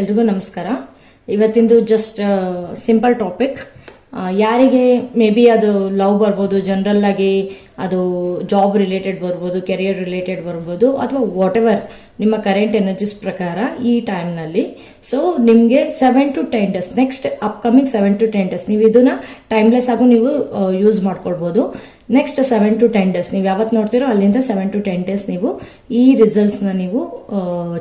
ಎಲ್ರಿಗೂ ನಮಸ್ಕಾರ. ಇವತ್ತಿಂದು just simple topic. ಯಾರಿಗೆ ಮೇ ಬಿ ಅದು ಲವ್ ಬರ್ಬೋದು, ಜನರಲ್ ಆಗಿ ಅದು ಜಾಬ್ ರಿಲೇಟೆಡ್ ಬರ್ಬೋದು, ಕೆರಿಯರ್ ರಿಲೇಟೆಡ್ ಬರ್ಬೋದು, ಅಥವಾ ವಾಟ್ ಎವರ್ ನಿಮ್ಮ ಕರೆಂಟ್ ಎನರ್ಜೀಸ್ ಪ್ರಕಾರ ಈ ಟೈಮ್ನಲ್ಲಿ. ಸೊ ನಿಮಗೆ 7 to 10 days, next upcoming 7 to 10 days ನೀವು ಇದನ್ನ ಟೈಮ್ಲೆಸ್ ಆಗು ನೀವು ಯೂಸ್ ಮಾಡ್ಕೊಳ್ಬಹುದು. ನೆಕ್ಸ್ಟ್ 7 to 10 ಡೇಸ್ ನೀವು ಯಾವತ್ತು ನೋಡ್ತೀರೋ ಅಲ್ಲಿಂದ 7 to 10 ಡೇಸ್ ನೀವು ಈ ರಿಸಲ್ಟ್ಸ್ ನ ನೀವು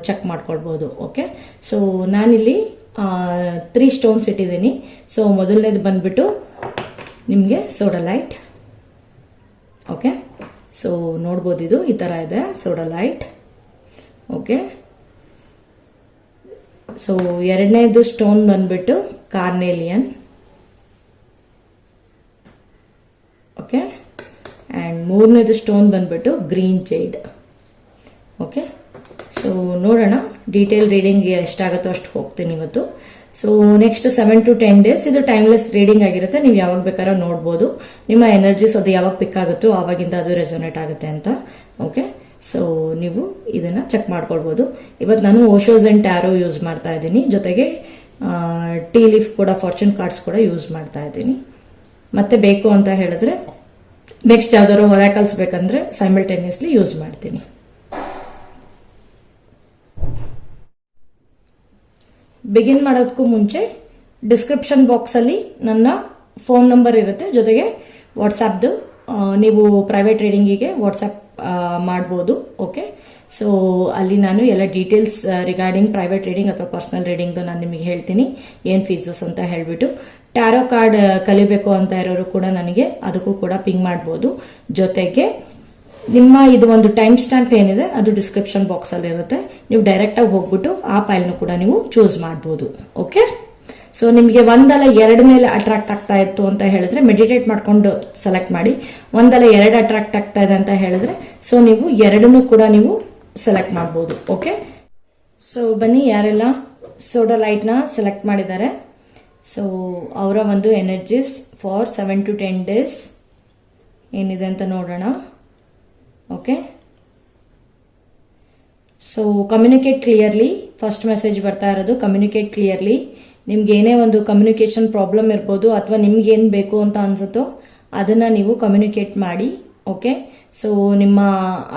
ಚೆಕ್ ಮಾಡ್ಕೊಳ್ಬಹುದು. ಓಕೆ, ಸೊ ನಾನಿಲ್ಲಿ 3 ಸ್ಟೋನ್ಸ್ ಇಟ್ಟಿದ್ದೀನಿ. ಸೊ ಮೊದಲನೇದು ಬಂದ್ಬಿಟ್ಟು ನಿಮಗೆ ಸೋಡಲೈಟ್. ಓಕೆ, ಸೊ ನೋಡ್ಬೋದು ಇದು ಈ ತರ ಇದೆ ಸೋಡಲೈಟ್. ಓಕೆ, ಸೊ ಎರಡನೇದು ಸ್ಟೋನ್ ಬಂದ್ಬಿಟ್ಟು ಕಾರ್ನೇಲಿಯನ್. ಓಕೆ, ಅಂಡ್ ಮೂರನೇದು ಸ್ಟೋನ್ ಬಂದ್ಬಿಟ್ಟು ಗ್ರೀನ್ ಜೇಡ್. ಓಕೆ, ಸೊ ನೋಡೋಣ ಡೀಟೇಲ್ ರೀಡಿಂಗ್ ಎಷ್ಟಾಗುತ್ತೋ ಅಷ್ಟು ಹೋಗ್ತೀನಿ ಇವತ್ತು. ಸೊ ನೆಕ್ಸ್ಟ್ 7 to 10 ಡೇಸ್ ಇದು ಟೈಮ್ಲೆಸ್ ರೀಡಿಂಗ್ ಆಗಿರುತ್ತೆ. ನೀವು ಯಾವಾಗ ಬೇಕಾದ್ರೂ ನೋಡ್ಬೋದು. ನಿಮ್ಮ ಎನರ್ಜೀಸ್ ಅದು ಯಾವಾಗ ಪಿಕ್ ಆಗುತ್ತೋ ಆವಾಗಿಂದ ಅದು ರೆಸೊನೇಟ್ ಆಗುತ್ತೆ ಅಂತ. ಓಕೆ, ಸೊ ನೀವು ಇದನ್ನ ಚೆಕ್ ಮಾಡ್ಕೊಳ್ಬೋದು. ಇವತ್ತು ನಾನು ಓಶೋಸ್ ಅಂಡ್ ಟ್ಯಾರೋ ಯೂಸ್ ಮಾಡ್ತಾ ಇದ್ದೀನಿ, ಜೊತೆಗೆ ಟೀ ಲೀಫ್ ಕೂಡ, ಫಾರ್ಚೂನ್ ಕಾರ್ಡ್ಸ್ ಕೂಡ ಯೂಸ್ ಮಾಡ್ತಾ ಇದ್ದೀನಿ. ಮತ್ತೆ ಬೇಕು ಅಂತ ಹೇಳಿದ್ರೆ ನೆಕ್ಸ್ಟ್ ಯಾವ್ದಾದ್ರು ಹೊರಾಕಲ್ಸ್ ಬೇಕಂದ್ರೆ ಸೈಮಲ್ಟೇನಿಯಸ್ಲಿ ಯೂಸ್ ಮಾಡ್ತೀನಿ. ಬಿಗಿನ್ ಮಾಡೋದಕ್ಕೂ ಮುಂಚೆ ಡಿಸ್ಕ್ರಿಪ್ಷನ್ ಬಾಕ್ಸ್ ಅಲ್ಲಿ ನನ್ನ ಫೋನ್ ನಂಬರ್ ಇರುತ್ತೆ, ಜೊತೆಗೆ ವಾಟ್ಸ್ಆಪ್ದು ನೀವು ಪ್ರೈವೇಟ್ ರೀಡಿಂಗಿಗೆ ವಾಟ್ಸ್ಆಪ್ ಮಾಡ್ಬೋದು. ಓಕೆ, ಸೊ ಅಲ್ಲಿ ನಾನು ಎಲ್ಲ ಡೀಟೇಲ್ಸ್ ರಿಗಾರ್ಡಿಂಗ್ ಪ್ರೈವೇಟ್ ರೀಡಿಂಗ್ ಅಥವಾ ಪರ್ಸನಲ್ ರೀಡಿಂಗ್ ನಾನು ನಿಮಗೆ ಹೇಳ್ತೀನಿ, ಏನ್ ಫೀಸಸ್ ಅಂತ ಹೇಳ್ಬಿಟ್ಟು. ಟ್ಯಾರೋ ಕಾರ್ಡ್ ಕಲಿಬೇಕು ಅಂತ ಇರೋರು ಕೂಡ ನನಗೆ ಅದಕ್ಕೂ ಕೂಡ ಪಿಂಗ್ ಮಾಡ್ಬೋದು. ಜೊತೆಗೆ ನಿಮ್ಮ ಇದು ಒಂದು ಟೈಮ್ ಸ್ಟ್ಯಾಂಪ್ ಏನಿದೆ ಅದು ಡಿಸ್ಕ್ರಿಪ್ಷನ್ ಬಾಕ್ಸ್ ಅಲ್ಲಿ ಇರುತ್ತೆ. ನೀವು ಡೈರೆಕ್ಟ್ ಆಗಿ ಹೋಗ್ಬಿಟ್ಟು ಆ ಫೈಲ್ನು ಕೂಡ ನೀವು ಚೂಸ್ ಮಾಡಬಹುದು. ಓಕೆ, ಸೊ ನಿಮಗೆ ಒಂದಲ್ಲ ಎರಡು ಮೇಲೆ ಅಟ್ರಾಕ್ಟ್ ಆಗ್ತಾ ಇತ್ತು ಅಂತ ಹೇಳಿದ್ರೆ ಮೆಡಿಟೇಟ್ ಮಾಡ್ಕೊಂಡು ಸೆಲೆಕ್ಟ್ ಮಾಡಿ. ಒಂದಲ್ಲ ಎರಡು ಅಟ್ರಾಕ್ಟ್ ಆಗ್ತಾ ಇದೆ ಅಂತ ಹೇಳಿದ್ರೆ ಸೊ ನೀವು ಎರಡನ್ನೂ ಕೂಡ ನೀವು ಸೆಲೆಕ್ಟ್ ಮಾಡಬಹುದು. ಓಕೆ, ಸೊ ಬನ್ನಿ ಯಾರೆಲ್ಲ ಸೋಡಲೈಟ್ ನ ಸೆಲೆಕ್ಟ್ ಮಾಡಿದ್ದಾರೆ, ಸೊ ಅವರ ಒಂದು ಎನರ್ಜೀಸ್ ಫಾರ್ 7 to 10 ಡೇಸ್ ಏನಿದೆ ಅಂತ ನೋಡೋಣ. Okay, so communicate clearly. First message ಬರ್ತಾ ಇರೋದು ಕಮ್ಯುನಿಕೇಟ್ ಕ್ಲಿಯರ್ಲಿ. ನಿಮ್ಗೆ ಏನೇ ಒಂದು ಕಮ್ಯುನಿಕೇಶನ್ ಪ್ರಾಬ್ಲಮ್ ಇರ್ಬೋದು, ಅಥವಾ ನಿಮ್ಗೆ ಏನ್ ಬೇಕು ಅಂತ ಅನ್ಸುತ್ತೋ ಅದನ್ನ ನೀವು ಕಮ್ಯುನಿಕೇಟ್ ಮಾಡಿ. ಓಕೆ, ಸೊ ನಿಮ್ಮ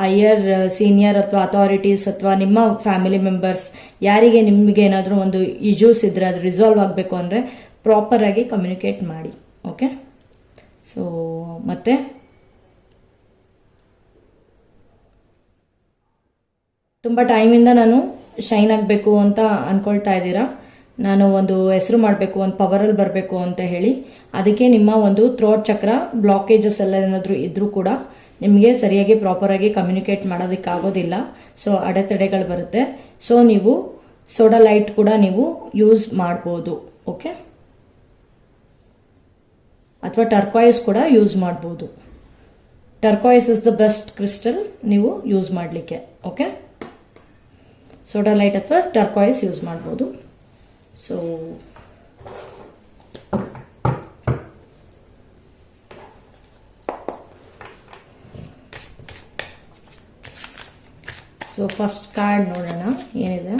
ಹೈಯರ್ ಸೀನಿಯರ್ ಅಥವಾ ಅಥಾರಿಟೀಸ್ ಅಥವಾ ನಿಮ್ಮ ಫ್ಯಾಮಿಲಿ ಮೆಂಬರ್ಸ್ ಯಾರಿಗೆ ನಿಮ್ಗೆ ಏನಾದ್ರೂ ಒಂದು ಇಶ್ಯೂಸ್ ಇದ್ರೆ ಅದು ರಿಸಾಲ್ವ್ ಆಗಬೇಕು ಅಂದ್ರೆ ಪ್ರಾಪರ್ ಆಗಿ ಕಮ್ಯುನಿಕೇಟ್ ಮಾಡಿ. ಓಕೆ, ಸೊ ಮತ್ತೆ ತುಂಬಾ ಟೈಮಿಂದ ನಾನು ಶೈನ್ ಆಗಬೇಕು ಅಂತ ಅನ್ಕೊಳ್ತಾ ಇದ್ದೀರಾ, ನಾನು ಒಂದು ಹೆಸರು ಮಾಡಬೇಕು, ಒಂದು ಪವರ್ ಅಲ್ಲಿ ಬರಬೇಕು ಅಂತ ಹೇಳಿ. ಅದಕ್ಕೆ ನಿಮ್ಮ ಒಂದು ಥ್ರೋಟ್ ಚಕ್ರ ಬ್ಲಾಕೇಜಸ್ ಎಲ್ಲ ಏನಾದ್ರು ಇದ್ರೂ ಕೂಡ ನಿಮಗೆ ಸರಿಯಾಗಿ ಪ್ರಾಪರ್ ಆಗಿ ಕಮ್ಯುನಿಕೇಟ್ ಮಾಡೋದಕ್ಕೆ ಆಗೋದಿಲ್ಲ. ಸೊ ಅಡೆತಡೆಗಳು ಬರುತ್ತೆ. ಸೊ ನೀವು ಸೋಡಲೈಟ್ ಕೂಡ ನೀವು ಯೂಸ್ ಮಾಡಬಹುದು. ಓಕೆ, ಅಥವಾ ಟರ್ಕಾಯ್ಸ್ ಕೂಡ ಯೂಸ್ ಮಾಡಬಹುದು. Turquoise is the best crystal ನೀವು ಯೂಸ್ ಮಾಡಲಿಕ್ಕೆ. ಓಕೆ, ಸೋಡಲೈಟ್ ಅಥವಾ ಟರ್ಕಾಯ್ಸ್ ಯೂಸ್ ಮಾಡಬಹುದು. ಸೊ ಫಸ್ಟ್ ಕಾರ್ಡ್ ನೋಡೋಣ ಏನಿದೆ.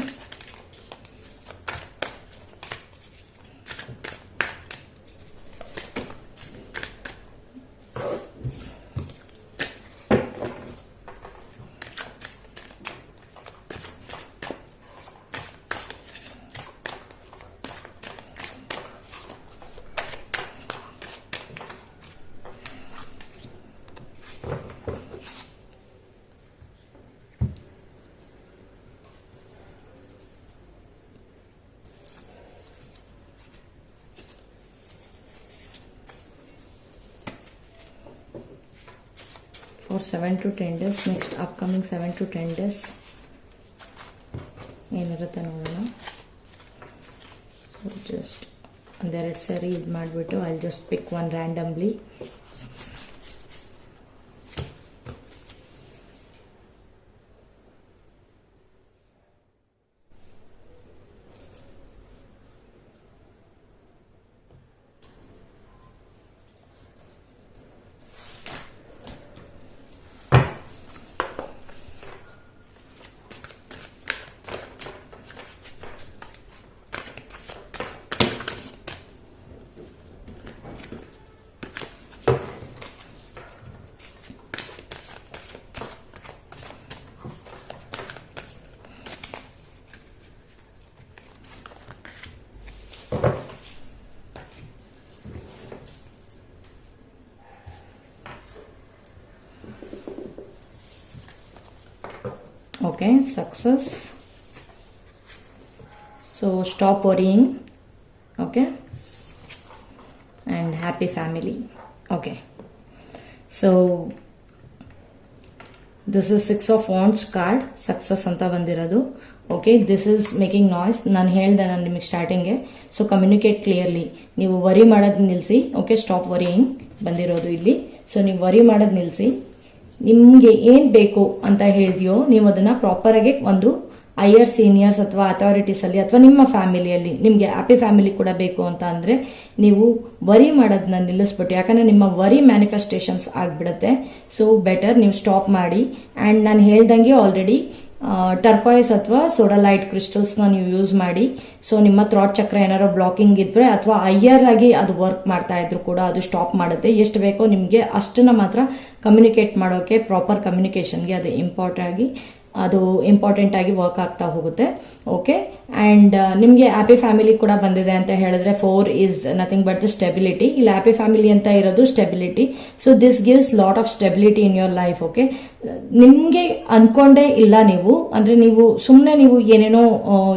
For 7 to 10 days, next upcoming 7 to 10 days ಏನಿರುತ್ತೆ ನೋಡೋಣ. ಸೊ ಜಸ್ಟ್ ಒಂದೆರಡು ಸರಿ ಇದು ಮಾಡಿಬಿಟ್ಟು I just pick one randomly. Okay, success. So stop worrying. Okay, and happy family. Okay, so this is 6 of Wands card, success ಅಂತ ಬಂದಿರೋದು. Okay, this is making noise. ನಾನು ಹೇಳ್ದೆ ನಾನು ನಿಮಗೆ ಸ್ಟಾರ್ಟಿಂಗ್ಗೆ. So communicate clearly. ನೀವು ವರಿ ಮಾಡೋದು ನಿಲ್ಲಿಸಿ. ಓಕೆ, ಸ್ಟಾಪ್ ವರಿಯಿಂಗ್ ಬಂದಿರೋದು ಇಲ್ಲಿ. ಸೊ ನೀವು ವರಿ ಮಾಡೋದು ನಿಲ್ಲಿಸಿ. ನಿಮಗೆ ಏನು ಬೇಕು ಅಂತ ಹೇಳಿದ್ಯೋ ನೀವು ಅದನ್ನ ಪ್ರಾಪರ್ ಆಗಿ ಒಂದು ಹೈಯರ್ ಸೀನಿಯರ್ಸ್ ಅಥವಾ ಅಥಾರಿಟೀಸ್ ಅಲ್ಲಿ ಅಥವಾ ನಿಮ್ಮ ಫ್ಯಾಮಿಲಿಯಲ್ಲಿ ನಿಮಗೆ ಹ್ಯಾಪಿ ಫ್ಯಾಮಿಲಿ ಕೂಡ ಬೇಕು ಅಂತ ಅಂದ್ರೆ ನೀವು ವರಿ ಮಾಡೋದನ್ನ ನಿಲ್ಲಿಸ್ಬಿಟ್ಟು, ಯಾಕಂದ್ರೆ ನಿಮ್ಮ ವರಿ ಮ್ಯಾನಿಫೆಸ್ಟೇಷನ್ಸ್ ಆಗ್ಬಿಡುತ್ತೆ. ಸೊ ಬೆಟರ್ ನೀವು ಸ್ಟಾಪ್ ಮಾಡಿ. ಅಂಡ್ ನಾನು ಹೇಳ್ದಂಗೆ ಆಲ್ರೆಡಿ ಟರ್ಕಾಯ್ಸ್ ಅಥವಾ ಸೋಡಲೈಟ್ ಕ್ರಿಸ್ಟಲ್ಸ್ ನ ನೀವು ಯೂಸ್ ಮಾಡಿ. ಸೊ ನಿಮ್ಮ ಥ್ರಾಟ್ ಚಕ್ರ ಏನಾರೋ ಬ್ಲಾಕಿಂಗ್ ಇದ್ರೆ ಅಥವಾ ಹೈಯರ್ ಆಗಿ ಅದು ವರ್ಕ್ ಮಾಡ್ತಾ ಇದ್ರು ಕೂಡ ಅದು ಸ್ಟಾಪ್ ಮಾಡುತ್ತೆ. ಎಷ್ಟು ಬೇಕೋ ನಿಮಗೆ ಅಷ್ಟನ್ನ ಮಾತ್ರ ಕಮ್ಯುನಿಕೇಟ್ ಮಾಡೋಕೆ, ಪ್ರಾಪರ್ ಕಮ್ಯುನಿಕೇಶನ್ಗೆ ಅದು ಇಂಪಾರ್ಟೆಂಟ್ ಆಗಿ ವರ್ಕ್ ಆಗ್ತಾ ಹೋಗುತ್ತೆ. ಓಕೆ, ಅಂಡ್ ನಿಮಗೆ ಹ್ಯಾಪಿ ಫ್ಯಾಮಿಲಿ ಕೂಡ ಬಂದಿದೆ ಅಂತ ಹೇಳಿದ್ರೆ 4 is nothing but the stability. ಇಲ್ಲಿ ಹ್ಯಾಪಿ ಫ್ಯಾಮಿಲಿ ಅಂತ ಇರೋದು stability. So this gives lot of stability in your life. Okay, ನಿಮ್ಗೆ ಅನ್ಕೊಂಡೇ ಇಲ್ಲ ನೀವು, ಅಂದ್ರೆ ನೀವು ಸುಮ್ಮನೆ ನೀವು ಏನೇನೋ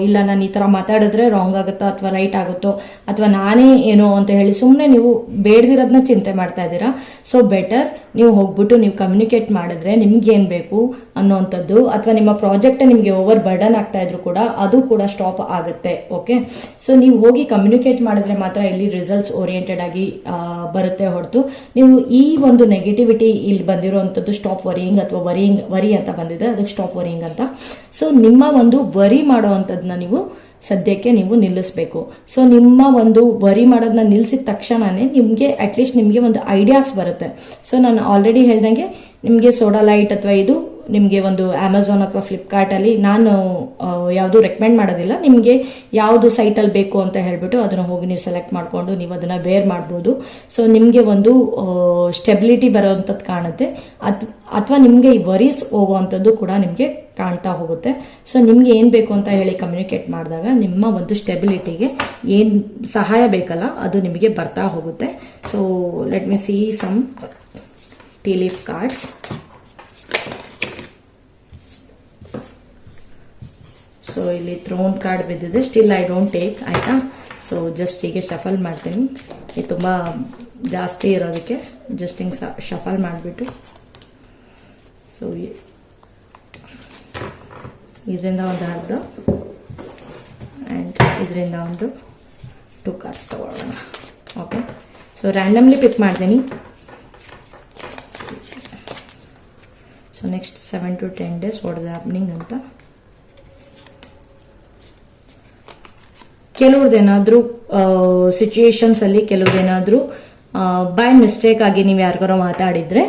ಇಲ್ಲ ನಾನು ಈ ತರ ಮಾತಾಡಿದ್ರೆ ರಾಂಗ್ ಆಗುತ್ತೋ ಅಥವಾ ರೈಟ್ ಆಗುತ್ತೋ ಅಥವಾ ನಾನೇ ಏನೋ ಅಂತ ಹೇಳಿ ಸುಮ್ಮನೆ ನೀವು ಬೇಡದಿರೋದನ್ನ ಚಿಂತೆ ಮಾಡ್ತಾ ಇದ್ದೀರಾ. ಸೊ ಬೆಟರ್ ನೀವು ಹೋಗ್ಬಿಟ್ಟು ನೀವು ಕಮ್ಯುನಿಕೇಟ್ ಮಾಡಿದ್ರೆ ನಿಮ್ಗೆ ಏನ್ ಬೇಕು ಅನ್ನೋಂಥದ್ದು, ಅಥವಾ ನಿಮ್ಮ ಪ್ರಾಜೆಕ್ಟ್ ನಿಮ್ಗೆ ಓವರ್ ಬರ್ಡನ್ ಆಗ್ತಾ ಇದ್ರು ಕೂಡ ಅದು ಕೂಡ ಸ್ಟಾಪ್ ಆಗುತ್ತೆ. ಓಕೆ, ಸೊ ನೀವು ಹೋಗಿ ಕಮ್ಯುನಿಕೇಟ್ ಮಾಡಿದ್ರೆ ಮಾತ್ರ ಇಲ್ಲಿ ರಿಸಲ್ಟ್ಸ್ ಓರಿಯೆಂಟೆಡ್ ಆಗಿ ಬರುತ್ತೆ ಹೊರತು ನೀವು ಈ ಒಂದು ನೆಗೆಟಿವಿಟಿ ಇಲ್ಲಿ ಬಂದಿರುವಂತದ್ದು ಸ್ಟಾಪ್ ವರಿಯಿಂಗ್ ಅಥವಾ ವರಿ ಅಂತ ಬಂದಿದೆ, ಅದಕ್ಕೆ ಸ್ಟಾಪ್ ವರಿಯಿಂಗ್ ಅಂತ. ಸೊ ನಿಮ್ಮ ಒಂದು ವರಿ ಮಾಡುವಂತದನ್ನ ನೀವು ಸದ್ಯಕ್ಕೆ ನೀವು ನಿಲ್ಲಿಸಬೇಕು. ಸೊ ನಿಮ್ಮ ಒಂದು ವರಿ ಮಾಡೋದನ್ನ ನಿಲ್ಲಿಸಿದ ತಕ್ಷಣನೇ ನಿಮ್ಗೆ ಅಟ್ಲೀಸ್ಟ್ ನಿಮ್ಗೆ ಒಂದು ಐಡಿಯಾಸ್ ಬರುತ್ತೆ. ಸೊ ನಾನು ಆಲ್ರೆಡಿ ಹೇಳ್ದಂಗೆ ನಿಮ್ಗೆ ಸೋಡಲೈಟ್ ಅಥವಾ ಇದು ನಿಮ್ಗೆ ಒಂದು ಅಮೆಝಾನ್ ಅಥವಾ ಫ್ಲಿಪ್ಕಾರ್ಟ್ ಅಲ್ಲಿ ನಾನು ಯಾವುದು ರೆಕಮೆಂಡ್ ಮಾಡೋದಿಲ್ಲ. ನಿಮ್ಗೆ ಯಾವ್ದು ಸೈಟ್ ಅಲ್ಲಿ ಬೇಕು ಅಂತ ಹೇಳ್ಬಿಟ್ಟು ಅದನ್ನ ಹೋಗಿ ನೀವು ಸೆಲೆಕ್ಟ್ ಮಾಡ್ಕೊಂಡು ನೀವು ಅದನ್ನ ವೇರ್ ಮಾಡಬಹುದು. ಸೊ ನಿಮ್ಗೆ ಒಂದು ಸ್ಟೆಬಿಲಿಟಿ ಬರೋಂಥದ್ದು ಕಾಣುತ್ತೆ, ಅಥವಾ ನಿಮ್ಗೆ ಈ ವರೀಸ್ ಹೋಗುವಂಥದ್ದು ಕೂಡ ನಿಮ್ಗೆ ಕಾಣ್ತಾ ಹೋಗುತ್ತೆ. ಸೊ ನಿಮ್ಗೆ ಏನ್ ಬೇಕು ಅಂತ ಹೇಳಿ ಕಮ್ಯುನಿಕೇಟ್ ಮಾಡಿದಾಗ ನಿಮ್ಮ ಒಂದು ಸ್ಟೆಬಿಲಿಟಿಗೆ ಏನ್ ಸಹಾಯ ಬೇಕಲ್ಲ ಅದು ನಿಮಗೆ ಬರ್ತಾ ಹೋಗುತ್ತೆ. So let me see some tea leaf cards. So ಇಲ್ಲಿ ಥ್ರೋನ್ ಕಾರ್ಡ್ ಬಿದ್ದಿದೆ. ಸ್ಟಿಲ್ ಐ ಡೋಂಟ್ ಟೇಕ್, ಆಯ್ತಾ. ಸೊ ಜಸ್ಟ್ ಹೀಗೆ ಶಫಲ್ ಮಾಡ್ತೀನಿ. ಇದು ತುಂಬಾ ಜಾಸ್ತಿ ಇರೋದಕ್ಕೆ ಜಸ್ಟ್ ಹಿಂಗೆ ಶಫಲ್ ಮಾಡಿಬಿಟ್ಟು ಸೊ ಇದರಿಂದ ಒಂದು ಅರ್ಧ ಆ್ಯಂಡ್ ಇದರಿಂದ ಒಂದು 2 ಕಾರ್ಡ್ಸ್ ತಗೊಳ್ಳೋಣ. ಓಕೆ, ಸೊ ರ್ಯಾಂಡಮ್ಲಿ ಪಿಕ್ ಮಾಡ್ತೀನಿ. So next 7 to 10 days what is happening ಅಂತ. ಕೆಲವ್ರದ್ದೇನಾದ್ರೂ ಸಿಚುಯೇಷನ್ಸ್ ಅಲ್ಲಿ ಕೆಲವ್ರದೇನಾದ್ರೂ ಬೈ ಮಿಸ್ಟೇಕ್ ಆಗಿ ನೀವು ಯಾರಿಗಾರೋ ಮಾತಾಡಿದ್ರೆ,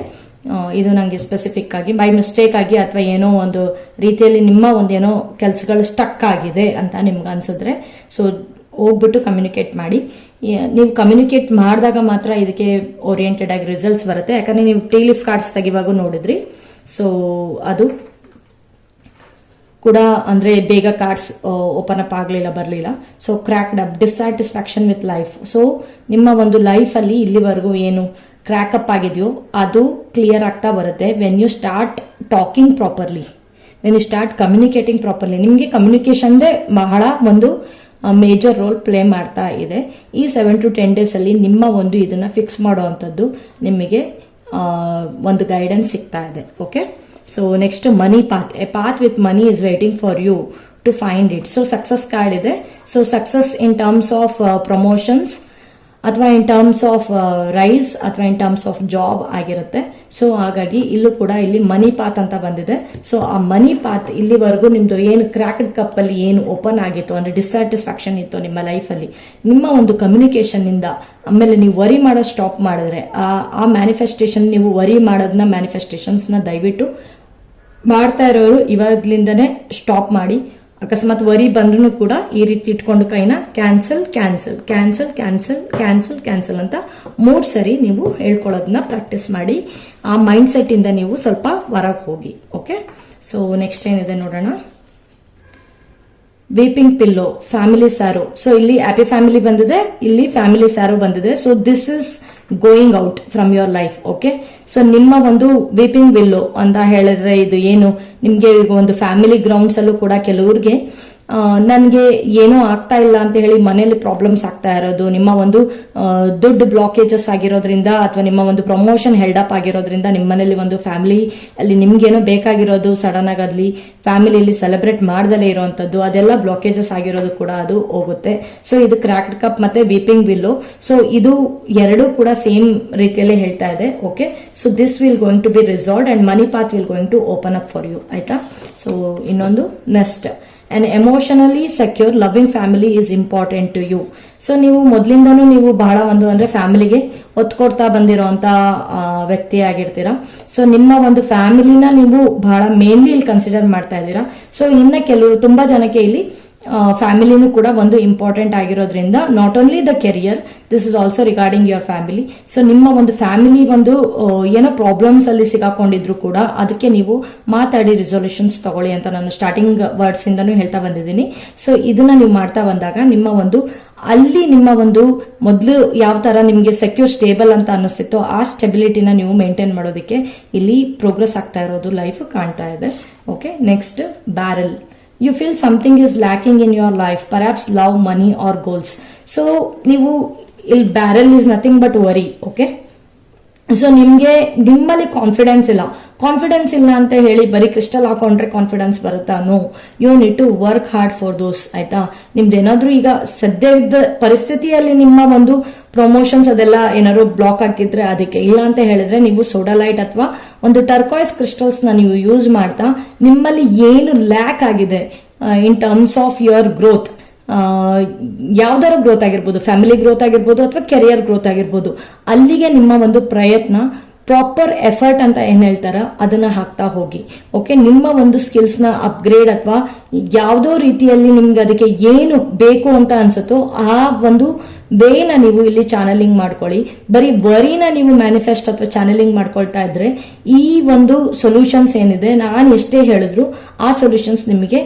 ಇದು ನಂಗೆ ಸ್ಪೆಸಿಫಿಕ್ ಆಗಿ ಬೈ ಮಿಸ್ಟೇಕ್ ಆಗಿ ಅಥವಾ ಏನೋ ಒಂದು ರೀತಿಯಲ್ಲಿ ನಿಮ್ಮ ಒಂದೇನೋ ಕೆಲಸಗಳು ಸ್ಟಕ್ ಆಗಿದೆ ಅಂತ ನಿಮ್ಗೆ ಅನ್ಸಿದ್ರೆ ಸೊ ಹೋಗ್ಬಿಟ್ಟು ಕಮ್ಯುನಿಕೇಟ್ ಮಾಡಿ. ನೀವು ಕಮ್ಯುನಿಕೇಟ್ ಮಾಡಿದಾಗ ಮಾತ್ರ ಇದಕ್ಕೆ ಓರಿಯೆಂಟೆಡ್ ಆಗಿ ರಿಸಲ್ಟ್ಸ್ ಬರುತ್ತೆ. ಯಾಕಂದ್ರೆ ನೀವು ಟೀ ಲೀಫ್ ಕಾರ್ಡ್ಸ್ ತೆಗಿವಾಗ ನೋಡಿದ್ರಿ. ಸೊ ಅದು ಕೂಡ ಅಂದ್ರೆ ಬೇಗ ಕಾರ್ಡ್ಸ್ ಓಪನ್ ಅಪ್ ಆಗಲಿಲ್ಲ, ಬರಲಿಲ್ಲ. So cracked up, dissatisfaction with life. So ನಿಮ್ಮ ಒಂದು ಲೈಫ್ ಅಲ್ಲಿ ಇಲ್ಲಿವರೆಗೂ ಏನು ಕ್ರ್ಯಾಕ್ ಅಪ್ ಆಗಿದೆಯೋ ಅದು ಕ್ಲಿಯರ್ ಆಗ್ತಾ ಬರುತ್ತೆ when you start talking properly, when you start communicating properly. ನಿಮಗೆ ಕಮ್ಯುನಿಕೇಶನ್ದೇ ಬಹಳ ಒಂದು ಮೇಜರ್ ರೋಲ್ ಪ್ಲೇ ಮಾಡ್ತಾ ಇದೆ. ಈ 7 to 10 days ಅಲ್ಲಿ ನಿಮ್ಮ ಒಂದು ಇದನ್ನ ಫಿಕ್ಸ್ ಮಾಡುವಂಥದ್ದು ನಿಮಗೆ ಒಂದು ಗೈಡೆನ್ಸ್ ಸಿಗ್ತಾ ಇದೆ. Okay, so next money path. A path with money is waiting for you to find it. So success card ಇದೆ. So success in terms of promotions ಅಥವಾ ಇನ್ ಟರ್ಮ್ಸ್ ಆಫ್ ರೈಸ್ ಅಥವಾ in terms of job ಆಗಿರುತ್ತೆ. So ಹಾಗಾಗಿ ಇಲ್ಲೂ ಕೂಡ ಇಲ್ಲಿ ಮನಿ path ಅಂತ ಬಂದಿದೆ. ಸೊ ಆ ಮನಿ ಪಾತ್ ಇಲ್ಲಿವರೆಗೂ ನಿಮ್ದು ಏನು ಕ್ರ್ಯಾಕ್ಡ್ ಕಪ್ ಅಲ್ಲಿ ಏನು ಓಪನ್ ಆಗಿತ್ತು ಅಂದ್ರೆ ಡಿಸ್ಸ್ಯಾಟಿಸ್ಫ್ಯಾಕ್ಷನ್ ಇತ್ತು ನಿಮ್ಮ ಲೈಫ್ ಅಲ್ಲಿ, ನಿಮ್ಮ ಒಂದು ಕಮ್ಯುನಿಕೇಶನ್ ಇಂದ ಆಮೇಲೆ ನೀವು ವರಿ ಮಾಡೋದು ಸ್ಟಾಪ್ ಮಾಡಿದ್ರೆ ಆ ಮ್ಯಾನಿಫೆಸ್ಟೇಷನ್, ನೀವು ವರಿ ಮಾಡೋದನ್ನ ಮ್ಯಾನಿಫೆಸ್ಟೇಷನ್ಸ್ ನ ದಯವಿಟ್ಟು ಮಾಡ್ತಾ ಇರೋರು ಇವಾಗ್ಲಿಂದನೇ ಸ್ಟಾಪ್ ಮಾಡಿ. ಅಕಸ್ಮಾತ್ ವರಿ ಬಂದ್ರೂ ಕೂಡ ಈ ರೀತಿ ಇಟ್ಕೊಂಡು ಕೈನ cancel cancel cancel cancel cancel cancel ಅಂತ 3 ಸರಿ ನೀವು ಹೇಳ್ಕೊಳ್ಳೋದನ್ನ ಪ್ರಾಕ್ಟೀಸ್ ಮಾಡಿ. ಆ ಮೈಂಡ್ ಸೆಟ್ ಇಂದ ನೀವು ಸ್ವಲ್ಪ ಹೊರಗೆ ಹೋಗಿ. ಓಕೆ, ಸೊ ನೆಕ್ಸ್ಟ್ ಏನಿದೆ ನೋಡೋಣ. Weeping pillow, family ಸ್ಯಾರೋ. ಸೊ ಇಲ್ಲಿ ಹ್ಯಾಪಿ ಫ್ಯಾಮಿಲಿ ಬಂದಿದೆ, ಇಲ್ಲಿ ಫ್ಯಾಮಿಲಿ ಸ್ಯಾರೋ ಬಂದಿದೆ. So this is going out from your life. Okay, so ನಿಮ್ಮ ಒಂದು ವೀಪಿಂಗ್ ವಿಲ್ಲೋ ಅಂತ ಹೇಳಿದ್ರೆ ಇದು ಏನು ನಿಮ್ಗೆ ಈಗ ಒಂದು ಫ್ಯಾಮಿಲಿ ಗ್ರೌಂಡ್ಸ್ ಅಲ್ಲೂ ಕೂಡ ಕೆಲವ್ರಿಗೆ ನನಗೆ ಏನೂ ಆಗ್ತಾ ಇಲ್ಲ ಅಂತ ಹೇಳಿ ಮನೆಯಲ್ಲಿ ಪ್ರಾಬ್ಲಮ್ಸ್ ಆಗ್ತಾ ಇರೋದು, ನಿಮ್ಮ ಒಂದು ದುಡ್ಡು ಬ್ಲಾಕೇಜಸ್ ಆಗಿರೋದ್ರಿಂದ ಅಥವಾ ನಿಮ್ಮ ಒಂದು ಪ್ರಮೋಷನ್ ಹೆಲ್ಡ್ ಅಪ್ ಆಗಿರೋದ್ರಿಂದ ನಿಮ್ಮ ಮನೇಲಿ ಒಂದು ಫ್ಯಾಮಿಲಿ ಅಲ್ಲಿ ನಿಮ್ಗೇನೋ ಬೇಕಾಗಿರೋದು ಸಡನ್ ಆಗಿ ಅಲ್ಲಿ ಫ್ಯಾಮಿಲಿಯಲ್ಲಿ ಸೆಲೆಬ್ರೇಟ್ ಮಾಡ್ದಲೇ ಇರುವಂತದ್ದು ಅದೆಲ್ಲ ಬ್ಲಾಕೇಜಸ್ ಆಗಿರೋದು ಕೂಡ ಅದು ಹೋಗುತ್ತೆ. ಸೊ ಇದು ಕ್ರ್ಯಾಕ್ಡ್ ಕಪ್ ಮತ್ತೆ ವೀಪಿಂಗ್ ವಿಲ್ಲೋ. ಸೊ ಇದು ಎರಡೂ ಕೂಡ ಸೇಮ್ ರೀತಿಯಲ್ಲೇ ಹೇಳ್ತಾ ಇದೆ. Okay, so this will going to be resolved and money path will going to open up for you. ಆಯ್ತಾ? ಸೊ ಇನ್ನೊಂದು next, an emotionally secure loving family is important to you. So ನೀವು ಮೊದಲಿಂದನೂ ನೀವು ಬಹಳ ಒಂದು ಅಂದ್ರೆ ಫ್ಯಾಮಿಲಿಗೆ ಒತ್ತು ಕೊಡ್ತಾ ಬಂದಿರೋಂತ ವ್ಯಕ್ತಿ ಆಗಿರ್ತೀರಾ. ಸೊ ನಿಮ್ಮ ಒಂದು ಫ್ಯಾಮಿಲಿನ ನೀವು ಬಹಳ ಮೇನ್ಲಿ ಇಲ್ಲಿ ಕನ್ಸಿಡರ್ ಮಾಡ್ತಾ ಇದ್ದೀರಾ. ಸೊ ಇನ್ನ ಕೆಲವರು ತುಂಬಾ ಜನಕ್ಕೆ ಇಲ್ಲಿ ಫ್ಯಾಮಿಲಿನೂ ಕೂಡ ಒಂದು ಇಂಪಾರ್ಟೆಂಟ್ ಆಗಿರೋದ್ರಿಂದ not only the career, this is also regarding your family. So ನಿಮ್ಮ ಒಂದು ಫ್ಯಾಮಿಲಿ ಒಂದು ಏನೋ ಪ್ರಾಬ್ಲಮ್ಸ್ ಅಲ್ಲಿ ಸಿಗಾಕೊಂಡಿದ್ರು ಕೂಡ ಅದಕ್ಕೆ ನೀವು ಮಾತಾಡಿ ರಿಸೊಲ್ಯೂಷನ್ಸ್ ತಗೊಳ್ಳಿ ಅಂತ ನಾನು ಸ್ಟಾರ್ಟಿಂಗ್ ವರ್ಡ್ಸ್ ಇಂದಾನು ಹೇಳ್ತಾ ಬಂದಿದ್ದೀನಿ. ಸೊ ಇದನ್ನ ನೀವು ಮಾಡ್ತಾ ಬಂದಾಗ ನಿಮ್ಮ ಒಂದು ಅಲ್ಲಿ ನಿಮ್ಮ ಒಂದು ಮೊದಲು ಯಾವ ತರ ನಿಮ್ಗೆ ಸೆಕ್ಯೂರ್ ಸ್ಟೇಬಲ್ ಅಂತ ಅನ್ನಿಸ್ತಿತ್ತೋ ಆ ಸ್ಟೆಬಿಲಿಟಿನ ನೀವು ಮೇಂಟೈನ್ ಮಾಡೋದಕ್ಕೆ ಇಲ್ಲಿ ಪ್ರೋಗ್ರೆಸ್ ಆಗ್ತಾ ಇರೋದು ಲೈಫ್ ಕಾಣ್ತಾ ಇದೆ. Okay, next barrel. You feel something is lacking in your life, perhaps love, money or goals. So ನೀವು ಇಲ್ಲಿ barrel is nothing but worry. Okay, so ನಿಮ್ಗೆ ನಿಮ್ಮಲ್ಲಿ ಕಾನ್ಫಿಡೆನ್ಸ್ ಇಲ್ಲ ಅಂತ ಹೇಳಿ ಬರೀ ಕ್ರಿಸ್ಟಲ್ ಹಾಕೊಂಡ್ರೆ ಕಾನ್ಫಿಡೆನ್ಸ್ ಬರುತ್ತಾ? No, you need to work hard for those. ಆಯ್ತಾ? ನಿಮ್ದೇನಾದ್ರೂ ಈಗ ಸದ್ಯದ ಪರಿಸ್ಥಿತಿಯಲ್ಲಿ ನಿಮ್ಮ ಒಂದು ಪ್ರಮೋಷನ್ಸ್ ಅದೆಲ್ಲ ಏನಾದ್ರು ಬ್ಲಾಕ್ ಆಗಿದ್ರೆ ಅದಕ್ಕೆ, ಇಲ್ಲ ಅಂತ ಹೇಳಿದ್ರೆ ನೀವು ಸೋಡಾಲೈಟ್ ಅಥವಾ ಒಂದು ಟರ್ಕಾಯ್ಸ್ ಕ್ರಿಸ್ಟಲ್ಸ್ ನ ನೀವು ಯೂಸ್ ಮಾಡ್ತಾ ನಿಮ್ಮಲ್ಲಿ ಏನು ಲ್ಯಾಕ್ ಆಗಿದೆ ಇನ್ ಟರ್ಮ್ಸ್ ಆಫ್ ಯುವರ್ ಗ್ರೋತ್, ಯಾವ್ದಾರ ಗ್ರೋತ್ ಆಗಿರ್ಬೋದು, ಫ್ಯಾಮಿಲಿ ಗ್ರೋತ್ ಆಗಿರ್ಬೋದು ಅಥವಾ ಕೆರಿಯರ್ ಗ್ರೋತ್ ಆಗಿರ್ಬೋದು, ಅಲ್ಲಿಗೆ ನಿಮ್ಮ ಒಂದು ಪ್ರಯತ್ನ ಪ್ರಾಪರ್ ಎಫರ್ಟ್ ಅಂತ ಏನ್ ಹೇಳ್ತಾರ ಅದನ್ನ ಹಾಕ್ತಾ ಹೋಗಿ. ಓಕೆ, ನಿಮ್ಮ ಒಂದು ಸ್ಕಿಲ್ಸ್ ನ ಅಪ್ಗ್ರೇಡ್ ಅಥವಾ ಯಾವ್ದೋ ರೀತಿಯಲ್ಲಿ ನಿಮ್ಗೆ ಅದಕ್ಕೆ ಏನು ಬೇಕು ಅಂತ ಅನ್ಸುತ್ತೋ ಆ ಒಂದು ವೇನ ನೀವು ಇಲ್ಲಿ ಚಾನಲಿಂಗ್ ಮಾಡ್ಕೊಳ್ಳಿ. ಬರೀ ವರಿನ ನೀವು ಮ್ಯಾನಿಫೆಸ್ಟ್ ಅಥವಾ ಚಾನಲಿಂಗ್ ಮಾಡ್ಕೊಳ್ತಾ ಇದ್ರೆ ಈ ಒಂದು ಸೊಲ್ಯೂಷನ್ಸ್ ಏನಿದೆ ನಾನು ಎಷ್ಟೇ ಹೇಳಿದ್ರು ಆ ಸೊಲ್ಯೂಷನ್ಸ್ ನಿಮಗೆ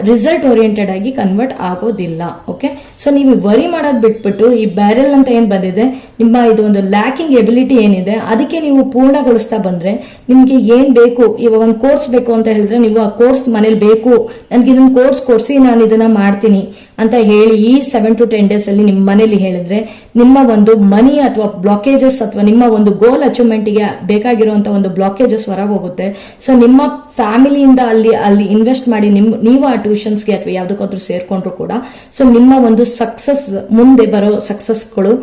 ರಿಸಲ್ಟ್ ಓರಿಯೆಂಟೆಡ್ ಆಗಿ ಕನ್ವರ್ಟ್ ಆಗೋದಿಲ್ಲ. ಓಕೆ, ಸೊ ನೀವು ವರಿ ಮಾಡೋದ್ ಬಿಟ್ಬಿಟ್ಟು ಈ ಬ್ಯಾರೆಲ್ ಅಂತ ಏನ್ ಬಂದಿದೆ ನಿಮ್ಮ ಇದು ಒಂದು ಲ್ಯಾಕಿಂಗ್ ಎಬಿಲಿಟಿ ಏನಿದೆ ಅದಕ್ಕೆ ನೀವು ಪೂರ್ಣಗೊಳಿಸ್ತಾ ಬಂದ್ರೆ ನಿಮ್ಗೆ ಏನ್ ಬೇಕು, ಇವಾಗ ಒಂದು ಕೋರ್ಸ್ ಬೇಕು ಅಂತ ಹೇಳಿದ್ರೆ ನೀವು ಆ ಕೋರ್ಸ್ ಮನೇಲಿ ಬೇಕು, ನನ್ಗೆ ಇದನ್ನ ಕೋರ್ಸ್ ಕೊಡ್ಸಿ ನಾನು ಇದನ್ನ ಮಾಡ್ತೀನಿ ಅಂತ ಹೇಳಿ ಈ 7 to 10 days ಅಲ್ಲಿ ನಿಮ್ಮ ಮನೇಲಿ ಹೇಳಿದ್ರೆ ನಿಮ್ಮ ಒಂದು ಮನಿ ಅಥವಾ ಬ್ಲಾಕೇಜಸ್ ಅಥವಾ ನಿಮ್ಮ ಒಂದು ಗೋಲ್ ಅಚೀವ್ಮೆಂಟ್ ಗೆ ಬೇಕಾಗಿರುವಂತಹ ಒಂದು ಬ್ಲಾಕೇಜಸ್ ಹೊರಗೆ ಹೋಗುತ್ತೆ. ಸೊ ನಿಮ್ಮ ಫ್ಯಾಮಿಲಿಯಿಂದ ಅಲ್ಲಿ ಇನ್ವೆಸ್ಟ್ ಮಾಡಿ ನೀವು ಆ ಟ್ಯೂಷನ್ಸ್ಗೆ ಅಥವಾ ಯಾವ್ದಕ್ಕಾದ್ರೂ ಸೇರ್ಕೊಂಡ್ರು ಕೂಡ ಸೊ ನಿಮ್ಮ ಒಂದು ಸಕ್ಸಸ್, ಮುಂದೆ ಬರೋ ಸಕ್ಸಸ್ಗಳು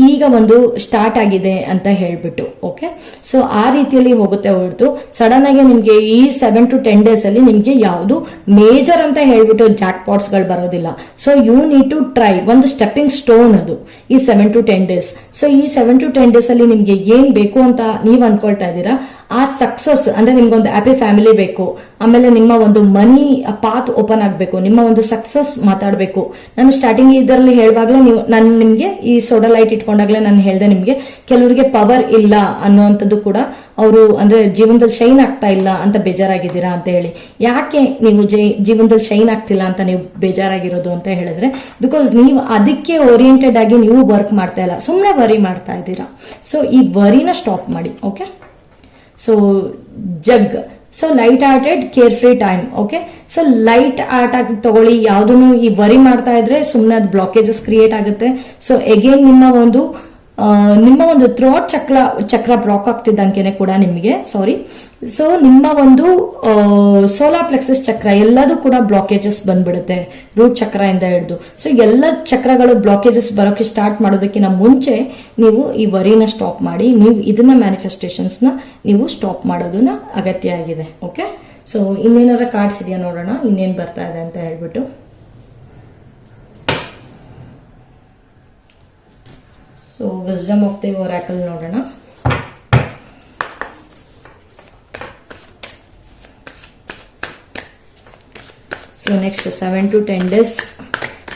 ಈಗ ಒಂದು ಸ್ಟಾರ್ಟ್ ಆಗಿದೆ ಅಂತ ಹೇಳ್ಬಿಟ್ಟು. ಓಕೆ, ಸೊ ಆ ರೀತಿಯಲ್ಲಿ ಹೋಗುತ್ತೆ ಹೊರತು ಸಡನ್ ಆಗಿ ನಿಮ್ಗೆ ಈ 7 to 10 days ಅಲ್ಲಿ ನಿಮ್ಗೆ ಯಾವುದು ಮೇಜರ್ ಅಂತ ಹೇಳ್ಬಿಟ್ಟು ಜಾಕ್ ಪಾಟ್ಸ್ ಗಳು ಬರೋದಿಲ್ಲ. So you need to try, ಒಂದು ಸ್ಟೆಪ್ಪಿಂಗ್ ಸ್ಟೋನ್ ಅದು ಈ 7 to 10 days. ಸೊ ಈ 7 to 10 days ಅಲ್ಲಿ ನಿಮ್ಗೆ ಏನ್ ಬೇಕು ಅಂತ ನೀವ್ ಅನ್ಕೊಳ್ತಾ ಇದ್ದೀರಾ ಆ ಸಕ್ಸಸ್ ಅಂದ್ರೆ ನಿಮ್ಗೊಂದು ಹ್ಯಾಪಿ ಫ್ಯಾಮಿಲಿ ಬೇಕು, ಆಮೇಲೆ ನಿಮ್ಮ ಒಂದು ಮನಿ ಪಾತ್ ಓಪನ್ ಆಗ್ಬೇಕು, ನಿಮ್ಮ ಒಂದು ಸಕ್ಸಸ್ ಮಾತಾಡ್ಬೇಕು. ನಾನು ಸ್ಟಾರ್ಟಿಂಗ್ ಇದರಲ್ಲಿ ಹೇಳುವಾಗ್ಲೇ ನಾನು ನಿಮ್ಗೆ ಈ ಸೋಡಾಲೈಟ್ ಇಟ್ಕೊಂಡಾಗ್ಲೇ ನಾನು ಹೇಳ್ದೆ ನಿಮ್ಗೆ ಕೆಲವರಿಗೆ ಪವರ್ ಇಲ್ಲ ಅನ್ನುವಂಥದ್ದು ಕೂಡ ಅವರು ಅಂದ್ರೆ ಜೀವನದಲ್ಲಿ ಶೈನ್ ಆಗ್ತಾ ಇಲ್ಲ ಅಂತ ಬೇಜಾರಾಗಿದ್ದೀರಾ ಅಂತ ಹೇಳಿ. ಯಾಕೆ ನೀವು ಜೀವನದಲ್ಲಿ ಶೈನ್ ಆಗ್ತಿಲ್ಲ ಅಂತ ನೀವು ಬೇಜಾರಾಗಿರೋದು ಅಂತ ಹೇಳಿದ್ರೆ ಬಿಕಾಸ್ ನೀವು ಅದಕ್ಕೆ ಓರಿಯೆಂಟೆಡ್ ಆಗಿ ನೀವು ವರ್ಕ್ ಮಾಡ್ತಾ ಇಲ್ಲ, ಸುಮ್ಮನೆ ವರಿ ಮಾಡ್ತಾ ಇದ್ದೀರಾ. ಸೊ ಈ ವರಿನ ಸ್ಟಾಪ್ ಮಾಡಿ. Okay, so jug, so light hearted care free time. Okay, so light heart ಆಗಿ ತಗೊಳ್ಳಿ, ಯಾವ್ದನ್ನು ಈ ವರಿ ಮಾಡ್ತಾ ಇದ್ರೆ ಸುಮ್ಮನೆ ಅದು ಬ್ಲಾಕೇಜಸ್ ಕ್ರಿಯೇಟ್ ಆಗುತ್ತೆ. ಸೊ ಅಗೇನ್ ನಿಮ್ಮ ಒಂದು ಥ್ರೋಟ್ ಚಕ್ರ ಬ್ಲಾಕ್ ಆಗ್ತಿದ್ದಂಗೆನೆ ಕೂಡ ನಿಮಗೆ ಸೊ ನಿಮ್ಮ ಒಂದು ಸೋಲಾರ್ ಪ್ಲೆಕ್ಸಸ್ ಚಕ್ರ ಎಲ್ಲದೂ ಕೂಡ ಬ್ಲಾಕೇಜಸ್ ಬಂದ್ಬಿಡುತ್ತೆ, ರೂಟ್ ಚಕ್ರ ಇಂದ ಹಿಡಿದು. ಸೊ ಎಲ್ಲ ಚಕ್ರಗಳು ಬ್ಲಾಕೇಜಸ್ ಬರೋಕೆ ಸ್ಟಾರ್ಟ್ ಮಾಡೋದಕ್ಕಿಂತ ಮುಂಚೆ ನೀವು ಈ ವರಿನ ಸ್ಟಾಪ್ ಮಾಡಿ, ನೀವು ಇದನ್ನ ಮ್ಯಾನಿಫೆಸ್ಟೇಷನ್ಸ್ ನ ನೀವು ಸ್ಟಾಪ್ ಮಾಡೋದನ್ನ ಅಗತ್ಯ ಆಗಿದೆ. ಓಕೆ, ಸೊ ಇನ್ನೇನಾರ ಕಾರ್ಡ್ಸ್ ಇದೆಯಾ ನೋಡೋಣ, ಇನ್ನೇನ್ ಬರ್ತಾ ಇದೆ ಅಂತ ಹೇಳ್ಬಿಟ್ಟು. So wisdom of the oracle ನೋಡೋಣ. So next 7 to 10 days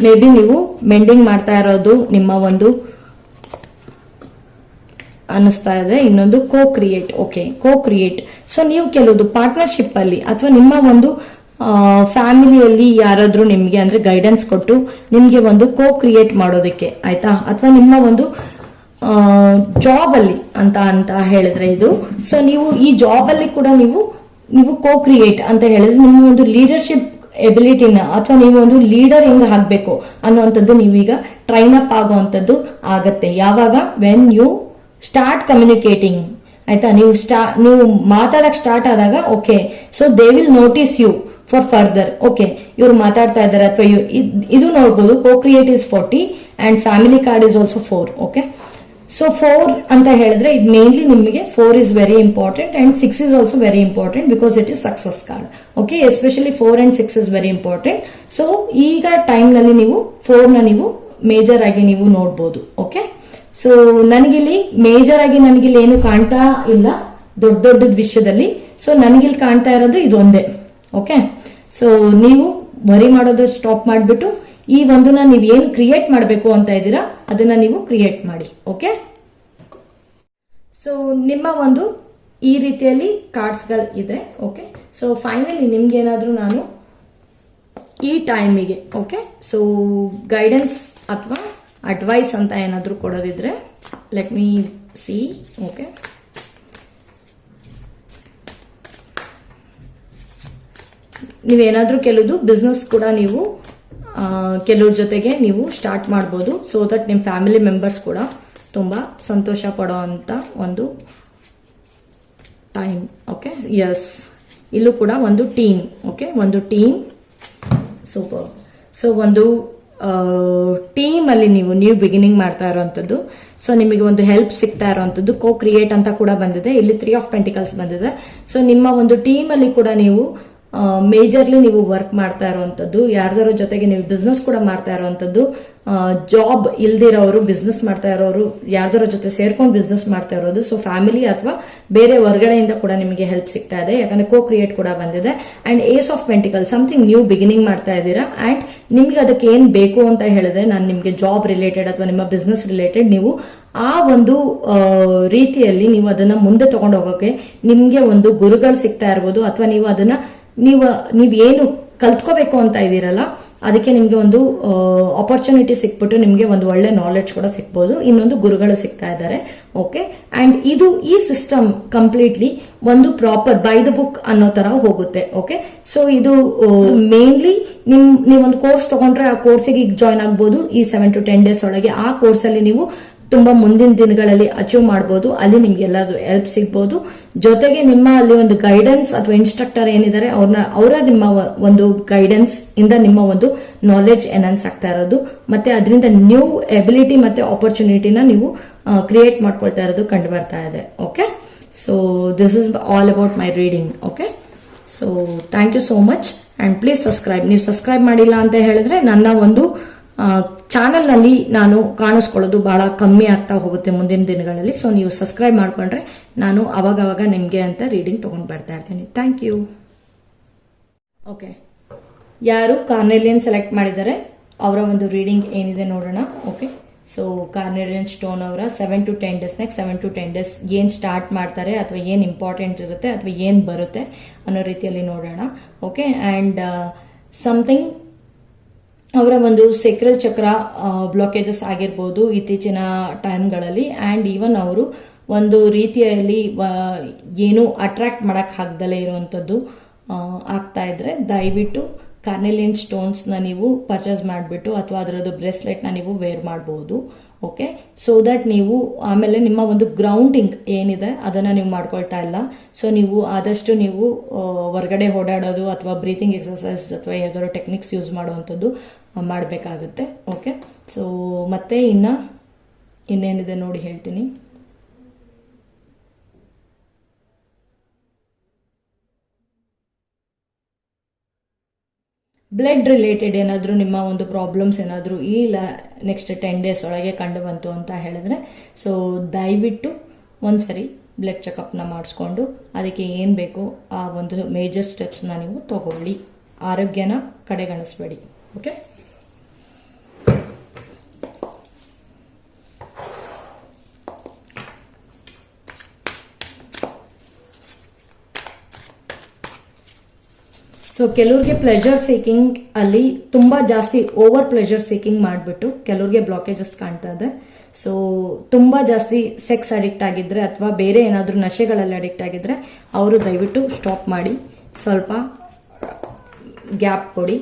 may be ನೀವು ಮೆಂಡಿಂಗ್ ಮಾಡ್ತಾ ಇರೋದು ನಿಮ್ಮ ಒಂದು ಅನ್ನಿಸ್ತಾ ಇದೆ. ಇನ್ನೊಂದು co create. Okay, co create. So ನೀವು ಕೆಲವೊಂದು ಪಾರ್ಟ್ನರ್ಶಿಪ್ ಅಲ್ಲಿ ಅಥವಾ ನಿಮ್ಮ ಒಂದು ಫ್ಯಾಮಿಲಿಯಲ್ಲಿ ಯಾರಾದ್ರೂ ನಿಮ್ಗೆ ಅಂದ್ರೆ ಗೈಡೆನ್ಸ್ ಕೊಟ್ಟು ನಿಮ್ಗೆ ಒಂದು ಕೋ ಕ್ರಿಯೇಟ್ ಮಾಡೋದಕ್ಕೆ, ಆಯ್ತಾ, ಅಥವಾ ನಿಮ್ಮ ಒಂದು ಜಾಬ್ ಅಲ್ಲಿ ಅಂತ ಹೇಳಿದ್ರೆ ಇದು. ಸೊ ನೀವು ಈ ಜಾಬ್ ಅಲ್ಲಿ ಕೂಡ ನೀವು ಕೋ ಕ್ರಿಯೇಟ್ ಅಂತ ಹೇಳಿದ್ರೆ ನಿಮ್ಮ ಒಂದು ಲೀಡರ್ಶಿಪ್ ಎಬಿಲಿಟಿನ ಅಥವಾ ನೀವು ಒಂದು ಲೀಡರ್ ಹೆಂಗ್ ಆಗ್ಬೇಕು ಅನ್ನುವಂಥದ್ದು ನೀವೀಗ ಟ್ರೈನ್ ಅಪ್ ಆಗುವಂಥದ್ದು ಆಗತ್ತೆ. ಯಾವಾಗ ವೆನ್ ಯು ಸ್ಟಾರ್ಟ್ ಕಮ್ಯುನಿಕೇಟಿಂಗ್, ಆಯ್ತಾ, ನೀವು ಮಾತಾಡಕ್ ಸ್ಟಾರ್ಟ್ ಆದಾಗ okay, so they will notice you for further. Okay, ಇವ್ರು ಮಾತಾಡ್ತಾ ಇದ್ದಾರೆ ಅಥವಾ ಇದು ನೋಡ್ಬೋದು. Co create is 40 and family card is also 4. Okay, so 4 ಅಂತ ಹೇಳಿದ್ರೆ ಇದು ಮೇನ್ಲಿ ನಿಮಗೆ 4 is very important and 6 is also very important because it is success card. Okay, especially 4 and 6 is very important. So ಈಗ time ನಲ್ಲಿ ನೀವು 4 ನ ನೀವು major ಆಗಿ ನೀವು ನೋಡ್ಬೋದು. ಓಕೆ, ಸೊ ನನಗಿಲ್ಲಿ ಮೇಜರ್ ಆಗಿ ನನಗಿಲ್ಲಿ ಏನು ಕಾಣ್ತಾ ಇಲ್ಲ ದೊಡ್ಡ ವಿಷಯದಲ್ಲಿ. ಸೊ ನನಗಿಲ್ಲಿ ಕಾಣ್ತಾ ಇರೋದು ಇದು ಒಂದೇ. ಓಕೆ, ಸೊ ನೀವು ವರಿ ಮಾಡೋದು ಸ್ಟಾಪ್ ಮಾಡಿಬಿಟ್ಟು ಈ ಒಂದನ್ನ ನೀವು ಏನು ಕ್ರಿಯೇಟ್ ಮಾಡಬೇಕು ಅಂತ ಇದ್ದೀರಾ ಅದನ್ನ ನೀವು ಕ್ರಿಯೇಟ್ ಮಾಡಿ. ಓಕೆ, ಸೊ ನಿಮ್ಮ ಒಂದು ಈ ರೀತಿಯಲ್ಲಿ ಕಾರ್ಡ್ಸ್ಗಳು ಇದೆ. ಓಕೆ, ಸೊ ಫೈನಲಿ ನಿಮ್ಗೇನಾದ್ರೂ ನಾನು ಈ ಟೈಮಿಗೆ ಓಕೆ, ಸೊ ಗೈಡೆನ್ಸ್ ಅಥವಾ ಅಡ್ವೈಸ್ ಅಂತ ಏನಾದರೂ ಕೊಡೋದಿದ್ರೆ ಲೆಟ್ ಮೀ ಸಿ. ಓಕೆ, ನೀವೇನಾದ್ರೂ ಕೆಲವುದು ಬಿಸ್ನೆಸ್ ಕೂಡ ನೀವು ಕೆಲವ್ರ ಜೊತೆಗೆ ನೀವು ಸ್ಟಾರ್ಟ್ ಮಾಡ್ಬೋದು. ಸೊ ದಟ್ ನಿಮ್ಮ ಫ್ಯಾಮಿಲಿ ಮೆಂಬರ್ಸ್ ಕೂಡ ತುಂಬಾ ಸಂತೋಷ ಪಡೋ ಅಂತ ಒಂದು ಟೈಮ್. ಓಕೆ, ಎಸ್, ಇಲ್ಲೂ ಕೂಡ ಒಂದು ಟೀಮ್. ಓಕೆ, ಒಂದು ಟೀಮ್, ಸೂಪರ್. ಸೊ ಒಂದು ಟೀಮ್ ಅಲ್ಲಿ ನೀವು ಬಿಗಿನಿಂಗ್ ಮಾಡ್ತಾ ಇರೋವಂಥದ್ದು. ಸೊ ನಿಮಗೆ ಒಂದು ಹೆಲ್ಪ್ ಸಿಗ್ತಾ ಇರೋವಂಥದ್ದು ಕೋ ಕ್ರಿಯೇಟ್ ಅಂತ ಕೂಡ ಬಂದಿದೆ. ಇಲ್ಲಿ 3 ಆಫ್ ಪೆಂಟಿಕಲ್ಸ್ ಬಂದಿದೆ. ಸೊ ನಿಮ್ಮ ಒಂದು ಟೀಮ್ ಅಲ್ಲಿ ಕೂಡ ನೀವು ಮೇಜರ್ಲಿ ನೀವು ವರ್ಕ್ ಮಾಡ್ತಾ ಇರುವಂತದ್ದು, ಯಾರ್ದಾರ ಜೊತೆಗೆ ನೀವು ಬಿಸ್ನೆಸ್ ಕೂಡ ಮಾಡ್ತಾ ಇರುವಂತದ್ದು, ಜಾಬ್ ಇಲ್ದಿರೋರು ಬಿಸ್ನೆಸ್ ಮಾಡ್ತಾ ಇರೋರು, ಯಾರ್ದಾರ ಜೊತೆ ಸೇರ್ಕೊಂಡು ಬಿಸ್ನೆಸ್ ಮಾಡ್ತಾ ಇರೋದು. ಸೊ ಫ್ಯಾಮಿಲಿ ಅಥವಾ ಬೇರೆ ಹೊರಗಡೆಯಿಂದ ಕೂಡ ನಿಮಗೆ ಹೆಲ್ಪ್ ಸಿಗ್ತಾ ಇದೆ, ಯಾಕಂದ್ರೆ ಕೋ ಕ್ರಿಯೇಟ್ ಕೂಡ ಬಂದಿದೆ. And ace of pentacle, something new beginning ಮಾಡ್ತಾ ಇದ್ದೀರಾ. ಅಂಡ್ ನಿಮ್ಗೆ ಅದಕ್ಕೆ ಏನ್ ಬೇಕು ಅಂತ ಹೇಳಿದ್ರೆ, ನಾನು ನಿಮ್ಗೆ ಜಾಬ್ ರಿಲೇಟೆಡ್ ಅಥವಾ ನಿಮ್ಮ ಬಿಸ್ನೆಸ್ ರಿಲೇಟೆಡ್ ನೀವು ಆ ಒಂದು ರೀತಿಯಲ್ಲಿ ನೀವು ಅದನ್ನ ಮುಂದೆ ತಗೊಂಡು ಹೋಗೋಕೆ ನಿಮ್ಗೆ ಒಂದು ಗುರುಗಳು ಸಿಗ್ತಾ ಇರ್ಬೋದು, ಅಥವಾ ನೀವು ಅದನ್ನ ನೀವೇನು ಕಲ್ತ್ಕೋಬೇಕು ಅಂತ ಇದ್ದೀರಲ್ಲ ಅದಕ್ಕೆ ನಿಮ್ಗೆ ಒಂದು ಆಪರ್ಚುನಿಟಿ ಸಿಕ್ಬಿಟ್ಟು ನಿಮ್ಗೆ ಒಂದು ಒಳ್ಳೆ ನಾಲೆಡ್ಜ್ ಕೂಡ ಸಿಕ್ಬೋದು. ಇನ್ನೊಂದು ಗುರುಗಳು ಸಿಗ್ತಾ ಇದ್ದಾರೆ. ಓಕೆ, ಅಂಡ್ ಈ ಸಿಸ್ಟಮ್ ಕಂಪ್ಲೀಟ್ಲಿ ಒಂದು ಪ್ರಾಪರ್ ಬೈ ದ ಬುಕ್ ಅನ್ನೋ ತರ ಹೋಗುತ್ತೆ. ಓಕೆ, ಸೊ ಇದು ಮೇನ್ಲಿ ನೀವೊಂದು ಕೋರ್ಸ್ ತಗೊಂಡ್ರೆ ಆ ಕೋರ್ಸಿಗೆ ಈಗ ಜಾಯ್ನ್ ಆಗ್ಬೋದು ಈ 7 to 10 days ಒಳಗೆ. ಆ ಕೋರ್ಸ್ ಅಲ್ಲಿ ನೀವು ತುಂಬಾ ಮುಂದಿನ ದಿನಗಳಲ್ಲಿ ಅಚೀವ್ ಮಾಡಬಹುದು. ಅಲ್ಲಿ ನಿಮ್ಗೆ ಎಲ್ಲಾದ್ರೂ ಹೆಲ್ಪ್ ಸಿಗ್ಬೋದು. ಜೊತೆಗೆ ನಿಮ್ಮ ಅಲ್ಲಿ ಒಂದು ಗೈಡೆನ್ಸ್ ಅಥವಾ ಇನ್ಸ್ಟ್ರಕ್ಟರ್ ಏನಿದ್ದಾರೆ ಅವರ ನಿಮ್ಮ ಒಂದು ಗೈಡೆನ್ಸ್ ಇಂದ ನಿಮ್ಮ ಒಂದು ನಾಲೆಡ್ಜ್ ಎನ್ಹಾನ್ಸ್ ಆಗ್ತಾ ಇರೋದು, ಮತ್ತೆ ಅದರಿಂದ ನ್ಯೂ ಎಬಿಲಿಟಿ ಮತ್ತೆ ಆಪರ್ಚುನಿಟಿನ ನೀವು ಕ್ರಿಯೇಟ್ ಮಾಡ್ಕೊಳ್ತಾ ಇರೋದು ಕಂಡು ಬರ್ತಾ ಇದೆ. Okay, so this is all about my reading. Okay, so thank you so much and please subscribe. ನೀವು ಸಬ್ಸ್ಕ್ರೈಬ್ ಮಾಡಿಲ್ಲ ಅಂತ ಹೇಳಿದ್ರೆ ನನ್ನ ಒಂದು ಚಾನಲ್ ನಲ್ಲಿ ನಾನು ಕಾಣಿಸ್ಕೊಳ್ಳೋದು ಬಹಳ ಕಮ್ಮಿ ಆಗ್ತಾ ಹೋಗುತ್ತೆ ಮುಂದಿನ ದಿನಗಳಲ್ಲಿ. ಸೊ ನೀವು ಸಬ್ಸ್ಕ್ರೈಬ್ ಮಾಡ್ಕೊಂಡ್ರೆ ನಾನು ಅವಾಗ ನಿಮ್ಗೆ ಅಂತ ರೀಡಿಂಗ್ ತಗೊಂಡ್ ಬರ್ತಾ ಇರ್ತೀನಿ. Thank you. ಓಕೆ, ಯಾರು ಕಾರ್ನೆಲಿಯನ್ ಸೆಲೆಕ್ಟ್ ಮಾಡಿದ್ದಾರೆ ಅವರ ಒಂದು ರೀಡಿಂಗ್ ಏನಿದೆ ನೋಡೋಣ. ಓಕೆ, ಸೊ ಕಾರ್ನೆಲಿಯನ್ ಸ್ಟೋನ್ ಅವರ 7 to 10 days 7 to 10 days ಏನ್ ಸ್ಟಾರ್ಟ್ ಮಾಡ್ತಾರೆ ಅಥವಾ ಏನ್ ಇಂಪಾರ್ಟೆಂಟ್ ಇರುತ್ತೆ ಅಥವಾ ಏನ್ ಬರುತ್ತೆ ಅನ್ನೋ ರೀತಿಯಲ್ಲಿ ನೋಡೋಣ. ಓಕೆ, ಅಂಡ್ ಸಮಥಿಂಗ್ ಅವರ ಒಂದು ಸೇಕ್ರಲ್ ಚಕ್ರ ಬ್ಲಾಕೇಜಸ್ ಆಗಿರ್ಬೋದು ಇತ್ತೀಚಿನ ಟೈಮ್ಗಳಲ್ಲಿ. ಅಂಡ್ ಈವನ್ ಅವರು ಒಂದು ರೀತಿಯಲ್ಲಿ ಏನು ಅಟ್ರಾಕ್ಟ್ ಮಾಡಕ್ ಆಗದಲ್ಲೇ ಇರುವಂತದ್ದು ಆಗ್ತಾ ಇದ್ರೆ ದಯವಿಟ್ಟು ಕಾರ್ನೆಲಿಯನ್ ಸ್ಟೋನ್ಸ್ ನ ನೀವು ಪರ್ಚೇಸ್ ಮಾಡಿಬಿಟ್ಟು ಅಥವಾ ಅದರದ್ದು ಬ್ರೇಸ್ಲೆಟ್ ನ ನೀವು ವೇರ್ ಮಾಡಬಹುದು. ಓಕೆ, ಸೊ ದಟ್ ನೀವು ಆಮೇಲೆ ನಿಮ್ಮ ಒಂದು ಗ್ರೌಂಡಿಂಗ್ ಏನಿದೆ ಅದನ್ನ ನೀವು ಮಾಡ್ಕೊಳ್ತಾ ಇಲ್ಲ. ಸೊ ನೀವು ಆದಷ್ಟು ನೀವು ಹೊರಗಡೆ ಓಡಾಡೋದು ಅಥವಾ ಬ್ರೀತಿಂಗ್ ಎಕ್ಸರ್ಸೈಸ್ ಅಥವಾ ಯಾವ್ದಾದ್ರು ಟೆಕ್ನಿಕ್ಸ್ ಯೂಸ್ ಮಾಡುವಂಥದ್ದು ಮಾಡಬೇಕಾಗುತ್ತೆ. ಓಕೆ, ಸೊ ಮತ್ತೆ ಇನ್ನೇನಿದೆ ನೋಡಿ ಹೇಳ್ತೀನಿ. ಬ್ಲಡ್ ರಿಲೇಟೆಡ್ ಏನಾದರೂ ನಿಮ್ಮ ಒಂದು ಪ್ರಾಬ್ಲಮ್ಸ್ ಏನಾದರೂ ಈ ನೆಕ್ಸ್ಟ್ 10 days ಒಳಗೆ ಕಂಡು ಬಂತು ಅಂತ ಹೇಳಿದ್ರೆ, ಸೊ ದಯವಿಟ್ಟು ಒಂದ್ಸರಿ ಬ್ಲಡ್ ಚೆಕಪ್ನ ಮಾಡಿಸ್ಕೊಂಡು ಅದಕ್ಕೆ ಏನು ಬೇಕು ಆ ಒಂದು ಮೇಜರ್ ಸ್ಟೆಪ್ಸ್ನ ನೀವು ತಗೊಳ್ಳಿ. ಆರೋಗ್ಯನ ಕಡೆಗಣಿಸ್ಬೇಡಿ. ಓಕೆ, ಸೊ ಕೆಲವ್ರಿಗೆ ಪ್ಲೆಜರ್ ಸೀಕಿಂಗ್ ಅಲ್ಲಿ ತುಂಬಾ ಜಾಸ್ತಿ ಓವರ್ ಪ್ಲೆಜರ್ ಸೀಕಿಂಗ್ ಮಾಡಿಬಿಟ್ಟು ಕೆಲವ್ರಿಗೆ ಬ್ಲಾಕೇಜಸ್ ಕಾಣ್ತಾ ಇದೆ. ಸೊ ತುಂಬಾ ಜಾಸ್ತಿ ಸೆಕ್ಸ್ ಅಡಿಕ್ಟ್ ಆಗಿದ್ರೆ ಅಥವಾ ಬೇರೆ ಏನಾದರೂ ನಶೆಗಳಲ್ಲಿ ಅಡಿಕ್ಟ್ ಆಗಿದ್ರೆ ಅವರು ದಯವಿಟ್ಟು ಸ್ಟಾಪ್ ಮಾಡಿ, ಸ್ವಲ್ಪ ಗ್ಯಾಪ್ ಕೊಡಿ.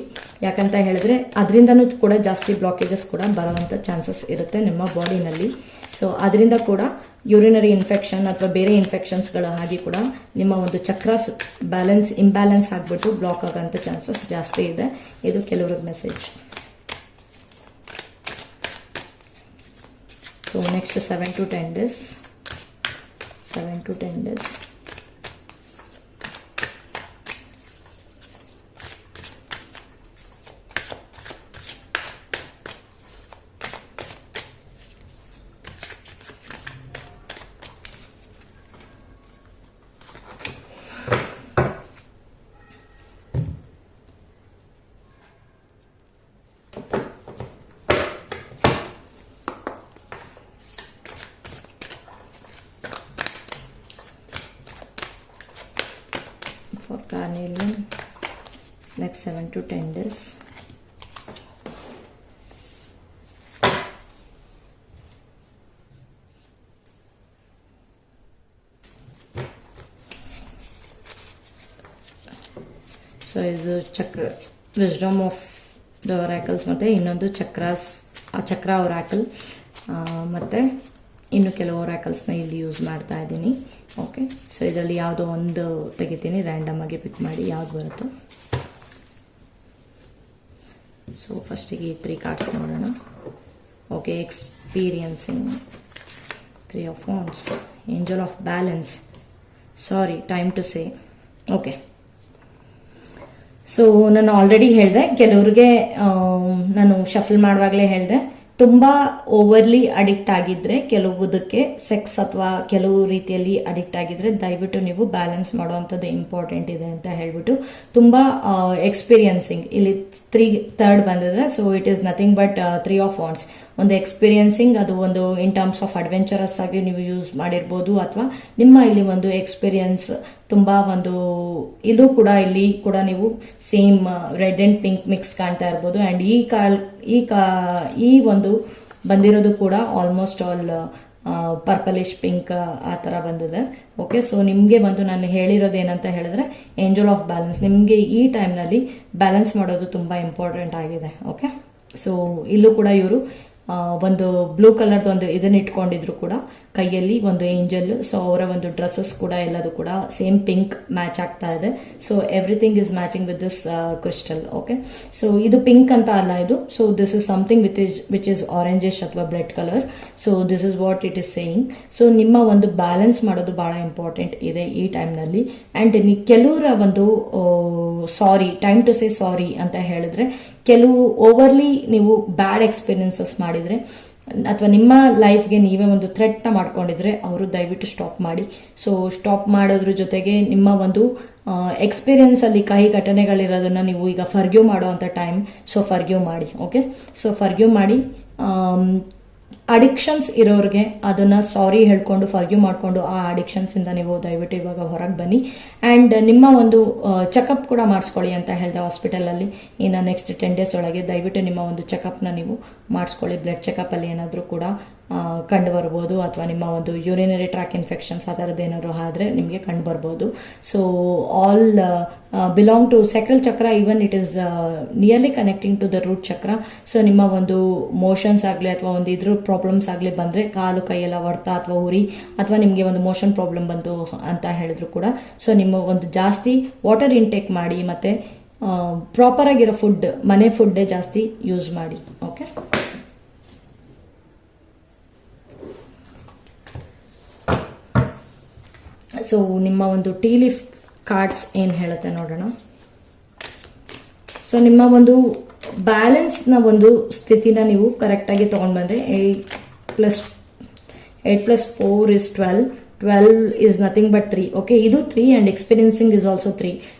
ಯಾಕಂತ ಹೇಳಿದ್ರೆ ಅದರಿಂದನೂ ಕೂಡ ಜಾಸ್ತಿ ಬ್ಲಾಕೇಜಸ್ ಕೂಡ ಬರೋವಂಥ ಚಾನ್ಸಸ್ ಇರುತ್ತೆ ನಿಮ್ಮ ಬಾಡಿನಲ್ಲಿ. ಸೊ ಅದರಿಂದ ಕೂಡ ಯೂರಿನರಿ ಇನ್ಫೆಕ್ಷನ್ ಅಥವಾ ಬೇರೆ ಇನ್ಫೆಕ್ಷನ್ಸ್ಗಳ ಹಾಗೆ ಕೂಡ ನಿಮ್ಮ ಒಂದು ಚಕ್ರಾಸ್ ಇಂಬ್ಯಾಲೆನ್ಸ್ ಆಗಿಬಿಟ್ಟು ಬ್ಲಾಕ್ ಆಗೋಂಥ ಚಾನ್ಸಸ್ ಜಾಸ್ತಿ ಇದೆ. ಇದು ಕೆಲವ್ರಿಗೆ message. So next 7 to 10 days. 7 to 10 days. For carnelian, next 7 to 10 days. So ಇದು ಚಕ್ರ ವಿಸ್ಡಮ್ ಆಫ್ ದ ಒರಾಕಲ್ಸ್, ಮತ್ತು ಇನ್ನೊಂದು ಚಕ್ರ ಒರಾಕಲ್, ಮತ್ತು ಇನ್ನು ಕೆಲವು ಒರಾಕಲ್ಸ್ನ ಇಲ್ಲಿ ಯೂಸ್ ಮಾಡ್ತಾ ಇದ್ದೀನಿ. ಓಕೆ, ಸೊ ಇದರಲ್ಲಿ ಯಾವುದೋ ಒಂದು ತೆಗಿತೀನಿ, ರ್ಯಾಂಡಮ್ ಆಗಿ ಪಿಕ್ ಮಾಡಿ ಯಾವ್ದು ಬರುತ್ತೋ. ಸೊ ಫಸ್ಟಿಗೆ ಈ 3 ಕಾರ್ಡ್ಸ್ ನೋಡೋಣ. Okay, experiencing 3 of Wands, angel of balance, sorry, time to say. Okay, so ನಾನು ಆಲ್ರೆಡಿ ಹೇಳಿದೆ, ಕೆಲವ್ರಿಗೆ ನಾನು ಶಫಲ್ ಮಾಡುವಾಗಲೇ ಹೇಳಿದೆ, ತುಂಬಾ ಓವರ್ಲಿ ಅಡಿಕ್ಟ್ ಆಗಿದ್ರೆ ಕೆಲವುದಕ್ಕೆ ಸೆಕ್ಸ್ ಅಥವಾ ಕೆಲವು ರೀತಿಯಲ್ಲಿ ಅಡಿಕ್ಟ್ ಆಗಿದ್ರೆ ದಯವಿಟ್ಟು ನೀವು ಬ್ಯಾಲೆನ್ಸ್ ಮಾಡುವಂಥದ್ದು ಇಂಪಾರ್ಟೆಂಟ್ ಇದೆ ಅಂತ ಹೇಳ್ಬಿಟ್ಟು ತುಂಬಾ ಎಕ್ಸ್ಪೀರಿಯನ್ಸಿಂಗ್ ಇಲ್ಲಿ 3 ಬಂದಿದೆ. So it is nothing but 3 of Wands. ಒಂದು ಎಕ್ಸ್ಪೀರಿಯನ್ಸಿಂಗ್, ಅದು ಒಂದು ಇನ್ ಟರ್ಮ್ಸ್ ಆಫ್ ಅಡ್ವೆಂಚರಸ್ ಆಗಿ ನೀವು ಯೂಸ್ ಮಾಡಿರ್ಬೋದು, ಅಥವಾ ನಿಮ್ಮ ಇಲ್ಲಿ ಒಂದು ಎಕ್ಸ್ಪೀರಿಯನ್ಸ್ ತುಂಬಾ ಒಂದು ಇದು ಕೂಡ ಇಲ್ಲಿ ಕೂಡ ನೀವು same red and pink mix ಕಾಣ್ತಾ ಇರ್ಬೋದು. ಅಂಡ್ ಈ ಒಂದು ಬಂದಿರೋದು ಕೂಡ ಆಲ್ಮೋಸ್ಟ್ ಆಲ್ ಪರ್ಪಲಿಶ್ ಪಿಂಕ್ ಆ ತರ ಬಂದಿದೆ. ಓಕೆ, ಸೊ ನಿಮ್ಗೆ ಬಂದು ನಾನು ಹೇಳಿರೋದು ಏನಂತ ಹೇಳಿದ್ರೆ ಏಂಜಲ್ ಆಫ್ ಬ್ಯಾಲೆನ್ಸ್. ನಿಮ್ಗೆ ಈ ಟೈಮ್ನಲ್ಲಿ ಬ್ಯಾಲೆನ್ಸ್ ಮಾಡೋದು ತುಂಬಾ ಇಂಪಾರ್ಟೆಂಟ್ ಆಗಿದೆ. ಓಕೆ, ಸೊ ಇಲ್ಲೂ ಕೂಡ ಇವರು ಒಂದು ಬ್ಲೂ ಕಲರ್ದು ಒಂದು ಇದನ್ನ ಇಟ್ಕೊಂಡಿದ್ರು ಕೂಡ ಕೈಯಲ್ಲಿ ಒಂದು ಏಂಜಲ್. ಸೊ ಅವರ ಒಂದು ಡ್ರೆಸ್ಸಸ್ ಕೂಡ ಎಲ್ಲದು ಕೂಡ ಸೇಮ್ ಪಿಂಕ್ ಮ್ಯಾಚ್ ಆಗ್ತಾ ಇದೆ. So everything is matching with this crystal. Okay, so ಇದು ಪಿಂಕ್ ಅಂತ ಅಲ್ಲ ಇದು. So this is something which is orangish ಅಥವಾ blood colour. So this is what it is saying. So ನಿಮ್ಮ ಒಂದು ಬ್ಯಾಲೆನ್ಸ್ ಮಾಡೋದು ಬಹಳ ಇಂಪಾರ್ಟೆಂಟ್ ಇದೆ ಈ ಟೈಮ್ನಲ್ಲಿ. ಅಂಡ್ ಕೆಲವರ ಒಂದು ಸಾರಿ, ಟೈಮ್ ಟು ಸೇ ಸಾರಿ ಅಂತ ಹೇಳಿದ್ರೆ, ಕೆಲವು ಓವರ್ಲಿ ನೀವು ಬ್ಯಾಡ್ ಎಕ್ಸ್ಪೀರಿಯನ್ಸಸ್ ಮಾಡಿದ್ರೆ ಅಥವಾ ನಿಮ್ಮ ಲೈಫ್ಗೆ ನೀವೇ ಒಂದು ಥ್ರೆಟ್ ನ ಮಾಡ್ಕೊಂಡಿದ್ರೆ ಅವರು ದಯವಿಟ್ಟು ಸ್ಟಾಪ್ ಮಾಡಿ. ಸೊ ಸ್ಟಾಪ್ ಮಾಡೋದ್ರ ಜೊತೆಗೆ ನಿಮ್ಮ ಒಂದು ಎಕ್ಸ್ಪೀರಿಯನ್ಸ್ ಅಲ್ಲಿ ಕಹಿ ಘಟನೆಗಳಿರೋದನ್ನ ನೀವು ಈಗ ಫರ್ಗ್ಯೂ ಮಾಡುವಂತ ಟೈಮ್. ಸೊ ಫರ್ಗ್ಯೂ ಮಾಡಿ. ಓಕೆ, ಸೊ ಫರ್ಗ್ಯೂ ಮಾಡಿ. ಅಡಿಕ್ಷನ್ಸ್ ಇರೋರಿಗೆ ಅದನ್ನ ಸಾರಿ ಹೇಳ್ಕೊಂಡು ಫರ್ಗ್ಯೂ ಮಾಡ್ಕೊಂಡು ಆ ಅಡಿಕ್ಷನ್ಸ್ ಇಂದ ನೀವು ದಯವಿಟ್ಟು ಇವಾಗ ಹೊರಗೆ ಬನ್ನಿ. ಅಂಡ್ ನಿಮ್ಮ ಒಂದು ಚೆಕಪ್ ಕೂಡ ಮಾಡಿಸ್ಕೊಳ್ಳಿ ಅಂತ ಹೇಳಿದೆ ಹಾಸ್ಪಿಟಲ್ ಅಲ್ಲಿ. ಇನ್ನು ನೆಕ್ಸ್ಟ್ 10 days ಒಳಗೆ ದಯವಿಟ್ಟು ನಿಮ್ಮ ಒಂದು ಚೆಕಪ್ ನ ನೀವು ಮಾಡಿಸ್ಕೊಳ್ಳಿ. ಬ್ಲಡ್ ಚೆಕಪ್ ಅಲ್ಲಿ ಏನಾದ್ರೂ ಕೂಡ ಕಂಡು ಬರ್ಬೋದು, ಅಥವಾ ನಿಮ್ಮ ಒಂದು ಯೂರಿನರಿ ಟ್ರ್ಯಾಕ್ ಇನ್ಫೆಕ್ಷನ್ಸ್ ಆ ಥರದ್ದು ಏನಾದ್ರು ಆದ್ರೆ ನಿಮಗೆ ಕಂಡು ಬರ್ಬೋದು. So all belong to sacral chakra. Even it is nearly connecting to the root chakra. So ನಿಮ್ಮ ಒಂದು ಮೋಷನ್ಸ್ ಆಗಲಿ ಅಥವಾ ಒಂದು ಇದ್ರ ಪ್ರಾಬ್ಲಮ್ಸ್ ಆಗಲಿ ಬಂದ್ರೆ, ಕಾಲು ಕೈಯೆಲ್ಲ ಹೊಡ್ತಾ ಅಥವಾ ಉರಿ ಅಥವಾ ನಿಮಗೆ ಒಂದು ಮೋಷನ್ ಪ್ರಾಬ್ಲಮ್ ಬಂತು ಅಂತ ಹೇಳಿದ್ರು ಕೂಡ, ಸೊ ನಿಮ್ಮ ಒಂದು ಜಾಸ್ತಿ ವಾಟರ್ ಇಂಟೇಕ್ ಮಾಡಿ, ಮತ್ತೆ ಪ್ರಾಪರ್ ಆಗಿರೋ ಫುಡ್, ಮನೆ ಫುಡ್ಡೇ ಜಾಸ್ತಿ ಯೂಸ್ ಮಾಡಿ. ಓಕೆ, ಸೊ ನಿಮ್ಮ ಒಂದು ಟೀ ಲೀಫ್ ಕಾರ್ಡ್ಸ್ ಏನ್ ಹೇಳುತ್ತೆ ನೋಡೋಣ. ಸೊ ನಿಮ್ಮ ಒಂದು ಬ್ಯಾಲೆನ್ಸ್ ನ ಒಂದು ಸ್ಥಿತಿನ ನೀವು ಕರೆಕ್ಟ್ ಆಗಿ ತಗೊಂಡ್ ಬಂದ್ರೆ 8 + 4 is 12. 12 is nothing but 3. Okay, ಇದು 3 and experiencing is also 3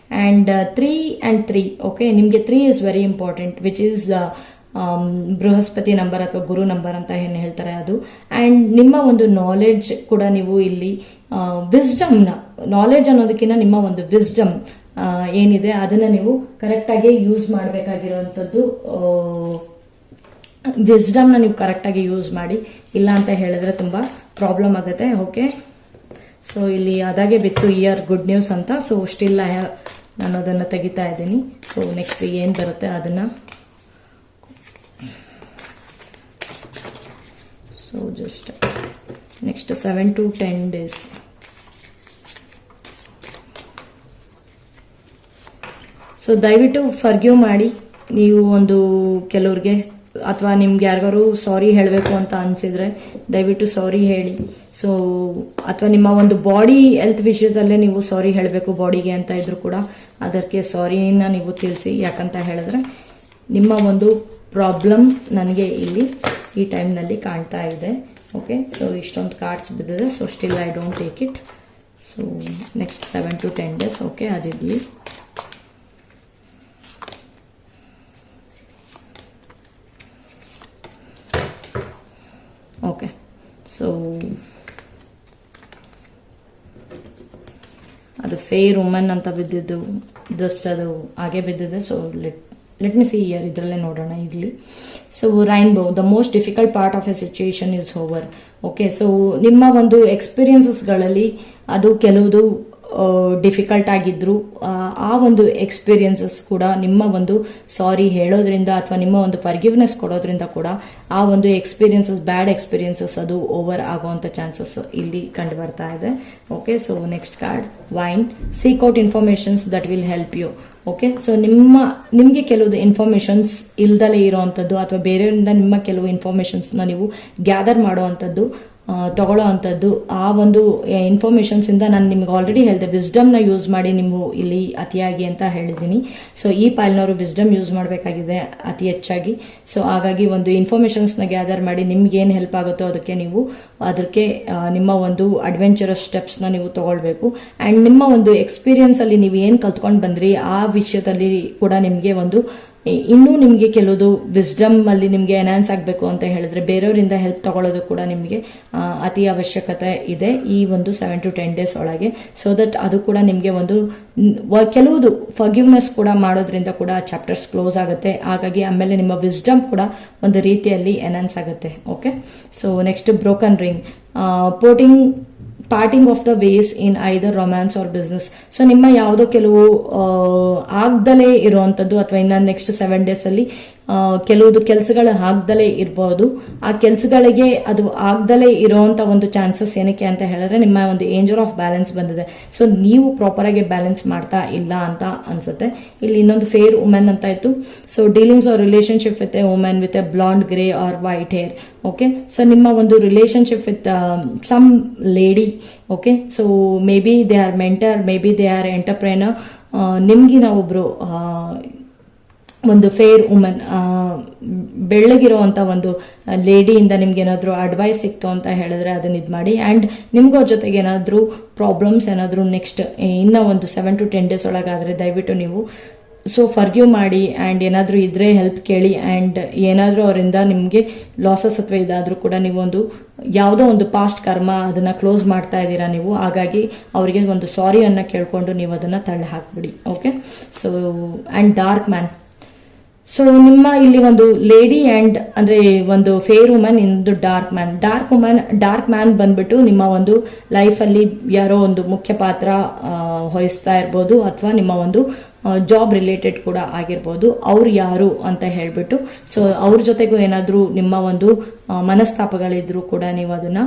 and 3 and 3. Okay, ನಿಮ್ಗೆ 3 is very important, which is Brihaspati number ಅಥವಾ ಗುರು ನಂಬರ್ ಅಂತ ಏನ್ ಹೇಳ್ತಾರೆ ಅದು. ಅಂಡ್ ನಿಮ್ಮ ಒಂದು ನಾಲೆಡ್ಜ್ ಕೂಡ ನೀವು ಇಲ್ಲಿ ವಿಸ್ಡಮ್ ನ, ನಾಲೆಡ್ಜ್ ಅನ್ನೋದಕ್ಕಿಂತ ನಿಮ್ಮ ಒಂದು ವಿಸ್ಡಮ್ ಏನಿದೆ ಅದನ್ನ ನೀವು ಕರೆಕ್ಟಾಗಿ ಯೂಸ್ ಮಾಡಬೇಕಾಗಿರುವಂಥದ್ದು. ವಿಸ್ಡಮ್ನ ನೀವು ಕರೆಕ್ಟಾಗಿ ಯೂಸ್ ಮಾಡಿ, ಇಲ್ಲ ಅಂತ ಹೇಳಿದ್ರೆ ತುಂಬ ಪ್ರಾಬ್ಲಮ್ ಆಗುತ್ತೆ. ಓಕೆ, ಸೊ ಇಲ್ಲಿ ಅದಾಗೆ ಬಿತ್ತು ಇಯರ್ ಗುಡ್ ನ್ಯೂಸ್ ಅಂತ. ಸೊ ಸ್ಟಿಲ್ ನಾನು ಅದನ್ನು ತೆಗಿತಾ ಇದ್ದೀನಿ. ಸೊ ನೆಕ್ಸ್ಟ್ ಏನು ಬರುತ್ತೆ ಅದನ್ನು, so just next 7 to 10 days. So ದಯವಿಟ್ಟು ಫರ್ಗ್ಯೂ ಮಾಡಿ. ನೀವು ಒಂದು ಕೆಲವ್ರಿಗೆ ಅಥವಾ ನಿಮ್ಗೆ ಯಾರಿಗಾರು ಸಾರಿ ಹೇಳಬೇಕು ಅಂತ ಅನ್ಸಿದ್ರೆ ದಯವಿಟ್ಟು ಸಾರಿ ಹೇಳಿ. ಸೊ ಅಥವಾ ನಿಮ್ಮ ಒಂದು ಬಾಡಿ ಹೆಲ್ತ್ ವಿಷಯದಲ್ಲೇ ನೀವು ಸಾರಿ ಹೇಳಬೇಕು ಬಾಡಿಗೆ ಅಂತ ಇದ್ರು ಕೂಡ ಅದಕ್ಕೆ ಸಾರಿನ ನೀವು ತಿಳಿಸಿ. ಯಾಕಂತ ಹೇಳಿದ್ರೆ ನಿಮ್ಮ ಒಂದು ಪ್ರಾಬ್ಲಮ್ ನನಗೆ ಇಲ್ಲಿ ಈ ಟೈಮ್ನಲ್ಲಿ ಕಾಣ್ತಾ ಇದೆ. ಓಕೆ, ಸೊ ಇಷ್ಟೊಂದು ಕಾರ್ಡ್ಸ್ ಬಿದ್ದಿದೆ. So still I don't take it. So next 7 to 10 days. Okay, ಅದಿರಲಿ. ಓಕೆ, ಸೊ ಅದು ಫೇರ್ ವುಮನ್ ಅಂತ ಬಿದ್ದಿದ್ದು, ಜಸ್ಟ್ ಅದು ಹಾಗೆ ಬಿದ್ದಿದೆ. So let me see here, ಇದರಲ್ಲೇ ನೋಡೋಣ ಇಲ್ಲಿ. So rainbow, the most difficult part of a situation is over. Okay, so ನಿಮ್ಮ ಒಂದು ಎಕ್ಸ್ಪೀರಿಯನ್ಸಸ್ಗಳಲ್ಲಿ ಅದು ಕೆಲವುದು ಡಿಫಿಕಲ್ಟ್ ಆಗಿದ್ರು, ಆ ಒಂದು ಎಕ್ಸ್ಪೀರಿಯನ್ಸಸ್ ಕೂಡ ನಿಮ್ಮ ಒಂದು ಸಾರಿ ಹೇಳೋದ್ರಿಂದ ಅಥವಾ ನಿಮ್ಮ ಒಂದು ಫರ್ಗಿವ್ನೆಸ್ ಕೊಡೋದ್ರಿಂದ ಕೂಡ ಆ ಒಂದು ಎಕ್ಸ್ಪೀರಿಯನ್ಸಸ್, ಬ್ಯಾಡ್ ಎಕ್ಸ್ಪೀರಿಯನ್ಸಸ್ ಅದು ಓವರ್ ಆಗುವಂಥ ಚಾನ್ಸಸ್ ಇಲ್ಲಿ ಕಂಡು ಬರ್ತಾ ಇದೆ. Okay, so next card vine, seek out informations that will help you. Okay, so ನಿಮಗೆ ಕೆಲವು ಇನ್ಫಾರ್ಮೇಶನ್ಸ್ ಇಲ್ದಲೇ ಇರೋವಂಥದ್ದು ಅಥವಾ ಬೇರೆಯವರಿಂದ ನಿಮ್ಮ ಕೆಲವು ಇನ್ಫಾರ್ಮೇಶನ್ಸ್ನ ನೀವು ಗ್ಯಾದರ್ ಮಾಡುವಂಥದ್ದು, ತಗೊಳ್ಳೋ ಅಂಥದ್ದು. ಆ ಒಂದು ಇನ್ಫಾರ್ಮೇಶನ್ಸ್ ಇಂದ ನಾನು ನಿಮ್ಗೆ ಆಲ್ರೆಡಿ ಹೇಳಿದೆ, ವಿಸ್ಡಮ್ನ ಯೂಸ್ ಮಾಡಿ ನೀವು ಇಲ್ಲಿ ಅತಿಯಾಗಿ ಅಂತ ಹೇಳಿದ್ದೀನಿ. ಸೊ ಈ ಪೈಲ್ನವರು ವಿಸ್ಡಮ್ ಯೂಸ್ ಮಾಡಬೇಕಾಗಿದೆ ಅತಿ ಹೆಚ್ಚಾಗಿ. ಸೊ ಹಾಗಾಗಿ ಒಂದು ಇನ್ಫಾರ್ಮೇಶನ್ಸ್ನ ಗ್ಯಾದರ್ ಮಾಡಿ ನಿಮ್ಗೆ ಏನು ಹೆಲ್ಪ್ ಆಗುತ್ತೋ ಅದಕ್ಕೆ ನಿಮ್ಮ ಒಂದು ಅಡ್ವೆಂಚರಸ್ ಸ್ಟೆಪ್ಸ್ನ ನೀವು ತಗೊಳ್ಬೇಕು. ಆ್ಯಂಡ್ ನಿಮ್ಮ ಒಂದು ಎಕ್ಸ್ಪೀರಿಯನ್ಸ್ ಅಲ್ಲಿ ನೀವು ಏನು ಕಲ್ತ್ಕೊಂಡು ಬಂದ್ರಿ ಆ ವಿಷಯದಲ್ಲಿ ಕೂಡ ನಿಮಗೆ ಒಂದು ಇನ್ನೂ ನಿಮಗೆ ಕೆಲವುದು ವಿಸ್ಡಮ್ ಅಲ್ಲಿ ನಿಮಗೆ ಎನ್ಹಾನ್ಸ್ ಆಗಬೇಕು ಅಂತ ಹೇಳಿದ್ರೆ ಬೇರೆಯವರಿಂದ ಹೆಲ್ಪ್ ತಗೊಳ್ಳೋದು ಕೂಡ ನಿಮಗೆ ಅತಿ ಅವಶ್ಯಕತೆ ಇದೆ ಈ ಒಂದು 7 to 10 days ಒಳಗೆ. ಸೊ ದಟ್ ಅದು ಕೂಡ ನಿಮಗೆ ಒಂದು ಕೆಲವುದು ಫರ್ಗಿವ್ನೆಸ್ ಕೂಡ ಮಾಡೋದ್ರಿಂದ ಕೂಡ ಚಾಪ್ಟರ್ಸ್ ಕ್ಲೋಸ್ ಆಗುತ್ತೆ. ಹಾಗಾಗಿ ಆಮೇಲೆ ನಿಮ್ಮ ವಿಸ್ಡಮ್ ಕೂಡ ಒಂದು ರೀತಿಯಲ್ಲಿ ಎನ್ಹಾನ್ಸ್ ಆಗುತ್ತೆ. Okay, so next broken ring, parting of the ways in either romance or business. So ನಿಮ್ಮ ಯಾವುದೋ ಕೆಲವು ಆಗ್ದಲೇ ಇರುವಂತದ್ದು ಅಥವಾ ಇನ್ನ ನೆಕ್ಸ್ಟ್ 7 days ಅಲ್ಲಿ ಕೆಲವುದು ಕೆಲಸಗಳು ಆಗ್ದಲೇ ಇರಬಹುದು. ಆ ಕೆಲಸಗಳಿಗೆ ಅದು ಆಗ್ದಲೇ ಇರುವಂತ ಒಂದು ಚಾನ್ಸಸ್ ಏನಕ್ಕೆ ಅಂತ ಹೇಳಿದ್ರೆ ನಿಮ್ಮ ಒಂದು ಏಂಜಲ್ ಆಫ್ ಬ್ಯಾಲೆನ್ಸ್ ಬಂದಿದೆ. ಸೊ ನೀವು ಪ್ರಾಪರ್ ಆಗಿ ಬ್ಯಾಲೆನ್ಸ್ ಮಾಡ್ತಾ ಇಲ್ಲ ಅಂತ ಅನ್ಸುತ್ತೆ. ಇಲ್ಲಿ ಇನ್ನೊಂದು ಫೇರ್ ವುಮೆನ್ ಅಂತ ಇತ್ತು. So dealings or relationship with a women with a blonde grey or white hair. Okay, so ನಿಮ್ಮ ಒಂದು relationship with some lady. Okay, so may be they are mentor, may be they are entrepreneur. ನಿಮ್ಗಿನ ಒಬ್ರು ಒಂದು fair woman, ಬೆಳ್ಳಗಿರುವಂತ ಒಂದು ಲೇಡಿಯಿಂದ ನಿಮ್ಗೆ ಏನಾದ್ರು advice ಸಿಕ್ತು ಅಂತ ಹೇಳಿದ್ರೆ ಅದನ್ನ ಇದು ಮಾಡಿ. ಅಂಡ್ ನಿಮ್ಗೋ ಜೊತೆಗೆ ಏನಾದ್ರು ಪ್ರಾಬ್ಲಮ್ಸ್ ಏನಾದ್ರು ನೆಕ್ಸ್ಟ್ ಇನ್ನ ಒಂದು 7 to 10 days ಒಳಗಾದ್ರೆ ದಯವಿಟ್ಟು ನೀವು ಫರ್ಗ್ಯೂ ಮಾಡಿ. ಅಂಡ್ ಏನಾದ್ರೂ ಇದ್ರೆ ಹೆಲ್ಪ್ ಕೇಳಿ. ಅಂಡ್ ಏನಾದ್ರೂ ಅವರಿಂದ ನಿಮ್ಗೆ ಲಾಸಸ್ ಅಥವಾ ಇದಾದ್ರೂ ಕೂಡ ನೀವು ಒಂದು ಯಾವುದೋ ಒಂದು ಪಾಸ್ಟ್ ಕರ್ಮ ಅದನ್ನ ಕ್ಲೋಸ್ ಮಾಡ್ತಾ ಇದ್ದೀರಾ ನೀವು. ಹಾಗಾಗಿ ಅವರಿಗೆ ಒಂದು ಸಾರಿ ಅನ್ನ ಕೇಳ್ಕೊಂಡು ನೀವು ಅದನ್ನ ತಳ್ಳಿ ಹಾಕ್ಬಿಡಿ. Okay, so and dark man. So ನಿಮ್ಮ ಇಲ್ಲಿ ಒಂದು ಲೇಡಿ ಅಂಡ್ ಅಂದ್ರೆ ಒಂದು ಫೇರ್ ವುಮನ್, ಇನ್ನೊಂದು ಡಾರ್ಕ್ ಮ್ಯಾನ್. ಡಾರ್ಕ್ ಮ್ಯಾನ್ ಬಂದ್ಬಿಟ್ಟು ನಿಮ್ಮ ಒಂದು ಲೈಫ್ ಅಲ್ಲಿ ಯಾರೋ ಒಂದು ಮುಖ್ಯ ಪಾತ್ರ ವಹಿಸ್ತಾ ಇರ್ಬೋದು ಅಥವಾ ನಿಮ್ಮ ಒಂದು ಜಾಬ್ ರಿಲೇಟೆಡ್ ಕೂಡ ಆಗಿರ್ಬೋದು. ಅವ್ರು ಯಾರು ಅಂತ ಹೇಳ್ಬಿಟ್ಟು ಸೊ ಅವ್ರ ಜೊತೆಗೂ ಏನಾದ್ರೂ ನಿಮ್ಮ ಒಂದು ಮನಸ್ತಾಪಗಳಿದ್ರು ಕೂಡ ನೀವು ಅದನ್ನ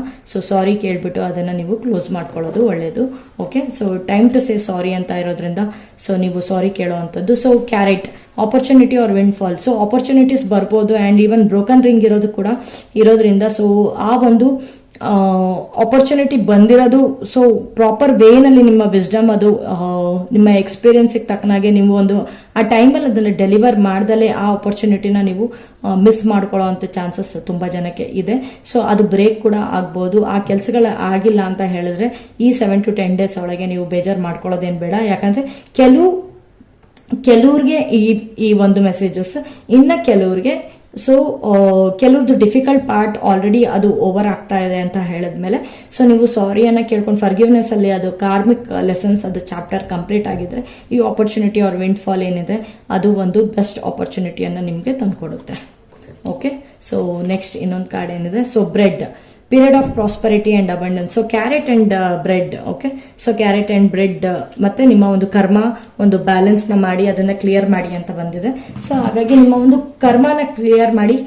ಸಾರಿ ಕೇಳ್ಬಿಟ್ಟು ಅದನ್ನ ನೀವು ಕ್ಲೋಸ್ ಮಾಡ್ಕೊಳ್ಳೋದು ಒಳ್ಳೇದು. Okay, so time to say sorry ಅಂತ ಇರೋದ್ರಿಂದ ಸೊ ನೀವು ಸಾರಿ ಕೇಳೋವಂಥದ್ದು. So carrot, opportunity or windfall. So opportunities ಬರ್ಬೋದು ಅಂಡ್ ಈವನ್ ಬ್ರೋಕನ್ ರಿಂಗ್ ಇರೋದ್ರಿಂದ ಸೊ ಆ ಒಂದು ಆಪರ್ಚುನಿಟಿ ಬಂದಿರೋದು ಸೊ ಪ್ರಾಪರ್ ವೇನಲ್ಲಿ ನಿಮ್ಮ ವಿಸ್ಡಮ್ ಅದು ನಿಮ್ಮ ಎಕ್ಸ್ಪೀರಿಯನ್ಸ್ಗೆ ತಕ್ಕನಾಗೆ ನೀವು ಒಂದು ಆ ಟೈಮಲ್ಲಿ ಅದನ್ನು ಡೆಲಿವರ್ ಮಾಡ್ದಲೇ ಆ ಆಪರ್ಚುನಿಟಿನ ನೀವು ಮಿಸ್ ಮಾಡ್ಕೊಳ್ಳೋ ಅಂತ ಚಾನ್ಸಸ್ ತುಂಬಾ ಜನಕ್ಕೆ ಇದೆ. ಸೊ ಅದು ಬ್ರೇಕ್ ಕೂಡ ಆಗ್ಬೋದು. ಆ ಕೆಲಸಗಳು ಆಗಿಲ್ಲ ಅಂತ ಹೇಳಿದ್ರೆ ಈ 7 to 10 days ಒಳಗೆ ನೀವು ಬೇಜಾರು ಮಾಡ್ಕೊಳ್ಳೋದೇನು ಬೇಡ. ಯಾಕಂದ್ರೆ ಕೆಲವ್ರಿಗೆ ಈ ಒಂದು ಮೆಸೇಜಸ್, ಇನ್ನ ಕೆಲವ್ರಿಗೆ ಸೊ ಕೆಲವ್ರದ್ದು ಡಿಫಿಕಲ್ಟ್ ಪಾರ್ಟ್ ಆಲ್ರೆಡಿ ಅದು ಓವರ್ ಆಗ್ತಾ ಇದೆ ಅಂತ ಹೇಳಿದ್ಮೇಲೆ ಸೊ ನೀವು ಸಾರಿಯನ್ನ ಕೇಳ್ಕೊಂಡು ಫರ್ಗಿವ್ನೆಸ್ ಅಲ್ಲಿ ಅದು ಕಾರ್ಮಿಕ್ ಲೆಸನ್ಸ್ ಅದು ಚಾಪ್ಟರ್ ಕಂಪ್ಲೀಟ್ ಆಗಿದ್ರೆ ಈ ಆಪರ್ಚುನಿಟಿ ಆರ್ ವಿಂಡ್ ಫಾಲ್ ಏನಿದೆ ಅದು ಒಂದು ಬೆಸ್ಟ್ ಆಪರ್ಚುನಿಟಿಯನ್ನು ನಿಮಗೆ ತಂದ್ಕೊಡುತ್ತೆ. ಓಕೆ, ಸೊ ನೆಕ್ಸ್ಟ್ ಇನ್ನೊಂದು ಕಾರ್ಡ್ ಏನಿದೆ, so bread, period of prosperity and abundance. So carrot and bread. Okay, so carrot and bread ಮತ್ತೆ ನಿಮ್ಮ ಒಂದು ಕರ್ಮ ಒಂದು ಬ್ಯಾಲೆನ್ಸ್ ನ ಮಾಡಿ ಅದನ್ನ ಕ್ಲಿಯರ್ ಮಾಡಿ ಅಂತ ಬಂದಿದೆ. ಸೊ ಹಾಗಾಗಿ ನಿಮ್ಮ ಒಂದು ಕರ್ಮನ ಕ್ಲಿಯರ್ ಮಾಡಿ,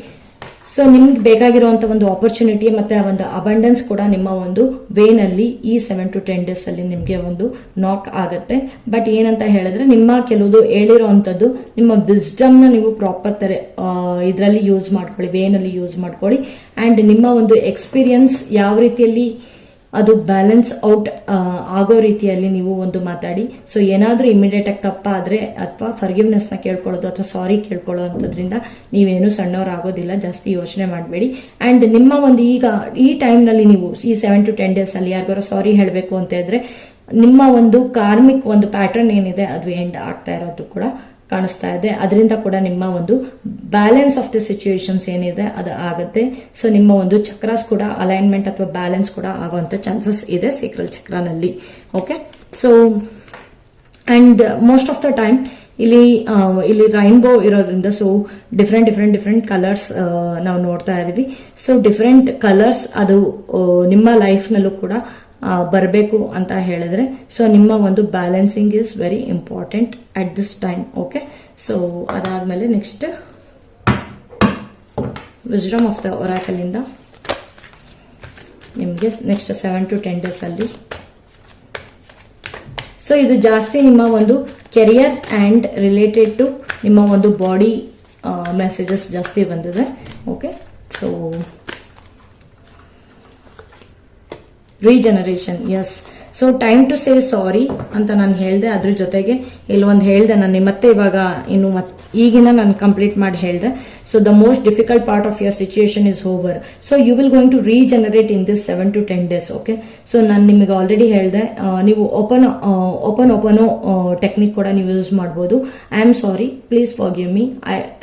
ಸೊ ನಿಮ್ಗೆ ಬೇಕಾಗಿರುವಂತ ಒಂದು ಆಪರ್ಚುನಿಟಿ ಮತ್ತೆ ಒಂದು ಅಬಂಡೆನ್ಸ್ ಕೂಡ ನಿಮ್ಮ ಒಂದು ವೇನಲ್ಲಿ ಈ 7 to 10 days ಅಲ್ಲಿ ನಿಮ್ಗೆ ಒಂದು ನಾಕ್ ಆಗುತ್ತೆ. ಬಟ್ ಏನಂತ ಹೇಳಿದ್ರೆ ನಿಮ್ಮ ಕೆಲವುದು ಹೇಳಿರುವಂತದ್ದು ನಿಮ್ಮ ವಿಸ್ಡಮ್ ನ ನೀವು ಪ್ರಾಪರ್ ತರ ಇದರಲ್ಲಿ ಯೂಸ್ ಮಾಡ್ಕೊಳ್ಳಿ, ವೇನಲ್ಲಿ ಯೂಸ್ ಮಾಡ್ಕೊಳ್ಳಿ. ಅಂಡ್ ನಿಮ್ಮ ಒಂದು ಎಕ್ಸ್ಪೀರಿಯನ್ಸ್ ಯಾವ ರೀತಿಯಲ್ಲಿ ಅದು ಬ್ಯಾಲೆನ್ಸ್ ಔಟ್ ಆಗೋ ರೀತಿಯಲ್ಲಿ ನೀವು ಒಂದು ಮಾತಾಡಿ. ಸೊ ಏನಾದ್ರೂ ಇಮಿಡಿಯೇಟ್ ಆಗಿ ತಪ್ಪಾದ್ರೆ ಅಥವಾ ಫರ್ಗಿವ್ನೆಸ್ ನ ಕೇಳ್ಕೊಳ್ಳೋದು ಅಥವಾ ಸಾರಿ ಕೇಳ್ಕೊಳ್ಳೋದ್ರಿಂದ ನೀವೇನು ಸಣ್ಣವರಾಗೋದಿಲ್ಲ, ಜಾಸ್ತಿ ಯೋಚನೆ ಮಾಡಬೇಡಿ. ಅಂಡ್ ನಿಮ್ಮ ಒಂದು ಈಗ ಈ ಟೈಮ್ ನಲ್ಲಿ ನೀವು ಈ 7 to 10 days ಅಲ್ಲಿ ಯಾರಿಗಾರು ಸಾರಿ ಹೇಳಬೇಕು ಅಂತ ಇದ್ರೆ ನಿಮ್ಮ ಒಂದು ಕಾರ್ಮಿಕ್ ಒಂದು ಪ್ಯಾಟರ್ನ್ ಏನಿದೆ ಅದು ಎಂಡ್ ಆಗ್ತಾ ಇರೋದು ಕೂಡ ಕಾಣಿಸ್ತಾ ಇದೆ. ಅದರಿಂದ ಕೂಡ ನಿಮ್ಮ ಒಂದು ಬ್ಯಾಲೆನ್ಸ್ ಆಫ್ ದ ಸಿಚುಯೇಷನ್ಸ್ ಏನಿದೆ ಅದು ಆಗುತ್ತೆ. ಸೊ ನಿಮ್ಮ ಒಂದು ಚಕ್ರಾಸ್ ಕೂಡ ಅಲೈನ್ಮೆಂಟ್ ಅಥವಾ ಬ್ಯಾಲೆನ್ಸ್ ಕೂಡ ಆಗುವಂತ ಚಾನ್ಸಸ್ ಇದೆ ಸೇಕ್ರಲ್ ಚಕ್ರನಲ್ಲಿ. Okay, so and most of the time ಇಲ್ಲಿ ರೈನ್ಬೋ ಇರೋದ್ರಿಂದ ಸೊ ಡಿಫ್ರೆಂಟ್ ಕಲರ್ಸ್ ನಾವು ನೋಡ್ತಾ ಇದೀವಿ. ಸೊ ಡಿಫ್ರೆಂಟ್ ಕಲರ್ಸ್ ಅದು ನಿಮ್ಮ ಲೈಫ್ ನಲ್ಲೂ ಕೂಡ ಬರಬೇಕು ಅಂತ ಹೇಳಿದ್ರೆ ಸೊ ನಿಮ್ಮ ಒಂದು balancing is very important at this time. Okay, so ಅದಾದ್ಮೇಲೆ next wisdom of the oracle ಇಂದ ನಿಮಗೆ ನೆಕ್ಸ್ಟ್ 7 to 10 days ಅಲ್ಲಿ ಸೊ ಇದು ಜಾಸ್ತಿ ನಿಮ್ಮ ಒಂದು ಕೆರಿಯರ್ ಅಂಡ್ ರಿಲೇಟೆಡ್ ಟು ನಿಮ್ಮ ಒಂದು ಬಾಡಿ ಮೆಸೇಜಸ್ ಜಾಸ್ತಿ ಬಂದಿದೆ. Okay, so regeneration, yes. So time to say sorry ಅಂತ ನಾನು ಹೇಳಿದೆ, ಅದ್ರ ಜೊತೆಗೆ ಇಲ್ಲೊಂದು ಹೇಳಿದೆ ನಾನು ಮತ್ತೆ ಇವಾಗ ಇನ್ನು ಈಗಿನ ನಾನು ಕಂಪ್ಲೀಟ್ ಮಾಡಿ ಹೇಳಿದೆ. So the most difficult part of your situation is over. So you will going to regenerate in this 7 to 10 days. Okay, so ನಾನು ನಿಮಗೆ ಆಲ್ರೆಡಿ ಹೇಳಿದೆ ನೀವು ಓಪನ್ ಟೆಕ್ನಿಕ್ ಕೂಡ ನೀವು ಯೂಸ್ ಮಾಡ್ಬೋದು. I am sorry, please forgive me,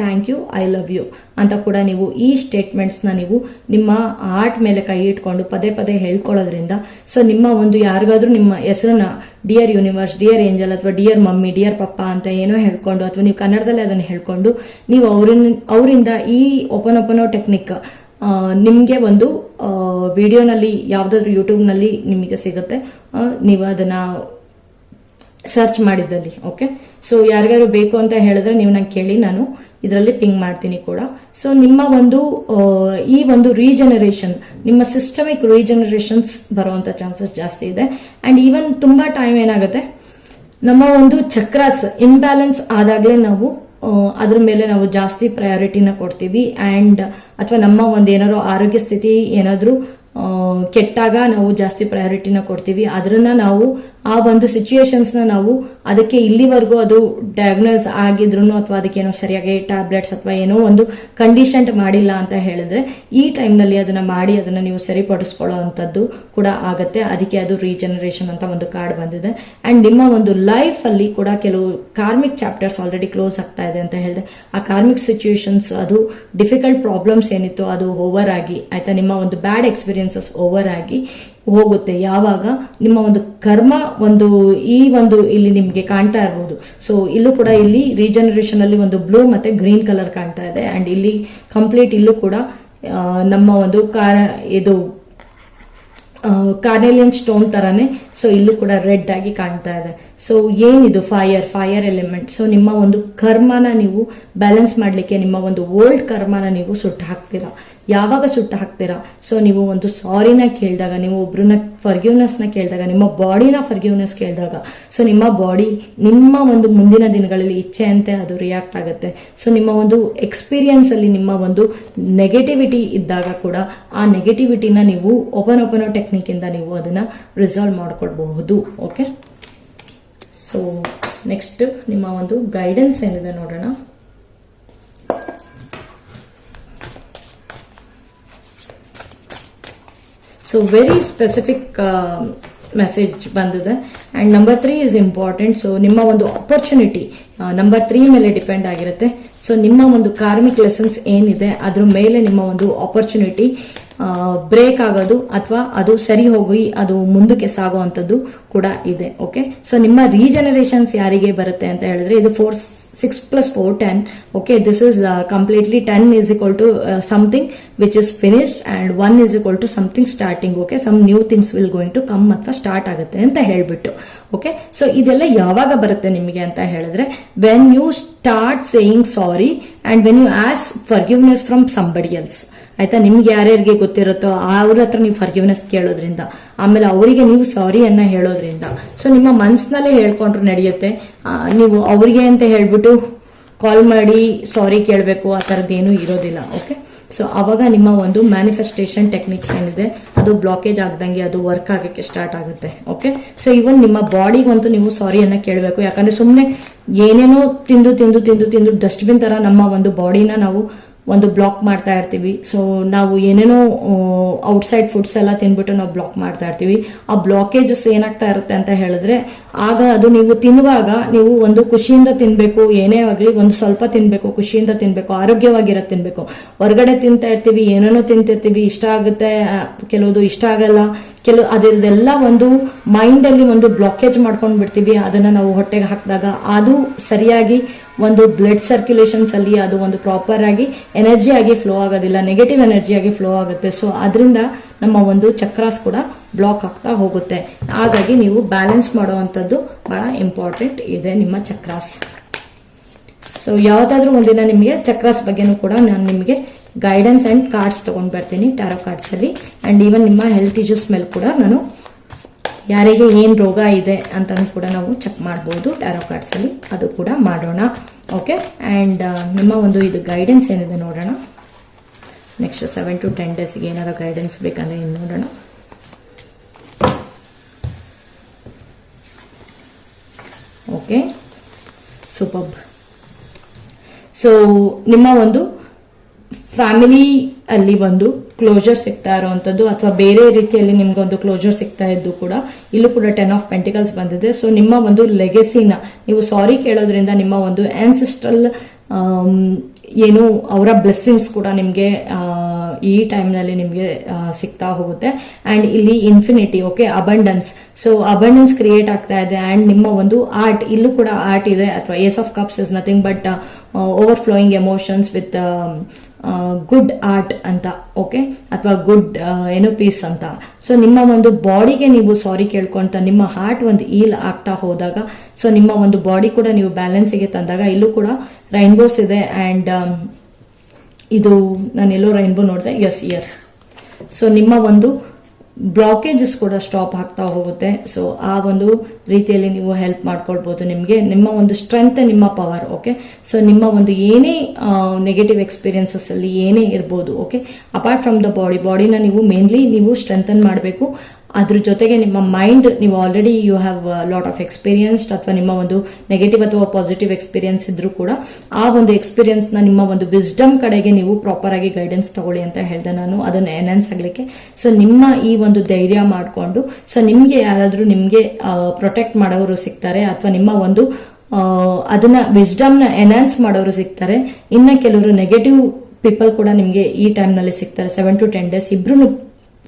thank you, I love you ಅಂತ ಕೂಡ ನೀವು ಈ ಸ್ಟೇಟ್ಮೆಂಟ್ಸ್ ನ ನೀವು ನಿಮ್ಮ ಹಾರ್ಟ್ ಮೇಲೆ ಕೈ ಇಟ್ಕೊಂಡು ಪದೇ ಪದೇ ಹೇಳ್ಕೊಳ್ಳೋದ್ರಿಂದ ಸೊ ನಿಮ್ಮ ಒಂದು ಯಾರಿಗಾದ್ರೂ ನಿಮ್ಮ ಹೆಸರನ್ನ ಡಿಯರ್ ಯೂನಿವರ್ಸ್, ಡಿಯರ್ ಏಂಜಲ್ ಅಥವಾ ಡಿಯರ್ ಮಮ್ಮಿ, ಡಿಯರ್ ಪಪ್ಪ ಅಂತ ಏನೋ ಹೇಳ್ಕೊಂಡು ಅಥವಾ ನೀವು ಕನ್ನಡದಲ್ಲೇ ಅದನ್ನು ಹೇಳ್ಕೊಂಡು ನೀವು ಅವರಿಂದ ಈ ಓಪನ್ ಟೆಕ್ನಿಕ್ ನಿಮಗೆ ಒಂದು ವಿಡಿಯೋನಲ್ಲಿ ಯಾವ್ದಾದ್ರು ಯೂಟ್ಯೂಬ್ನಲ್ಲಿ ನಿಮಗೆ ಸಿಗುತ್ತೆ, ನೀವು ಅದನ್ನ ಸರ್ಚ್ ಮಾಡಿದ್ದಲ್ಲಿ. ಓಕೆ, ಸೊ ಯಾರಿಗಾರು ಬೇಕು ಅಂತ ಹೇಳಿದ್ರೆ ನೀವು ನಂಗೆ ಕೇಳಿ, ನಾನು ಇದರಲ್ಲಿ ಪಿಂಗ್ ಮಾಡ್ತೀನಿ ಕೂಡ. ಸೊ ನಿಮ್ಮ ಒಂದು ಈ ಒಂದು ರೀಜನರೇಷನ್, ನಿಮ್ಮ ಸಿಸ್ಟಮಿಕ್ ರೀಜನರೇಷನ್ಸ್ ಬರುವಂತ ಚಾನ್ಸಸ್ ಜಾಸ್ತಿ ಇದೆ. ಅಂಡ್ ಈವನ್ ತುಂಬಾ ಟೈಮ್ ಏನಾಗುತ್ತೆ, ನಮ್ಮ ಒಂದು ಚಕ್ರಾಸ್ ಇಂಬ್ಯಾಲೆನ್ಸ್ ಆದಾಗ್ಲೇ ನಾವು ಅದ್ರ ಮೇಲೆ ನಾವು ಜಾಸ್ತಿ ಪ್ರಯಾರಿಟಿನ ಕೊಡ್ತೀವಿ. ಅಂಡ್ ಅಥವಾ ನಮ್ಮ ಒಂದು ಏನಾದ್ರು ಆರೋಗ್ಯ ಸ್ಥಿತಿ ಏನಾದ್ರು ಕೆಟ್ಟಾಗ ನಾವು ಜಾಸ್ತಿ ಪ್ರಯಾರಿಟಿನ ಕೊಡ್ತೀವಿ. ಅದನ್ನ ನಾವು ಆ ಒಂದು ಸಿಚುಯೇಷನ್ಸ್ ನಾವು ಅದಕ್ಕೆ ಇಲ್ಲಿವರೆಗೂ ಅದು ಡಯಾಗ್ನೋಸ್ ಆಗಿದ್ರು ಅಥವಾ ಅದಕ್ಕೇನೋ ಸರಿಯಾಗಿ ಟ್ಯಾಬ್ಲೆಟ್ಸ್ ಅಥವಾ ಏನೋ ಒಂದು ಕಂಡೀಷನ್ ಮಾಡಿಲ್ಲ ಅಂತ ಹೇಳಿದ್ರೆ ಈ ಟೈಮ್ ನಲ್ಲಿ ಅದನ್ನ ಮಾಡಿ ಅದನ್ನ ನೀವು ಸರಿಪಡಿಸ್ಕೊಳ್ಳೋ ಅಂತದ್ದು ಕೂಡ ಆಗತ್ತೆ. ಅದಕ್ಕೆ ಅದು ರೀಜನರೇಷನ್ ಅಂತ ಒಂದು ಕಾರ್ಡ್ ಬಂದಿದೆ. ಅಂಡ್ ನಿಮ್ಮ ಒಂದು ಲೈಫ್ ಅಲ್ಲಿ ಕೂಡ ಕೆಲವು ಕಾರ್ಮಿಕ್ ಚಾಪ್ಟರ್ಸ್ ಆಲ್ರೆಡಿ ಕ್ಲೋಸ್ ಆಗ್ತಾ ಇದೆ ಅಂತ ಹೇಳಿದೆ. ಆ ಕಾರ್ಮಿಕ್ ಸಿಚುಯೇಷನ್ಸ್ ಅದು ಡಿಫಿಕಲ್ಟ್ ಪ್ರಾಬ್ಲಮ್ಸ್ ಏನಿತ್ತು ಅದು ಓವರ್ ಆಗಿ ಆಯ್ತಾ, ನಿಮ್ಮ ಒಂದು ಬ್ಯಾಡ್ ಎಕ್ಸ್ಪೀರಿಯನ್ಸಸ್ ಓವರ್ ಆಗಿ ಹೋಗುತ್ತೆ. ಯಾವಾಗ ನಿಮ್ಮ ಒಂದು ಕರ್ಮ ಒಂದು ಈ ಒಂದು ಇಲ್ಲಿ ನಿಮ್ಗೆ ಕಾಣ್ತಾ ಇರಬಹುದು. ಸೊ ಇಲ್ಲೂ ಕೂಡ ಇಲ್ಲಿ ರೀಜನರೇಷನ್ ಅಲ್ಲಿ ಒಂದು ಬ್ಲೂ ಮತ್ತೆ ಗ್ರೀನ್ ಕಲರ್ ಕಾಣ್ತಾ ಇದೆ. ಅಂಡ್ ಇಲ್ಲಿ ಕಂಪ್ಲೀಟ್ ಇಲ್ಲೂ ಕೂಡ ನಮ್ಮ ಒಂದು ಇದು ಕಾರ್ನೆಲಿಯನ್ ಸ್ಟೋನ್ ತರಾನೇ ಸೊ ಇಲ್ಲೂ ಕೂಡ ರೆಡ್ ಆಗಿ ಕಾಣ್ತಾ ಇದೆ. ಸೊ ಏನಿದು ಫೈರ್ ಎಲಿಮೆಂಟ್. ಸೊ ನಿಮ್ಮ ಒಂದು ಕರ್ಮನ ನೀವು ಬ್ಯಾಲೆನ್ಸ್ ಮಾಡ್ಲಿಕ್ಕೆ ನಿಮ್ಮ ಒಂದು ಓಲ್ಡ್ ಕರ್ಮನ ನೀವು ಸುಟ್ಟು ಹಾಕ್ತೀರಾ. ಯಾವಾಗ ಸುಟ್ಟು ಹಾಕ್ತೀರಾ, ಸೊ ನೀವು ಒಂದು ಸಾರಿನ ಕೇಳಿದಾಗ, ನೀವು ಒಬ್ರನ್ನ ಫರ್ಗಿವ್ನೆಸ್ ನ ಕೇಳಿದಾಗ, ನಿಮ್ಮ ಬಾಡಿನ ಫರ್ಗಿವ್ನೆಸ್ ಕೇಳಿದಾಗ ಸೊ ನಿಮ್ಮ ಬಾಡಿ ನಿಮ್ಮ ಒಂದು ಮುಂದಿನ ದಿನಗಳಲ್ಲಿ ಇಚ್ಛೆಯಂತೆ ಅದು ರಿಯಾಕ್ಟ್ ಆಗುತ್ತೆ. ಸೊ ನಿಮ್ಮ ಒಂದು ಎಕ್ಸ್ಪೀರಿಯನ್ಸ್ ಅಲ್ಲಿ ನಿಮ್ಮ ಒಂದು ನೆಗೆಟಿವಿಟಿ ಇದ್ದಾಗ ಕೂಡ ಆ ನೆಗೆಟಿವಿಟಿನ ನೀವು ಓಪನ್ ಟೆಕ್ನಿಕ್ ಇಂದ ನೀವು ಅದನ್ನ ರಿಸಾಲ್ವ್ ಮಾಡ್ಕೊಳ್ಬಹುದು. ಓಕೆ, ಸೊ ನೆಕ್ಸ್ಟ್ ನಿಮ್ಮ ಒಂದು ಗೈಡೆನ್ಸ್ ಏನಿದೆ ನೋಡೋಣ. ಸೊ ವೆರಿ ಸ್ಪೆಸಿಫಿಕ್ ಮೆಸೇಜ್ ಬಂದಿದೆ. And number 3 is important. So ನಿಮ್ಮ ಒಂದು ಆಪರ್ಚುನಿಟಿ ನಂಬರ್ 3 ಮೇಲೆ ಡಿಪೆಂಡ್ ಆಗಿರುತ್ತೆ. ಸೊ ನಿಮ್ಮ ಒಂದು ಕಾರ್ಮಿಕ್ ಲೆಸನ್ಸ್ ಏನಿದೆ ಅದ್ರ ಮೇಲೆ ನಿಮ್ಮ ಒಂದು ಆಪರ್ಚುನಿಟಿ ಬ್ರೇಕ್ ಆಗೋದು ಅಥವಾ ಅದು ಸರಿ ಹೋಗಿ ಅದು ಮುಂದಕ್ಕೆ ಸಾಗುವಂಥದ್ದು ಕೂಡ ಇದೆ. ಓಕೆ, ಸೊ ನಿಮ್ಮ ರೀಜನರೇಷನ್ಸ್ ಯಾರಿಗೆ ಬರುತ್ತೆ ಅಂತ ಹೇಳಿದ್ರೆ ಇದು 6 + 4 10. Okay, this is completely 10 is equal to something which is finished and 1 is equal to something starting. Okay, some new things will going to come ಅಥವಾ ಸ್ಟಾರ್ಟ್ ಆಗುತ್ತೆ ಅಂತ ಹೇಳ್ಬಿಟ್ಟು. ಓಕೆ, ಸೊ ಇದೆಲ್ಲ ಯಾವಾಗ ಬರುತ್ತೆ ನಿಮಗೆ ಅಂತ ಹೇಳಿದ್ರೆ when you start saying sorry and when you ask forgiveness from somebody else. ಆಯ್ತಾ, ನಿಮ್ಗೆ ಯಾರ್ಯಾರಿಗೆ ಗೊತ್ತಿರುತ್ತೋ ಅವ್ರ ಹತ್ರ ನೀವು ಫರ್ಗಿವ್ನೆಸ್ ಕೇಳೋದ್ರಿಂದ, ಆಮೇಲೆ ಅವರಿಗೆ ನೀವು ಸಾರಿಯನ್ನ ಹೇಳೋದ್ರಿಂದ, ಸೊ ನಿಮ್ಮ ಮನ್ಸಿನಲ್ಲೇ ಹೇಳ್ಕೊಂಡ್ರು ನಡೆಯುತ್ತೆ. ನೀವು ಅವರಿಗೆ ಅಂತ ಹೇಳ್ಬಿಟ್ಟು ಕಾಲ್ ಮಾಡಿ ಸಾರಿ ಕೇಳಬೇಕು ಆ ಥರದ್ದೇನೂ ಇರೋದಿಲ್ಲ. ಓಕೆ, ಸೊ ಅವಾಗ ನಿಮ್ಮ ಒಂದು ಮ್ಯಾನಿಫೆಸ್ಟೇಷನ್ ಟೆಕ್ನಿಕ್ಸ್ ಏನಿದೆ ಅದು ಬ್ಲಾಕೇಜ್ ಆಗ್ದಂಗೆ ಅದು ವರ್ಕ್ ಆಗಕ್ಕೆ ಸ್ಟಾರ್ಟ್ ಆಗುತ್ತೆ. ಓಕೆ, ಸೊ ಇವನ್ ನಿಮ್ಮ ಬಾಡಿಗಂತೂ ನೀವು ಸಾರಿಯನ್ನ ಕೇಳಬೇಕು. ಯಾಕಂದ್ರೆ ಸುಮ್ಮನೆ ಏನೇನೋ ತಿಂದು ತಿಂದು ತಿಂದು ತಿಂದು ಡಸ್ಟ್ಬಿನ್ ತರ ನಮ್ಮ ಒಂದು ಬಾಡಿನ ನಾವು ಒಂದು ಬ್ಲಾಕ್ ಮಾಡ್ತಾ ಇರ್ತೀವಿ. ಸೊ ನಾವು ಏನೇನೋ ಔಟ್ಸೈಡ್ ಫುಡ್ಸ್ ಎಲ್ಲ ತಿನ್ಬಿಟ್ಟು ನಾವು ಬ್ಲಾಕ್ ಮಾಡ್ತಾ ಇರ್ತೀವಿ. ಆ ಬ್ಲಾಕೇಜಸ್ ಏನಾಗ್ತಾ ಇರುತ್ತೆ ಅಂತ ಹೇಳಿದ್ರೆ ಆಗ ಅದು ನೀವು ತಿನ್ನುವಾಗ ನೀವು ಒಂದು ಖುಷಿಯಿಂದ ತಿನ್ಬೇಕು, ಏನೇ ಆಗಲಿ ಒಂದು ಸ್ವಲ್ಪ ತಿನ್ಬೇಕು, ಖುಷಿಯಿಂದ ತಿನ್ಬೇಕು, ಆರೋಗ್ಯವಾಗಿರೋದು ತಿನ್ಬೇಕು. ಹೊರಗಡೆ ತಿಂತಾ ಇರ್ತೀವಿ, ಏನೇನೋ ತಿಂತಿರ್ತೀವಿ, ಇಷ್ಟ ಆಗುತ್ತೆ, ಕೆಲವುದು ಇಷ್ಟ ಆಗಲ್ಲ, ಅದರದೆಲ್ಲ ಒಂದು ಮೈಂಡ್ ಅಲ್ಲಿ ಒಂದು ಬ್ಲಾಕೇಜ್ ಮಾಡ್ಕೊಂಡ್ ಬಿಡ್ತೀವಿ. ಅದನ್ನ ನಾವು ಹೊಟ್ಟೆಗೆ ಹಾಕಿದಾಗ ಅದು ಸರಿಯಾಗಿ ಒಂದು ಬ್ಲಡ್ ಸರ್ಕ್ಯುಲೇಷನ್ಸ್ ಅಲ್ಲಿ ಅದು ಒಂದು ಪ್ರಾಪರ್ ಆಗಿ ಎನರ್ಜಿ ಆಗಿ ಫ್ಲೋ ಆಗೋದಿಲ್ಲ, ನೆಗೆಟಿವ್ ಎನರ್ಜಿ ಆಗಿ ಫ್ಲೋ ಆಗುತ್ತೆ. ಸೊ ಅದರಿಂದ ನಮ್ಮ ಒಂದು ಚಕ್ರಾಸ್ ಕೂಡ ಬ್ಲಾಕ್ ಆಗ್ತಾ ಹೋಗುತ್ತೆ. ಹಾಗಾಗಿ ನೀವು ಬ್ಯಾಲೆನ್ಸ್ ಮಾಡುವಂಥದ್ದು ಬಹಳ ಇಂಪಾರ್ಟೆಂಟ್ ಇದೆ ನಿಮ್ಮ ಚಕ್ರಾಸ್. ಸೊ ಯಾವ್ದಾದ್ರು ಒಂದಿನ ನಿಮಗೆ ಚಕ್ರಾಸ್ ಬಗ್ಗೆನೂ ಕೂಡ ನಾನು ನಿಮಗೆ ಗೈಡೆನ್ಸ್ ಅಂಡ್ ಕಾರ್ಡ್ಸ್ ತಗೊಂಡ್ ಬರ್ತೀನಿ ಟ್ಯಾರೋ ಕಾರ್ಡ್ಸ್ ಅಲ್ಲಿ. ಅಂಡ್ ಈವನ್ ನಿಮ್ಮ ಹೆಲ್ತ್ ಇಶ್ಯೂಸ್ ಮೇಲೆ ಕೂಡ ನಾನು ಯಾರಿಗೆ ಏನ್ ರೋಗ ಇದೆ ಅಂತ ಕೂಡ ನಾವು ಚೆಕ್ ಮಾಡಬಹುದು ಟ್ಯಾರೋ ಕಾರ್ಡ್ಸ್ ಅಲ್ಲಿ, ಅದು ಕೂಡ ಮಾಡೋಣ. ಓಕೆ, ಅಂಡ್ ನಿಮ್ಮ ಒಂದು ಇದು ಗೈಡೆನ್ಸ್ ಏನಿದೆ ನೋಡೋಣ. ನೆಕ್ಸ್ಟ್ 7 to 10 ಡೇಸ್ಗೆ ಏನಾರ ಗೈಡೆನ್ಸ್ ಬೇಕಂದ್ರೆ ಇನ್ನು ನೋಡೋಣ. Okay, super. ಸೊ ನಿಮ್ಮ ಒಂದು ಫ್ಯಾಮಿಲಿ ಅಲ್ಲಿ ಒಂದು ಕ್ಲೋಜರ್ ಸಿಗ್ತಾ ಇರುವಂತದ್ದು ಅಥವಾ ಬೇರೆ ರೀತಿಯಲ್ಲಿ ನಿಮ್ಗೆ ಒಂದು ಕ್ಲೋಜರ್ ಸಿಗ್ತಾ ಇದ್ದು ಕೂಡ ಇಲ್ಲೂ ಕೂಡ 10 of Pentacles ಬಂದಿದೆ. ಸೊ ನಿಮ್ಮ ಒಂದು ಲೆಗೆಸಿನ ನೀವು ಸಾರಿ ಕೇಳೋದ್ರಿಂದ ನಿಮ್ಮ ಒಂದು ಆನ್ಸೆಸ್ಟ್ರಲ್ ಏನು ಅವರ ಬ್ಲೆಸ್ಸಿಂಗ್ಸ್ ಕೂಡ ನಿಮ್ಗೆ ಈ ಟೈಮ್ ನಲ್ಲಿ ನಿಮ್ಗೆ ಸಿಗ್ತಾ ಹೋಗುತ್ತೆ. ಅಂಡ್ ಇಲ್ಲಿ infinity, okay, abundance. So abundance create ಆಗ್ತಾ ಇದೆ. ಅಂಡ್ ನಿಮ್ಮ ಒಂದು ಆರ್ಟ್, ಇಲ್ಲೂ ಕೂಡ ಆರ್ಟ್ ಇದೆ ಅಥವಾ ace of cups is nothing but overflowing emotions with good art ಅಂತ. ಓಕೆ, ಅಥವಾ ಗುಡ್ ಏನೋ ಪೀಸ್ ಅಂತ. ಸೊ ನಿಮ್ಮ ಒಂದು ಬಾಡಿಗೆ ನೀವು ಸಾರಿ ಕೇಳ್ಕೊಂತ ನಿಮ್ಮ ಹಾರ್ಟ್ ಒಂದು ಈಲ್ ಆಗ್ತಾ ಹೋದಾಗ, ಸೊ ನಿಮ್ಮ ಒಂದು ಬಾಡಿ ಕೂಡ ನೀವು ಬ್ಯಾಲೆನ್ಸ್ಗೆ ತಂದಾಗ, ಇಲ್ಲೂ ಕೂಡ ರೈನ್ಬೋಸ್ ಇದೆ. ಅಂಡ್ ಇದು ನಾನು ಎಲ್ಲೋ ರೈನ್ಬೋ ನೋಡಿದೆ, ಎಸ್, ಇಯರ್. ಸೊ ನಿಮ್ಮ ಒಂದು ಬ್ಲಾಕೇಜಸ್ ಕೂಡ ಸ್ಟಾಪ್ ಆಗ್ತಾ ಹೋಗುತ್ತೆ. ಸೊ ಆ ಒಂದು ರೀತಿಯಲ್ಲಿ ನೀವು ಹೆಲ್ಪ್ ಮಾಡ್ಕೊಳ್ಬಹುದು. ನಿಮಗೆ ನಿಮ್ಮ ಒಂದು ಸ್ಟ್ರೆಂತ್, ನಿಮ್ಮ ಪವರ್. ಓಕೆ, ಸೊ ನಿಮ್ಮ ಒಂದು ಏನೇ ನೆಗೆಟಿವ್ ಎಕ್ಸ್ಪೀರಿಯನ್ಸಸ್ ಅಲ್ಲಿ ಏನೇ ಇರ್ಬೋದು. ಓಕೆ, ಅಪಾರ್ಟ್ ಫ್ರಮ್ ದ ಬಾಡಿನ ನೀವು ಮೇನ್ಲಿ ನೀವು ಸ್ಟ್ರೆಂಥನ್ ಮಾಡಬೇಕು. ಅದ್ರ ಜೊತೆಗೆ ನಿಮ್ಮ ಮೈಂಡ್, ನೀವು already you have lot of experienced ಅಥವಾ ನಿಮ್ಮ ಒಂದು ನೆಗೆಟಿವ್ ಅಥವಾ ಪಾಸಿಟಿವ್ ಎಕ್ಸ್ಪೀರಿಯನ್ಸ್ ಇದ್ರೂ ಕೂಡ ಆ ಒಂದು ಎಕ್ಸ್ಪೀರಿಯನ್ಸ್ ನ ನಿಮ್ಮ ಒಂದು ವಿಸ್ಡಮ್ ಕಡೆಗೆ ನೀವು ಪ್ರಾಪರ್ ಆಗಿ ಗೈಡೆನ್ಸ್ ತಗೊಳ್ಳಿ ಅಂತ ಹೇಳ್ದೆ ನಾನು, ಅದನ್ನ ಎನ್ಹಾನ್ಸ್ ಆಗ್ಲಿಕ್ಕೆ. ಸೊ ನಿಮ್ಮ ಈ ಒಂದು ಧೈರ್ಯ ಮಾಡಿಕೊಂಡು, ಸೊ ನಿಮ್ಗೆ ಯಾರಾದ್ರೂ ನಿಮ್ಗೆ ಪ್ರೊಟೆಕ್ಟ್ ಮಾಡೋರು ಸಿಗ್ತಾರೆ ಅಥವಾ ನಿಮ್ಮ ಒಂದು ಅದನ್ನ ವಿಸ್ಡಮ್ ನ ಎನ್ಹಾನ್ಸ್ ಮಾಡೋರು ಸಿಗ್ತಾರೆ. ಇನ್ನ ಕೆಲವರು ನೆಗೆಟಿವ್ ಪೀಪಲ್ ಕೂಡ ನಿಮ್ಗೆ ಈ ಟೈಮ್ ನಲ್ಲಿ ಸಿಗ್ತಾರೆ. 7 to 10 ಡೇಸ್ ಇಬ್ರು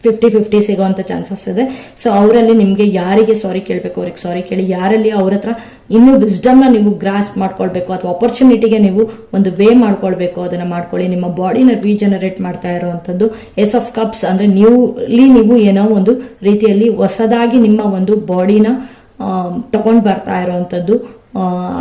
50-50 ಸಿಗೋಂತ ಚಾನ್ಸಸ್ ಇದೆ. ಸೊ ಅವರಲ್ಲಿ ನಿಮ್ಗೆ ಯಾರಿಗೆ ಸಾರಿ ಕೇಳಬೇಕು ಅವ್ರಿಗೆ ಸಾರಿ ಕೇಳಿ, ಯಾರಲ್ಲಿ ಅವ್ರ ಹತ್ರ ಇನ್ನೂ ವಿಸ್ಡಮ್ ನ ನೀವು ಗ್ರಾಸ್ ಮಾಡ್ಕೊಳ್ಬೇಕು ಅಥವಾ ಆಪರ್ಚುನಿಟಿಗೆ ನೀವು ಒಂದು ವೇ ಮಾಡ್ಕೊಳ್ಬೇಕು, ಅದನ್ನ ಮಾಡ್ಕೊಳ್ಳಿ. ನಿಮ್ಮ ಬಾಡಿನ ರೀಜನರೇಟ್ ಮಾಡ್ತಾ ಇರುವಂತದ್ದು ಏಸ್ ಆಫ್ ಕಪ್ಸ್ ಅಂದ್ರೆ ನೀವು ಏನೋ ಒಂದು ರೀತಿಯಲ್ಲಿ ಹೊಸದಾಗಿ ನಿಮ್ಮ ಒಂದು ಬಾಡಿನ ತಗೊಂಡ್ ಬರ್ತಾ ಇರುವಂತದ್ದು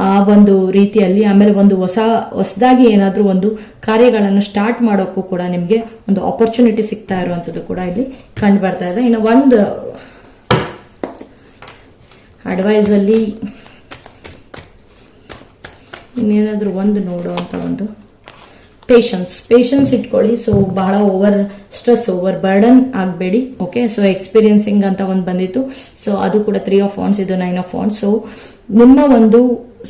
ಆ ಒಂದು ರೀತಿಯಲ್ಲಿ. ಆಮೇಲೆ ಒಂದು ಹೊಸದಾಗಿ ಏನಾದ್ರೂ ಒಂದು ಕಾರ್ಯಗಳನ್ನು ಸ್ಟಾರ್ಟ್ ಮಾಡೋಕ್ಕೂ ಕೂಡ ನಿಮ್ಗೆ ಒಂದು ಆಪರ್ಚುನಿಟಿ ಸಿಗ್ತಾ ಇರುವಂತದ್ದು ಕೂಡ ಇಲ್ಲಿ ಕಂಡು ಬರ್ತಾ ಇದೆ. ಇನ್ನು ಒಂದು ಅಡ್ವೈಸ್ ಅಲ್ಲಿ ಇನ್ನೇನಾದ್ರೂ ಒಂದು ನೋಡುವಂತ ಒಂದು ಪೇಷನ್ಸ್ ಇಟ್ಕೊಳ್ಳಿ. ಸೊ ಬಹಳ ಓವರ್ ಸ್ಟ್ರೆಸ್, ಓವರ್ ಬರ್ಡನ್ ಆಗಬೇಡಿ. ಓಕೆ, ಸೊ ಎಕ್ಸ್ಪೀರಿಯನ್ಸಿಂಗ್ ಅಂತ ಒಂದು ಬಂದಿತ್ತು. ಸೊ ಅದು ಕೂಡ 3 of Wands, ಇದು 9 of Wands. ಸೊ ನಿಮ್ಮ ಒಂದು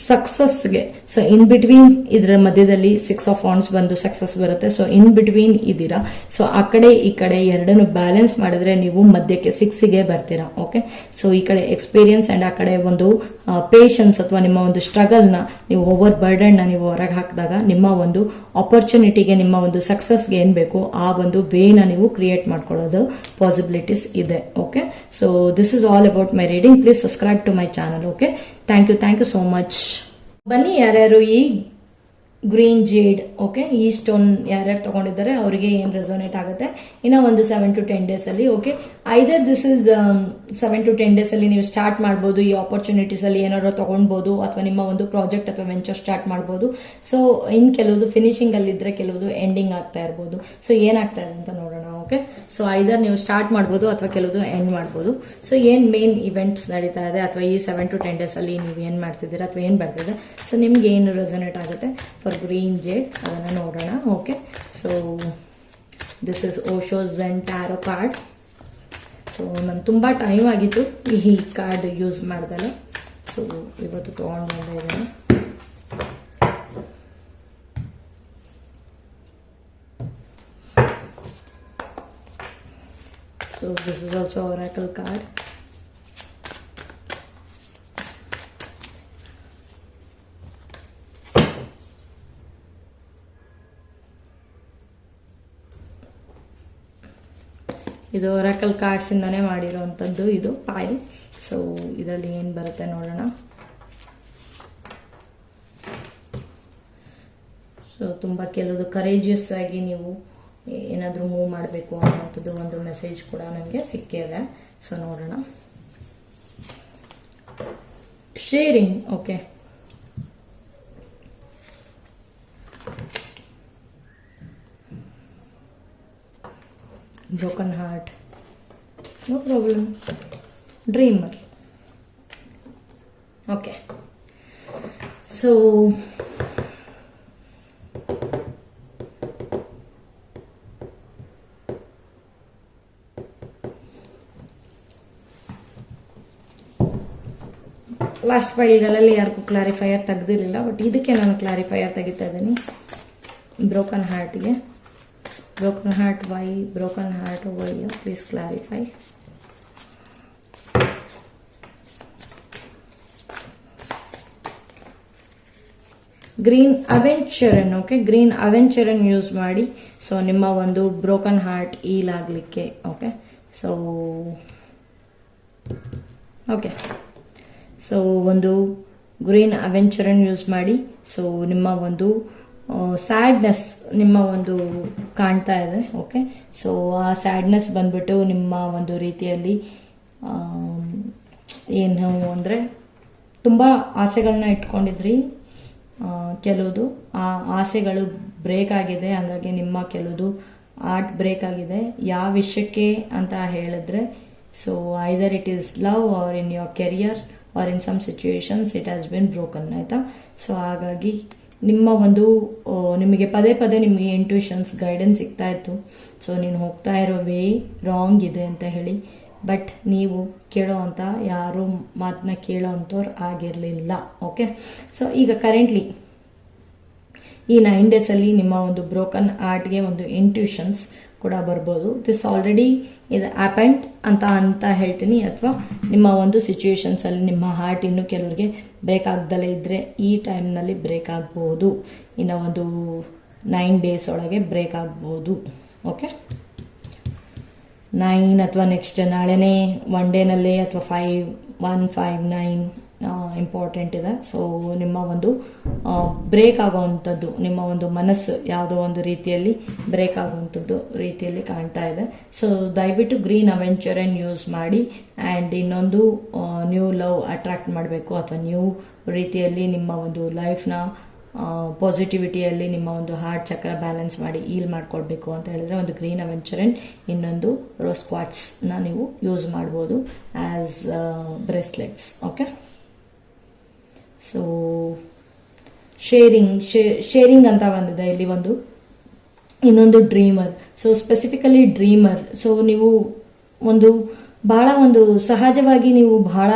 ಸಕ್ಸಸ್ಗೆ, ಸೊ ಇನ್ ಬಿಟ್ವೀನ್ ಇದರ ಮಧ್ಯದಲ್ಲಿ 6 ಆಫ್ ವಾಂಡ್ಸ್ ಬಂದು ಸಕ್ಸಸ್ ಬರುತ್ತೆ. ಸೊ ಇನ್ ಬಿಟ್ವೀನ್ ಇದ್ದೀರಾ. ಸೊ ಆ ಕಡೆ ಈ ಕಡೆ ಎರಡನ್ನು ಬ್ಯಾಲೆನ್ಸ್ ಮಾಡಿದ್ರೆ ನೀವು ಮಧ್ಯಕ್ಕೆ 6ಗೆ ಬರ್ತೀರಾ. ಓಕೆ, ಸೊ ಈ ಕಡೆ ಎಕ್ಸ್ಪೀರಿಯನ್ಸ್ ಅಂಡ್ ಆ ಕಡೆ ಒಂದು ಪೇಷನ್ಸ್ ಅಥವಾ ನಿಮ್ಮ ಒಂದು ಸ್ಟ್ರಗಲ್ ನ ನೀವು ಓವರ್ ಬರ್ಡನ್ ನ ನೀವು ಹೊರಗೆ ಹಾಕಿದಾಗ ನಿಮ್ಮ ಒಂದು ಆಪರ್ಚುನಿಟಿಗೆ, ನಿಮ್ಮ ಒಂದು ಸಕ್ಸಸ್ಗೆ ಏನ್ ಬೇಕು ಆ ಒಂದು ವೇನ ನೀವು ಕ್ರಿಯೇಟ್ ಮಾಡ್ಕೊಳ್ಳೋದು ಪಾಸಿಬಿಲಿಟೀಸ್ ಇದೆ. Okay, so this is all about my reading. Please subscribe to my channel. Okay, thank you so much. ಬನ್ನಿ, ಯಾರ್ಯಾರು ಈ ಗ್ರೀನ್ ಜೇಡ್, ಓಕೆ, ಈ ಸ್ಟೋನ್ ಯಾರ್ಯಾರು ತಗೊಂಡಿದ್ದಾರೆ ಅವರಿಗೆ ಏನ್ ರೆಸೋನೇಟ್ ಆಗುತ್ತೆ ಇನ್ನ ಒಂದು 7 to 10 days ಅಲ್ಲಿ. Okay, either this is 7 to 10 days ಅಲ್ಲಿ ನೀವು ಸ್ಟಾರ್ಟ್ ಮಾಡಬಹುದು. ಈ ಆಪರ್ಚುನಿಟೀಸ್ ಅಲ್ಲಿ ಏನಾದ್ರು ತಗೊಳ್ಬಹುದು ಅಥವಾ ನಿಮ್ಮ ಒಂದು ಪ್ರಾಜೆಕ್ಟ್ ಅಥವಾ ವೆಂಚರ್ ಸ್ಟಾರ್ಟ್ ಮಾಡಬಹುದು. ಸೊ ಇನ್ ಕೆಲವುದು ಫಿನಿಶಿಂಗ್ ಅಲ್ಲಿ ಇದ್ರೆ ಕೆಲವುದು ಎಂಡಿಂಗ್ ಆಗ್ತಾ ಇರಬಹುದು. ಸೊ ಏನಾಗ್ತಾ ಇದೆ ಅಂತ ನೋಡೋಣ. ಓಕೆ, ಸೊ ಐದರ್ ನೀವು ಸ್ಟಾರ್ಟ್ ಮಾಡಬಹುದು ಅಥವಾ ಕೆಲವುದು ಎಂಡ್ ಮಾಡಬಹುದು. ಸೊ ಏನ್ ಮೇನ್ ಇವೆಂಟ್ಸ್ ನಡೀತಾ ಇದೆ ಅಥವಾ ಈ 7 to 10 days ಅಲ್ಲಿ ನೀವು ಏನ್ ಮಾಡ್ತಿದ್ದೀರಾ ಅಥವಾ ಏನ್ ಬರ್ತಿದೆ, ಸೊ ನಿಮ್ಗೆ ಏನು ರೆಸೋನೇಟ್ ಆಗುತ್ತೆ ಗ್ರೀನ್ ಜೇಡ್ ಅದನ್ನ ನೋಡೋಣ. Okay, so this is Osho Zen tarot card. So ನಾನು ತುಂಬಾ ಟೈಮ್ ಆಗಿತ್ತು ಈ ಕಾರ್ಡ್ ಯೂಸ್ ಮಾಡ್ದಲ್ಲ. ಸೊ ಇವತ್ತು ತಗೊಂಡು ಬಂದಿದ್ದೇನೆ. So this is also Oracle card. ಇದು ಒರಾಕಲ್ ಕಾರ್ಡ್ಸ್ ಇಂದಾನೆ ಮಾಡಿರೋಂಥದ್ದು ಇದು ಫೈಲ್. ಸೊ ಇದರಲ್ಲಿ ಏನ್ ಬರುತ್ತೆ ನೋಡೋಣ. ಸೊ ತುಂಬಾ ಕೆಲವು ಕರೇಜಿಯಸ್ ಆಗಿ ನೀವು ಏನಾದ್ರೂ ಮೂವ್ ಮಾಡಬೇಕು ಅನ್ನೋಂಥದ್ದು ಒಂದು ಮೆಸೇಜ್ ಕೂಡ ನನಗೆ ಸಿಕ್ಕಿದೆ. ಸೊ ನೋಡೋಣ. Sharing, okay, broken heart, no problem, dreamer. Okay, so last ಫೈಲ್ಗಳಲ್ಲಿ ಯಾರಿಗೂ ಕ್ಲಾರಿಫೈಯರ್ ತೆಗೆದಿರಲಿಲ್ಲ, ಬಟ್ ಇದಕ್ಕೆ ನಾನು ಕ್ಲಾರಿಫೈಯರ್ ತೆಗಿತಾ ಇದ್ದೀನಿ. ಬ್ರೋಕನ್ ಹಾರ್ಟ್ಗೆ broken heart, why broken heart over here, please clarify. Green aventurine, okay, green aventurine use ಮಾಡಿ ಸೊ ನಿಮ್ಮ ಒಂದು ಬ್ರೋಕನ್ ಹಾರ್ಟ್ ಈಲ್ ಆಗ್ಲಿಕ್ಕೆ. ಓಕೆ, ಸೊ ಓಕೆ, ಸೊ ಒಂದು ಗ್ರೀನ್ ಅವೆಂಚರನ್ ಯೂಸ್ ಮಾಡಿ ಸೊ ನಿಮ್ಮ ಒಂದು ಸ್ಯಾಡ್ನೆಸ್ ನಿಮ್ಮ ಒಂದು ಕಾಣ್ತಾ ಇದೆ. ಓಕೆ, ಸೊ ಆ ಸ್ಯಾಡ್ನೆಸ್ ಬಂದ್ಬಿಟ್ಟು ನಿಮ್ಮ ಒಂದು ರೀತಿಯಲ್ಲಿ ಏನು ಅಂದರೆ ತುಂಬ ಆಸೆಗಳನ್ನ ಇಟ್ಕೊಂಡಿದ್ರಿ, ಕೆಲವುದು ಆ ಆಸೆಗಳು ಬ್ರೇಕ್ ಆಗಿದೆ. ಹಾಗಾಗಿ ನಿಮ್ಮ ಕೆಲವುದು ಆರ್ಟ್ ಬ್ರೇಕ್ ಆಗಿದೆ. ಯಾವ ವಿಷಯಕ್ಕೆ ಅಂತ ಹೇಳಿದ್ರೆ, so either it is love or in your career or in some situations it has been broken, ಆಯ್ತಾ. ಸೊ ಹಾಗಾಗಿ ನಿಮ್ಮ ಒಂದು ನಿಮಗೆ ಪದೇ ಪದೇ ನಿಮಗೆ ಇಂಟ್ಯೂಷನ್ಸ್ ಗೈಡೆನ್ಸ್ ಸಿಗ್ತಾ ಇತ್ತು. ಸೊ ನೀನು ಹೋಗ್ತಾ ಇರೋ ವೇ ರಾಂಗ್ ಇದೆ ಅಂತ ಹೇಳಿ, ಬಟ್ ನೀವು ಕೇಳೋ ಅಂತ ಯಾರು ಮಾತನ್ನ ಕೇಳೋ ಅಂಥವ್ರು ಆಗಿರಲಿಲ್ಲ. ಓಕೆ, ಸೊ ಈಗ ಕರೆಂಟ್ಲಿ ಈ 9 days ಅಲ್ಲಿ ನಿಮ್ಮ ಒಂದು ಬ್ರೋಕನ್ ಆರ್ಟ್ಗೆ ಒಂದು ಇಂಟ್ಯೂಷನ್ಸ್ ಕೂಡ ಬರ್ಬೋದು. ದಿಸ್ ಆಲ್ರೆಡಿ ಇದು ಆಪೆಂಟ್ ಅಂತ ಹೇಳ್ತೀನಿ, ಅಥವಾ ನಿಮ್ಮ ಒಂದು ಸಿಚುಯೇಷನ್ಸ್ ಅಲ್ಲಿ ನಿಮ್ಮ ಹಾರ್ಟ್ ಇನ್ನು ಕೆಲವರಿಗೆ ಬ್ರೇಕ್ ಆಗ್ದಲೇ ಇದ್ರೆ ಈ ಟೈಮ್ನಲ್ಲಿ ಬ್ರೇಕ್ ಆಗ್ಬೋದು. ಇನ್ನು ಒಂದು 9 days ಒಳಗೆ ಬ್ರೇಕ್ ಆಗ್ಬೋದು. ಓಕೆ, 9 ಅಥವಾ ನೆಕ್ಸ್ಟ್ ನಾಳೆನೇ 1 ಡೇನಲ್ಲೇ ಅಥವಾ 159 ಇಂಪಾರ್ಟೆಂಟ್ ಇದೆ. ಸೊ ನಿಮ್ಮ ಒಂದು ಬ್ರೇಕ್ ಆಗುವಂಥದ್ದು, ನಿಮ್ಮ ಒಂದು ಮನಸ್ಸು ಯಾವುದೋ ಒಂದು ರೀತಿಯಲ್ಲಿ ಬ್ರೇಕ್ ಆಗುವಂಥದ್ದು ರೀತಿಯಲ್ಲಿ ಕಾಣ್ತಾ ಇದೆ. ಸೊ ದಯವಿಟ್ಟು ಗ್ರೀನ್ ಅವೆಂಚರನ್ ಯೂಸ್ ಮಾಡಿ ಆ್ಯಂಡ್ ಇನ್ನೊಂದು ನ್ಯೂ ಲವ್ ಅಟ್ರಾಕ್ಟ್ ಮಾಡಬೇಕು ಅಥವಾ ನ್ಯೂ ರೀತಿಯಲ್ಲಿ ನಿಮ್ಮ ಒಂದು ಲೈಫ್ನ ಪಾಸಿಟಿವಿಟಿಯಲ್ಲಿ ನಿಮ್ಮ ಒಂದು ಹಾರ್ಟ್ ಚಕ್ರ ಬ್ಯಾಲೆನ್ಸ್ ಮಾಡಿ ಈಲ್ ಮಾಡ್ಕೊಳ್ಬೇಕು ಅಂತ ಹೇಳಿದ್ರೆ ಒಂದು ಗ್ರೀನ್ ಅವೆಂಚರನ್, ಇನ್ನೊಂದು ರೋಸ್ ಕ್ವಾರ್ಟ್ಸ್ನ ನೀವು ಯೂಸ್ ಮಾಡ್ಬೋದು as bracelets. Okay, so sharing ಅಂತ ಬಂದಿದೆ ಇಲ್ಲಿ ಒಂದು, ಇನ್ನೊಂದು dreamer. So specifically dreamer, so ನೀವು ಒಂದು ಬಹಳ ಒಂದು ಸಹಜವಾಗಿ ನೀವು ಬಹಳ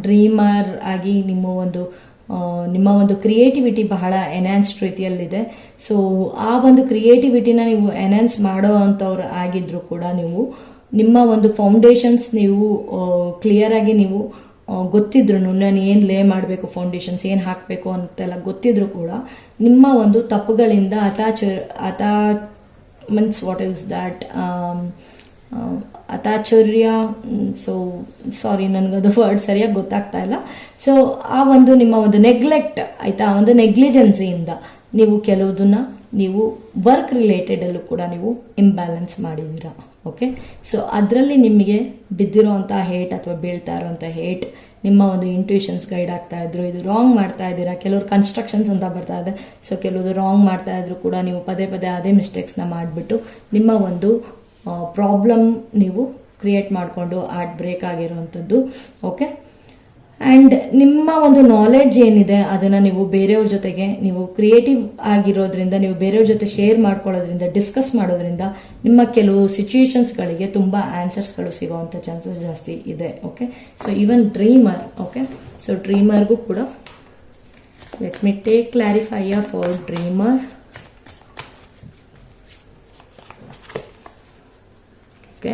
ಡ್ರೀಮರ್ ಆಗಿ ನಿಮ್ಮ ಒಂದು ಕ್ರಿಯೇಟಿವಿಟಿ ಬಹಳ ಎನ್ಹಾನ್ಸ್ಡ್ ರೀತಿಯಲ್ಲಿದೆ. ಸೊ ಆ ಒಂದು ಕ್ರಿಯೇಟಿವಿಟಿನ ನೀವು ಎನ್ಹಾನ್ಸ್ ಮಾಡೋ ಅಂಥವ್ರು ಆಗಿದ್ರು ಕೂಡ ನೀವು ನಿಮ್ಮ ಒಂದು ಫೌಂಡೇಶನ್ಸ್ ನೀವು ಕ್ಲಿಯರ್ ಆಗಿ ನೀವು ಗೊತ್ತಿದ್ರು ನಾನು ಏನು ಲೇ ಮಾಡಬೇಕು, ಫೌಂಡೇಶನ್ಸ್ ಏನು ಹಾಕಬೇಕು ಅಂತೆಲ್ಲ ಗೊತ್ತಿದ್ರು ಕೂಡ ನಿಮ್ಮ ಒಂದು ತಪ್ಪುಗಳಿಂದ ಮೀನ್ಸ್ ವಾಟ್ ಈಸ್ ದ್ಯಾಟ್ ಅತಾಚರ್ಯ, ಸೊ ಸಾರಿ ನನಗದು ವರ್ಡ್ ಸರಿಯಾಗಿ ಗೊತ್ತಾಗ್ತಾ ಇಲ್ಲ. ಸೊ ಆ ಒಂದು ನಿಮ್ಮ ಒಂದು ನೆಗ್ಲೆಕ್ಟ್ ಆಯ್ತಾ, ಒಂದು ನೆಗ್ಲಿಜೆನ್ಸಿಯಿಂದ ನೀವು ಕೆಲವುದನ್ನ ನೀವು ವರ್ಕ್ ರಿಲೇಟೆಡ್ ಅಲ್ಲೂ ಕೂಡ ನೀವು ಇಂಬ್ಯಾಲೆನ್ಸ್ ಮಾಡಿದ್ದೀರಾ. ಓಕೆ, ಸೊ ಅದರಲ್ಲಿ ನಿಮಗೆ ಬಿದ್ದಿರೋಂಥ ಹೇಟ್ ಅಥವಾ ಬೀಳ್ತಾ ಇರೋಂಥ ಹೇಟ್ ನಿಮ್ಮ ಒಂದು ಇಂಟ್ಯೂಷನ್ಸ್ ಗೈಡ್ ಆಗ್ತಾ ಇದ್ರು, ಇದು ರಾಂಗ್ ಮಾಡ್ತಾ ಇದ್ದೀರಾ. ಕೆಲವರು ಕನ್ಸ್ಟ್ರಕ್ಷನ್ಸ್ ಅಂತ ಬರ್ತಾ ಇದೆ, ಸೊ ಕೆಲವರು ರಾಂಗ್ ಮಾಡ್ತಾ ಇದ್ರು ಕೂಡ ನೀವು ಪದೇ ಪದೇ ಅದೇ ಮಿಸ್ಟೇಕ್ಸ್ನ ಮಾಡಿಬಿಟ್ಟು ನಿಮ್ಮ ಒಂದು ಪ್ರಾಬ್ಲಮ್ ನೀವು ಕ್ರಿಯೇಟ್ ಮಾಡಿಕೊಂಡು ಆರ್ಟ್ ಬ್ರೇಕ್ ಆಗಿರೋವಂಥದ್ದು. ಓಕೆ, ಆ್ಯಂಡ್ ನಿಮ್ಮ ಒಂದು ನಾಲೆಡ್ಜ್ ಏನಿದೆ ಅದನ್ನು ನೀವು ಬೇರೆಯವ್ರ ಜೊತೆಗೆ ನೀವು ಕ್ರಿಯೇಟಿವ್ ಆಗಿರೋದ್ರಿಂದ ನೀವು ಬೇರೆಯವ್ರ ಜೊತೆ ಶೇರ್ ಮಾಡ್ಕೊಳ್ಳೋದ್ರಿಂದ ಡಿಸ್ಕಸ್ ಮಾಡೋದ್ರಿಂದ ನಿಮ್ಮ ಕೆಲವು ಸಿಚುಯೇಷನ್ಸ್ಗಳಿಗೆ ತುಂಬ ಆನ್ಸರ್ಸ್ಗಳು ಸಿಗೋವಂಥ ಚಾನ್ಸಸ್ ಜಾಸ್ತಿ ಇದೆ. Okay, so even dreamer, okay, so ಡ್ರೀಮರ್ಗೂ ಕೂಡ let me take clarifier for dreamer. Okay,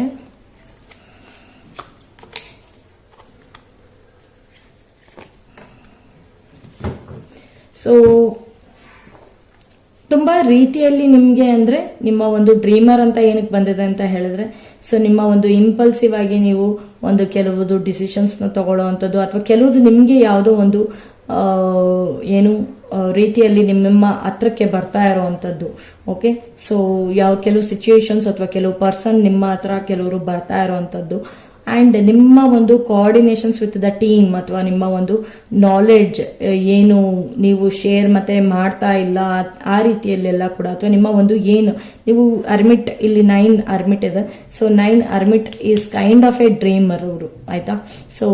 so ತುಂಬ ರೀತಿಯಲ್ಲಿ ನಿಮಗೆ ಅಂದರೆ ನಿಮ್ಮ ಒಂದು ಡ್ರೀಮರ್ ಅಂತ ಏನಕ್ಕೆ ಬಂದಿದೆ ಅಂತ ಹೇಳಿದ್ರೆ, ಸೊ ನಿಮ್ಮ ಒಂದು ಇಂಪಲ್ಸಿವ್ ಆಗಿ ನೀವು ಒಂದು ಕೆಲವುದು ಡಿಸಿಷನ್ಸ್ನ ತಗೊಳ್ಳೋ ಅಂಥದ್ದು ಅಥವಾ ಕೆಲವುದು ನಿಮಗೆ ಯಾವುದೋ ಒಂದು ಏನು ರೀತಿಯಲ್ಲಿ ನಿಮ್ಮ ಹತ್ರಕ್ಕೆ ಬರ್ತಾ ಇರೋವಂಥದ್ದು. ಓಕೆ, ಸೊ ಕೆಲವು ಸಿಚುಯೇಷನ್ಸ್ ಅಥವಾ ಕೆಲವು ಪರ್ಸನ್ ನಿಮ್ಮ ಹತ್ರ ಕೆಲವರು ಬರ್ತಾ ಇರೋವಂಥದ್ದು. ಆ್ಯಂಡ್ ನಿಮ್ಮ ಒಂದು ಕೋಆರ್ಡಿನೇಷನ್ಸ್ ವಿತ್ ದ ಟೀಮ್ ಅಥವಾ ನಿಮ್ಮ ಒಂದು ನಾಲೆಡ್ಜ್ ಏನು ನೀವು ಶೇರ್ ಮತ್ತೆ ಮಾಡ್ತಾ ಇಲ್ಲ ಆ ರೀತಿಯಲ್ಲೆಲ್ಲ ಕೂಡ, ಅಥವಾ ನಿಮ್ಮ ಒಂದು ಏನು ನೀವು ಅರ್ಮಿಟ್, ಇಲ್ಲಿ 9 ಅರ್ಮಿಟ್ ಇದೆ. So 9 ಅರ್ಮಿಟ್ is kind of A dreamer ಅವರು, ಆಯ್ತಾ. So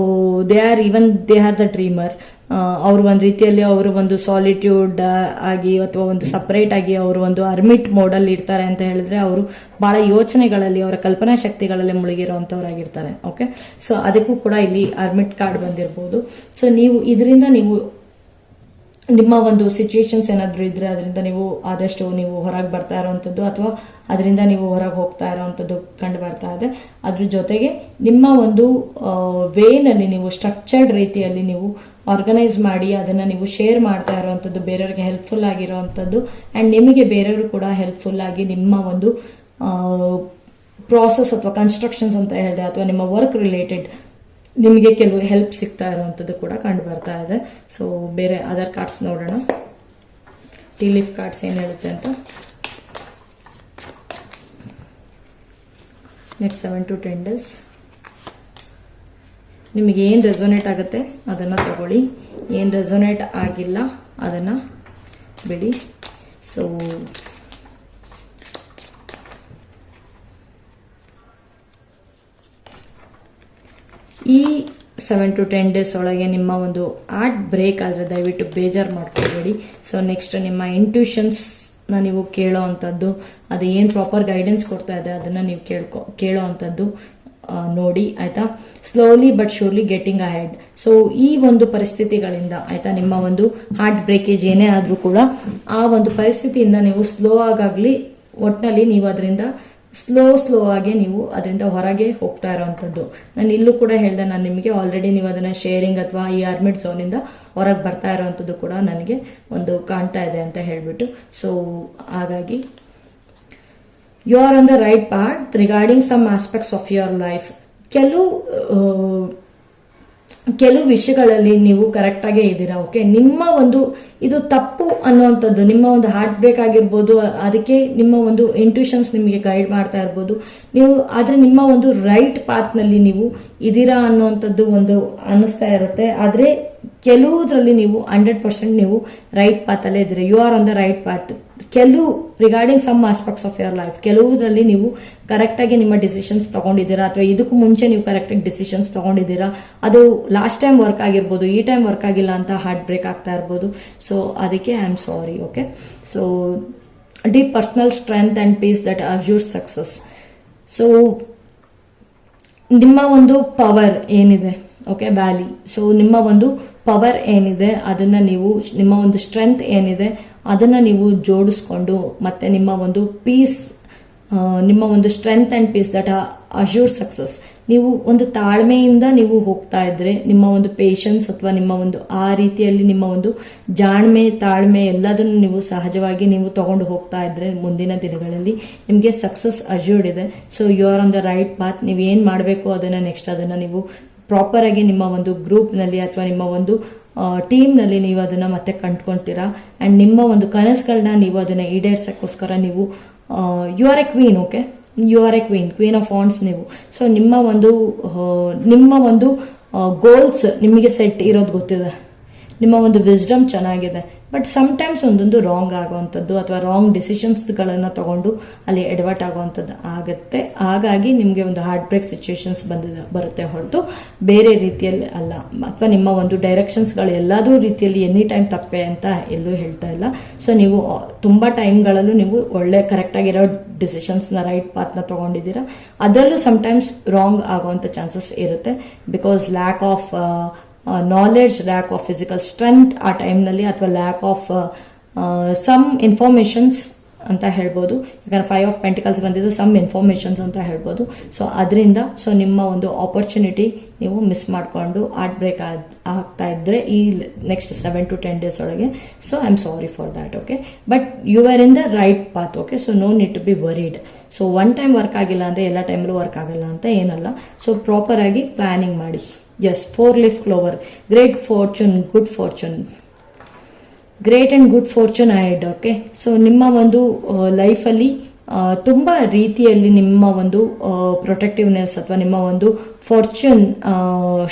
they are the dreamer. ಅವರು ಒಂದು ರೀತಿಯಲ್ಲಿ ಅವರು ಒಂದು ಸಾಲಿಟ್ಯೂಡ್ ಆಗಿ ಅಥವಾ ಒಂದು ಸಪರೇಟ್ ಆಗಿ ಅವರು ಒಂದು ಅರ್ಮಿಟ್ ಮೋಡಲ್ಲಿ ಇರ್ತಾರೆ ಅಂತ ಹೇಳಿದ್ರೆ ಅವರು ಬಹಳ ಯೋಚನೆಗಳಲ್ಲಿ ಅವರ ಕಲ್ಪನಾ ಶಕ್ತಿಗಳಲ್ಲಿ ಮುಳುಗಿರುವಂತವರಾಗಿರ್ತಾರೆ. ಓಕೆ, ಸೊ ಅದಕ್ಕೂ ಕೂಡ ಇಲ್ಲಿ ಅರ್ಮಿಟ್ ಕಾರ್ಡ್ ಬಂದಿರಬಹುದು. ಸೊ ನೀವು ಇದರಿಂದ ನೀವು ನಿಮ್ಮ ಒಂದು ಸಿಚುಯೇಷನ್ಸ್ ಏನಾದ್ರು ಇದ್ರೆ ಅದರಿಂದ ನೀವು ಆದಷ್ಟು ನೀವು ಹೊರಗೆ ಬರ್ತಾ ಇರೋವಂಥದ್ದು ಅಥವಾ ಅದರಿಂದ ನೀವು ಹೊರಗೆ ಹೋಗ್ತಾ ಇರೋವಂಥದ್ದು ಕಂಡು ಬರ್ತಾ ಇದೆ. ಅದ್ರ ಜೊತೆಗೆ ನಿಮ್ಮ ಒಂದು ವೇನಲ್ಲಿ ನೀವು ಸ್ಟ್ರಕ್ಚರ್ಡ್ ರೀತಿಯಲ್ಲಿ ನೀವು ಆರ್ಗನೈಸ್ ಮಾಡಿ ಅದನ್ನ ನೀವು ಶೇರ್ ಮಾಡ್ತಾ ಇರೋವಂಥದ್ದು, ಬೇರೆಯವ್ರಿಗೆ ಹೆಲ್ಪ್ಫುಲ್ ಆಗಿರೋವಂಥದ್ದು. ಆ್ಯಂಡ್ ನಿಮಗೆ ಬೇರೆಯವರು ಕೂಡ ಹೆಲ್ಪ್ಫುಲ್ ಆಗಿ ನಿಮ್ಮ ಒಂದು ಪ್ರಾಸೆಸ್ ಅಥವಾ ಕನ್ಸ್ಟ್ರಕ್ಷನ್ಸ್ ಅಂತ ಹೇಳಿದೆ ಅಥವಾ ನಿಮ್ಮ ವರ್ಕ್ ರಿಲೇಟೆಡ್ ನಿಮಗೆ ಕೆಲವು ಹೆಲ್ಪ್ ಸಿಗ್ತಾ ಇರುವಂಥದ್ದು ಕೂಡ ಕಂಡು ಬರ್ತಾ ಇದೆ. ಸೊ ಬೇರೆ ಅದರ್ ಕಾರ್ಡ್ಸ್ ನೋಡೋಣ, ಟೀ ಲೀಫ್ ಕಾರ್ಡ್ಸ್ ಏನು ಹೇಳುತ್ತೆ ಅಂತ. ನೆಕ್ಸ್ಟ್ 7 to 10 days ನಿಮಗೆ ಏನು ರೆಸೊನೇಟ್ ಆಗುತ್ತೆ ಅದನ್ನು ತಗೊಳ್ಳಿ, ಏನು ರೆಸೊನೇಟ್ ಆಗಿಲ್ಲ ಅದನ್ನು ಬಿಡಿ. ಸೊ ಈ 7 to 10 days ಒಳಗೆ ನಿಮ್ಮ ಒಂದು ಆರ್ಟ್ ಬ್ರೇಕ್ ಆದರೆ ದಯವಿಟ್ಟು ಬೇಜಾರು ಮಾಡ್ಕೊಬೇಡಿ. ಸೊ ನೆಕ್ಸ್ಟ್ ನಿಮ್ಮ ಇಂಟ್ಯೂಷನ್ಸ್ನ ನೀವು ಕೇಳೋ ಅಂಥದ್ದು, ಅದು ಏನು ಪ್ರಾಪರ್ ಗೈಡೆನ್ಸ್ ಕೊಡ್ತಾ ಇದೆ ಅದನ್ನು ನೀವು ಕೇಳೋ ಅಂಥದ್ದು ನೋಡಿ, ಆಯ್ತಾ. Slowly but surely getting ahead. So ಈ ಒಂದು ಪರಿಸ್ಥಿತಿಗಳಿಂದ, ಆಯ್ತಾ, ನಿಮ್ಮ ಒಂದು ಹಾರ್ಟ್ ಬ್ರೇಕೇಜ್ ಏನೇ ಆದ್ರೂ ಕೂಡ ಆ ಒಂದು ಪರಿಸ್ಥಿತಿಯಿಂದ ನೀವು ಸ್ಲೋ ಆಗಾಗ್ಲಿ ಒಟ್ಟಿನಲ್ಲಿ ನೀವು ಅದರಿಂದ ಸ್ಲೋ ಆಗಿ ನೀವು ಅದರಿಂದ ಹೊರಗೆ ಹೋಗ್ತಾ ಇರೋವಂಥದ್ದು. ನಾನು ಇಲ್ಲೂ ಕೂಡ ಹೇಳ್ದೆ, ನಾನು ನಿಮಗೆ ಆಲ್ರೆಡಿ ನೀವು ಅದನ್ನ ಶೇರಿಂಗ್ ಅಥವಾ ಈ ಅರ್ಮಿಟ್ ಝೋನಿಂದ ಹೊರಗೆ ಬರ್ತಾ ಇರೋವಂಥದ್ದು ಕೂಡ ನನಗೆ ಒಂದು ಕಾಣ್ತಾ ಇದೆ ಅಂತ ಹೇಳ್ಬಿಟ್ಟು. ಸೊ ಹಾಗಾಗಿ you are on the right path regarding some aspects of your life. ಕೆಲವು ವಿಷಯಗಳಲ್ಲಿ ನೀವು ಕರೆಕ್ಟ್ ಆಗೇ ಇದ್ದೀರಾ. ಓಕೆ, ನಿಮ್ಮ ಒಂದು ಇದು ತಪ್ಪು ಅನ್ನುವಂಥದ್ದು ನಿಮ್ಮ ಒಂದು ಹಾರ್ಟ್ ಬ್ರೇಕ್ ಆಗಿರ್ಬೋದು, ಅದಕ್ಕೆ ನಿಮ್ಮ ಒಂದು ಇಂಟ್ಯೂಷನ್ಸ್ ನಿಮಗೆ ಗೈಡ್ ಮಾಡ್ತಾ ಇರ್ಬೋದು ನೀವು, ಆದ್ರೆ ನಿಮ್ಮ ಒಂದು ರೈಟ್ ಪಾತ್ ನಲ್ಲಿ ನೀವು ಇದ್ದೀರಾ ಅನ್ನುವಂಥದ್ದು ಒಂದು ಅನ್ನಿಸ್ತಾ ಇರುತ್ತೆ. ಆದ್ರೆ ಕೆಲವುದ್ರಲ್ಲಿ ನೀವು 100% ನೀವು ರೈಟ್ ಪಾತ್ ಅಲ್ಲೇ ಇದ್ದೀರಾ. You are on the right path. ಕೆಲವು regarding some aspects of your life, ಕೆಲವುದ್ರಲ್ಲಿ ನೀವು ಕರೆಕ್ಟ್ ಆಗಿ ನಿಮ್ಮ ಡಿಸಿಷನ್ಸ್ ತಗೊಂಡಿದ್ದೀರಾ ಅಥವಾ ಇದಕ್ಕೂ ಮುಂಚೆ ನೀವು ಕರೆಕ್ಟ್ ಆಗಿ ಡಿಸಿಷನ್ಸ್ ತಗೊಂಡಿದ್ದೀರಾ. ಅದು ಲಾಸ್ಟ್ ಟೈಮ್ ವರ್ಕ್ ಆಗಿರ್ಬೋದು, ಈ ಟೈಮ್ ವರ್ಕ್ ಆಗಿಲ್ಲ ಅಂತ ಹಾರ್ಟ್ ಬ್ರೇಕ್ ಆಗ್ತಾ ಇರ್ಬೋದು. ಸೊ ಅದಕ್ಕೆ I am sorry. Okay, so deep personal strength and peace that assures success. So ನಿಮ್ಮ ಒಂದು ಪವರ್ ಏನಿದೆ, ಓಕೆ, ವ್ಯಾಲಿ. ಸೊ ನಿಮ್ಮ ಒಂದು ಪವರ್ ಏನಿದೆ ಅದನ್ನ ನೀವು, ನಿಮ್ಮ ಒಂದು ಸ್ಟ್ರೆಂತ್ ಏನಿದೆ ಅದನ್ನ ನೀವು ಜೋಡಿಸ್ಕೊಂಡು, ಮತ್ತೆ ನಿಮ್ಮ ಒಂದು ಪೀಸ್, ನಿಮ್ಮ ಒಂದು strength and peace that assure success, ನೀವು ಒಂದು ತಾಳ್ಮೆಯಿಂದ ನೀವು ಹೋಗ್ತಾ ಇದ್ರೆ, ನಿಮ್ಮ ಒಂದು ಪೇಷನ್ಸ್ ಅಥವಾ ನಿಮ್ಮ ಒಂದು ಆ ರೀತಿಯಲ್ಲಿ ನಿಮ್ಮ ಒಂದು ಜಾಣ್ಮೆ, ತಾಳ್ಮೆ ಎಲ್ಲದನ್ನು ನೀವು ಸಹಜವಾಗಿ ನೀವು ತಗೊಂಡು ಹೋಗ್ತಾ ಇದ್ರೆ ಮುಂದಿನ ದಿನಗಳಲ್ಲಿ ನಿಮಗೆ ಸಕ್ಸಸ್ ಅಶ್ಯೂರ್ಡ್ ಇದೆ. So you are on the right path. ನೀವು ಏನು ಮಾಡಬೇಕು ಅದನ್ನ ನೆಕ್ಸ್ಟ್ ಅದನ್ನ ನೀವು ಪ್ರಾಪರ್ ಆಗಿ ನಿಮ್ಮ ಒಂದು ಗ್ರೂಪ್ನಲ್ಲಿ ಅಥವಾ ನಿಮ್ಮ ಒಂದು ಟೀಮ್ನಲ್ಲಿ ನೀವು ಅದನ್ನ ಮತ್ತೆ ಕಂಡ್ಕೊಂತೀರಾ. ಅಂಡ್ ನಿಮ್ಮ ಒಂದು ಕನಸುಗಳನ್ನ ನೀವು ಅದನ್ನ ಈಡೇರ್ಸಕ್ಕೋಸ್ಕರ ನೀವು you are a queen. Okay, you are a queen of wands ನೀವು. ಸೊ ನಿಮ್ಮ ಒಂದು ಗೋಲ್ಸ್ ನಿಮಗೆ ಸೆಟ್ ಇರೋದು ಗೊತ್ತಿದೆ, ನಿಮ್ಮ ಒಂದು ವಿಸ್ಡಮ್ ಚೆನ್ನಾಗಿದೆ. ಬಟ್ ಸಮ್ಟೈಮ್ಸ್ ಒಂದೊಂದು ರಾಂಗ್ ಆಗುವಂಥದ್ದು ಅಥವಾ ರಾಂಗ್ ಡಿಸಿಷನ್ಸ್ಗಳನ್ನು ತಗೊಂಡು ಅಲ್ಲಿ ಎಡವಟ್ ಆಗುವಂಥದ್ದು ಆಗುತ್ತೆ. ಹಾಗಾಗಿ ನಿಮಗೆ ಒಂದು ಹಾರ್ಟ್ ಬ್ರೇಕ್ ಸಿಚುವೇಶನ್ಸ್ ಬರುತ್ತೆ ಹೊರತು ಬೇರೆ ರೀತಿಯಲ್ಲಿ ಅಲ್ಲ. ಅಥವಾ ನಿಮ್ಮ ಒಂದು ಡೈರೆಕ್ಷನ್ಸ್ಗಳು ಎಲ್ಲದೂ ರೀತಿಯಲ್ಲಿ ಎನಿ ಟೈಮ್ ತಪ್ಪೆ ಅಂತ ಎಲ್ಲೂ ಹೇಳ್ತಾ ಇಲ್ಲ. ಸೊ ನೀವು ತುಂಬ ಟೈಮ್ಗಳಲ್ಲೂ ನೀವು ಒಳ್ಳೆ ಕರೆಕ್ಟಾಗಿರೋ ಡಿಸಿಷನ್ಸ್ನ, ರೈಟ್ ಪಾತ್ನ ತೊಗೊಂಡಿದ್ದೀರಾ. ಅದರಲ್ಲೂ ಸಮ್ಟೈಮ್ಸ್ ರಾಂಗ್ ಆಗುವಂಥ ಚಾನ್ಸಸ್ ಇರುತ್ತೆ. Because lack of knowledge, lack of physical strength ಆ ಟೈಮ್ನಲ್ಲಿ, ಅಥವಾ ಲ್ಯಾಕ್ ಆಫ್ ಸಮ್ ಇನ್ಫಾರ್ಮೇಶನ್ಸ್ ಅಂತ ಹೇಳ್ಬೋದು. ಯಾಕಂದ್ರೆ 5 ಆಫ್ ಪೆಂಟಿಕಲ್ಸ್ ಬಂದಿದ್ದು ಸಮ್ ಇನ್ಫಾರ್ಮೇಶನ್ಸ್ ಅಂತ ಹೇಳ್ಬೋದು. ಸೊ ಅದರಿಂದ ನಿಮ್ಮ ಒಂದು ಆಪರ್ಚುನಿಟಿ ನೀವು ಮಿಸ್ ಮಾಡಿಕೊಂಡು ಹಾರ್ಟ್ ಬ್ರೇಕ್ ಆಗ್ತಾ ಇದ್ರೆ ಈ ನೆಕ್ಸ್ಟ್ 7 to 10 days ಒಳಗೆ. So I am sorry for that. Okay, but you are in the right path. Okay, so no need to be worried. So one time work ಆಗಿಲ್ಲ ಅಂದ್ರೆ ಎಲ್ಲ ಟೈಮಲ್ಲೂ work ಆಗಲ್ಲ ಅಂತ ಏನಲ್ಲ. ಸೊ ಪ್ರಾಪರ್ ಆಗಿ ಪ್ಲಾನಿಂಗ್ ಮಾಡಿ. Yes, 4-leaf clover, great fortune, good fortune, great and good fortune ahead. Okay, so ನಿಮ್ಮ ಒಂದು ಲೈಫಲ್ಲಿ ತುಂಬ ರೀತಿಯಲ್ಲಿ ನಿಮ್ಮ ಒಂದು ಪ್ರೊಟೆಕ್ಟಿವ್ನೆಸ್ ಅಥವಾ ನಿಮ್ಮ ಒಂದು ಫಾರ್ಚೂನ್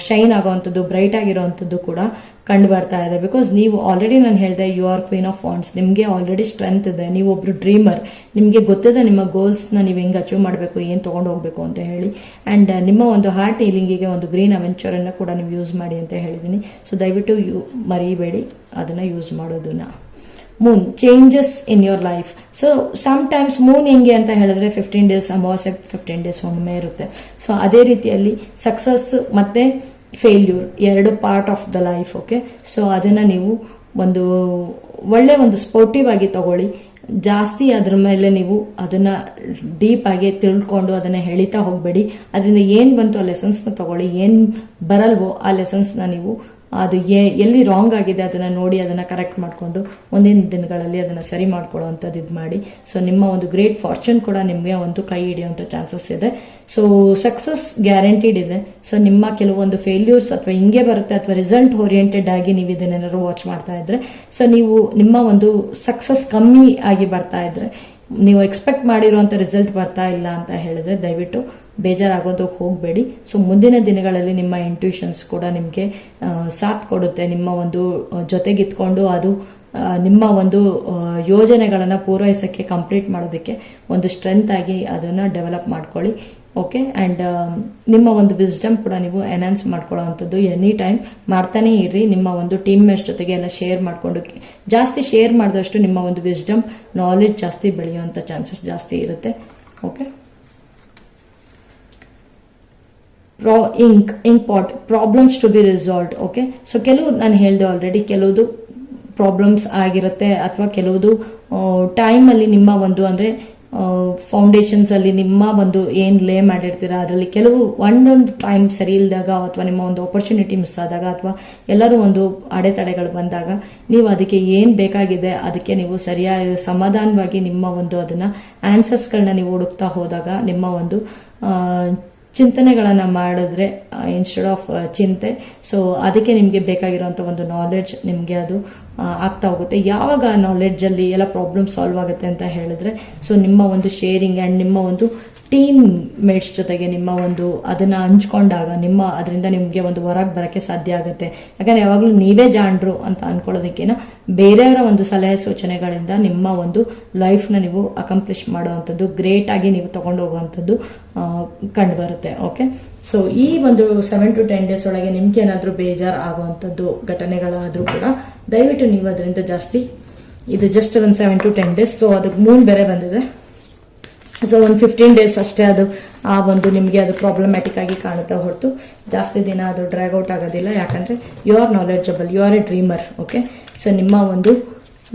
ಶೈನ್ ಆಗುವಂಥದ್ದು, ಬ್ರೈಟ್ ಆಗಿರುವಂಥದ್ದು ಕೂಡ ಕಂಡು ಬರ್ತಾ ಇದೆ. ಬಿಕಾಸ್ ನೀವು ಆಲ್ರೆಡಿ ನಾನು ಹೇಳಿದೆ, you are queen of wands. ನಿಮಗೆ ಆಲ್ರೆಡಿ ಸ್ಟ್ರೆಂತ್ ಇದೆ, ನೀವು ಒಬ್ರು ಡ್ರೀಮರ್. ನಿಮಗೆ ಗೊತ್ತಿದೆ ನಿಮ್ಮ ಗೋಲ್ಸ್ನ ನೀವು ಹೆಂಗೆ ಅಚೀವ್ ಮಾಡಬೇಕು, ಏನು ತೊಗೊಂಡು ಹೋಗಬೇಕು ಅಂತ ಹೇಳಿ. ಆ್ಯಂಡ್ ನಿಮ್ಮ ಒಂದು ಹಾರ್ಟ್ ಹೀಲಿಂಗಿಗೆ ಒಂದು ಗ್ರೀನ್ ಅವೆಂಚರನ್ನು ಕೂಡ ನೀವು ಯೂಸ್ ಮಾಡಿ ಅಂತ ಹೇಳಿದ್ದೀನಿ. ಸೊ ದಯವಿಟ್ಟು ಮರಿಬೇಡಿ ಅದನ್ನು ಯೂಸ್ ಮಾಡೋದನ್ನ. Moon changes in your life. So sometimes Moon ಹೆಂಗೆ ಅಂತ ಹೇಳಿದ್ರೆ 15 days ಅಮಾವಾಸ್ಯೆ 15 days ಒಮ್ಮೆ ಇರುತ್ತೆ. ಸೊ ಅದೇ ರೀತಿಯಲ್ಲಿ ಸಕ್ಸಸ್ ಮತ್ತೆ ಫೇಲ್ಯೂರ್ ಎರಡು part of the life. Okay, so ಅದನ್ನ ನೀವು ಒಂದು ಒಳ್ಳೆ ಒಂದು ಸ್ಪೋರ್ಟಿವ್ ಆಗಿ ತಗೊಳ್ಳಿ. ಜಾಸ್ತಿ ಅದ್ರ ಮೇಲೆ ನೀವು ಅದನ್ನ ಡೀಪ್ ಆಗಿ ತಿಳ್ಕೊಂಡು ಅದನ್ನ ಎಳಿತಾ ಹೋಗಬೇಡಿ. ಅದರಿಂದ ಏನು ಬಂತು ಆ ಲೆಸನ್ಸ್ನ ತಗೊಳ್ಳಿ, ಏನು ಬರಲ್ವೋ ಆ ಲೆಸನ್ಸ್ನ ನೀವು ಅದು ಎಲ್ಲಿ ರಾಂಗ್ ಆಗಿದೆ ಅದನ್ನ ನೋಡಿ ಅದನ್ನ ಕರೆಕ್ಟ್ ಮಾಡಿಕೊಂಡು ಮುಂದಿನ ದಿನಗಳಲ್ಲಿ ಅದನ್ನ ಸರಿ ಮಾಡ್ಕೊಳ್ಳುವಂಥದ್ದು ಇದು ಮಾಡಿ. ಸೊ ನಿಮ್ಮ ಒಂದು ಗ್ರೇಟ್ ಫಾರ್ಚೂನ್ ಕೂಡ ನಿಮಗೆ ಒಂದು ಕೈ ಹಿಡಿಯುವಂಥ ಚಾನ್ಸಸ್ ಇದೆ. ಸೊ ಸಕ್ಸಸ್ ಗ್ಯಾರಂಟಿಡ್ ಇದೆ. ಸೊ ನಿಮ್ಮ ಕೆಲವೊಂದು ಫೇಲ್ಯೂರ್ಸ್ ಅಥವಾ ಹಿಂಗೆ ಬರುತ್ತೆ ಅಥವಾ ರಿಸಲ್ಟ್ ಓರಿಯೆಂಟೆಡ್ ಆಗಿ ನೀವು ಇದನ್ನೇನಾದ್ರು ವಾಚ್ ಮಾಡ್ತಾ ಇದ್ರೆ, ಸೊ ನೀವು ನಿಮ್ಮ ಒಂದು ಸಕ್ಸಸ್ ಕಮ್ಮಿ ಆಗಿ ಬರ್ತಾ ಇದ್ರೆ, ನೀವು ಎಕ್ಸ್ಪೆಕ್ಟ್ ಮಾಡಿರುವಂಥ ರಿಸಲ್ಟ್ ಬರ್ತಾ ಇಲ್ಲ ಅಂತ ಹೇಳಿದ್ರೆ ದಯವಿಟ್ಟು ಬೇಜಾರಾಗೋದಕ್ಕೆ ಹೋಗಬೇಡಿ. ಸೊ ಮುಂದಿನ ದಿನಗಳಲ್ಲಿ ನಿಮ್ಮ ಇಂಟ್ಯೂಷನ್ಸ್ ಕೂಡ ನಿಮಗೆ ಸಾಥ್ ಕೊಡುತ್ತೆ. ನಿಮ್ಮ ಒಂದು ಜೊತೆಗಿತ್ಕೊಂಡು ಅದು ನಿಮ್ಮ ಒಂದು ಯೋಜನೆಗಳನ್ನು ಪೂರೈಸೋಕ್ಕೆ, ಕಂಪ್ಲೀಟ್ ಮಾಡೋದಕ್ಕೆ ಒಂದು ಸ್ಟ್ರೆಂತ್ ಆಗಿ ಅದನ್ನು ಡೆವಲಪ್ ಮಾಡ್ಕೊಳ್ಳಿ. ಓಕೆ, ಆ್ಯಂಡ್ ನಿಮ್ಮ ಒಂದು ವಿಸ್ಡಮ್ ಕೂಡ ನೀವು ಎನ್ಹಾನ್ಸ್ ಮಾಡ್ಕೊಳ್ಳೋ ಅಂಥದ್ದು ಎನಿ ಟೈಮ್ ಮಾಡ್ತಾನೆ ಇರ್ರಿ. ನಿಮ್ಮ ಒಂದು ಟೀಮ್ ಮೇಟ್ಸ್ ಜೊತೆಗೆ ಎಲ್ಲ ಶೇರ್ ಮಾಡಿಕೊಂಡು, ಜಾಸ್ತಿ ಶೇರ್ ಮಾಡಿದಷ್ಟು ನಿಮ್ಮ ಒಂದು ವಿಸ್ಡಮ್ ನಾಲೆಡ್ಜ್ ಜಾಸ್ತಿ ಬೆಳೆಯುವಂಥ ಚಾನ್ಸಸ್ ಜಾಸ್ತಿ ಇರುತ್ತೆ. Okay, ink pot problems to be resolved. Okay, so ಕೆಲವು ನಾನು ಹೇಳಿದೆ ಆಲ್ರೆಡಿ, ಕೆಲವುದು ಪ್ರಾಬ್ಲಮ್ಸ್ ಆಗಿರುತ್ತೆ ಅಥವಾ ಕೆಲವುದು ಟೈಮಲ್ಲಿ ನಿಮ್ಮ ಒಂದು ಅಂದರೆ ಫೌಂಡೇಶನ್ಸ್ ಅಲ್ಲಿ ನಿಮ್ಮ ಒಂದು ಏನ್ ಲೇ ಮಾಡಿರ್ತೀರಾ ಅದರಲ್ಲಿ ಕೆಲವು ಒಂದೊಂದು ಟೈಮ್ ಸರಿ ಇಲ್ದಾಗ ಅಥವಾ ನಿಮ್ಮ ಒಂದು ಆಪರ್ಚುನಿಟಿ ಮಿಸ್ ಆದಾಗ ಅಥವಾ ಎಲ್ಲರೂ ಒಂದು ಅಡೆತಡೆಗಳು ಬಂದಾಗ ನೀವು ಅದಕ್ಕೆ ಏನ್ ಬೇಕಾಗಿದೆ ಅದಕ್ಕೆ ನೀವು ಸರಿಯಾಗಿ ಸಮಾಧಾನವಾಗಿ ನಿಮ್ಮ ಒಂದು ಅದನ್ನ ಆನ್ಸರ್ಸ್ಗಳನ್ನ ನೀವು ಹುಡುಕ್ತಾ ಹೋದಾಗ ನಿಮ್ಮ ಒಂದು ಚಿಂತನೆಗಳನ್ನು ಮಾಡಿದ್ರೆ ಇನ್ಸ್ಟೆಡ್ ಆಫ್ ಚಿಂತೆ, ಸೊ ಅದಕ್ಕೆ ನಿಮಗೆ ಬೇಕಾಗಿರುವಂಥ ಒಂದು ನಾಲೆಡ್ಜ್ ನಿಮಗೆ ಅದು ಆಗ್ತಾ ಹೋಗುತ್ತೆ. ಯಾವಾಗ ನಾಲೆಡ್ಜಲ್ಲಿ ಎಲ್ಲ ಪ್ರಾಬ್ಲಮ್ ಸಾಲ್ವ್ ಆಗುತ್ತೆ ಅಂತ ಹೇಳಿದ್ರೆ, ಸೊ ನಿಮ್ಮ ಒಂದು ಶೇರಿಂಗ್ ಆ್ಯಂಡ್ ನಿಮ್ಮ ಒಂದು ಟೀಮ್ ಮೇಟ್ಸ್ ಜೊತೆಗೆ ನಿಮ್ಮ ಒಂದು ಅದನ್ನ ಹಂಚ್ಕೊಂಡಾಗ ನಿಮ್ಮ ಅದರಿಂದ ನಿಮಗೆ ಒಂದು ಹೊರಗೆ ಬರೋಕ್ಕೆ ಸಾಧ್ಯ ಆಗುತ್ತೆ. ಯಾಕಂದ್ರೆ ಯಾವಾಗಲೂ ನೀವೇ ಜಾಣರು ಅಂತ ಅನ್ಕೊಳ್ಳೋದಕ್ಕಿಂತ ಬೇರೆಯವರ ಒಂದು ಸಲಹೆ ಸೂಚನೆಗಳಿಂದ ನಿಮ್ಮ ಒಂದು ಲೈಫ್ನ ನೀವು ಅಕಂಪ್ಲಿಷ್ ಮಾಡುವಂಥದ್ದು, ಗ್ರೇಟ್ ಆಗಿ ನೀವು ತಗೊಂಡು ಹೋಗುವಂಥದ್ದು ಕಂಡು ಬರುತ್ತೆ. ಓಕೆ, ಸೊ ಈ ಒಂದು 7 to 10 days ಒಳಗೆ ನಿಮ್ಗೆ ಏನಾದರೂ ಬೇಜಾರು ಆಗುವಂಥದ್ದು ಘಟನೆಗಳಾದರೂ ಕೂಡ ದಯವಿಟ್ಟು ನೀವು ಅದರಿಂದ ಜಾಸ್ತಿ, ಇದು ಜಸ್ಟ್ ಒಂದು 7 to 10 days, ಸೊ ಅದಕ್ಕೆ ಮೂನ್ ಬೇರೆ ಬಂದಿದೆ. ಸೊ ಒಂದು 15 ಡೇಸ್ ಅಷ್ಟೇ ಅದು ಆ ಒಂದು ನಿಮಗೆ ಅದು ಪ್ರಾಬ್ಲಮ್ಯಾಟಿಕ್ ಆಗಿ ಕಾಣುತ್ತಾ ಹೊರತು ಜಾಸ್ತಿ ದಿನ ಅದು ಡ್ರ್ಯಾಗ್ ಔಟ್ ಆಗೋದಿಲ್ಲ. ಯಾಕಂದರೆ you are knowledgeable, you are a dreamer. Okay, so ನಿಮ್ಮ ಒಂದು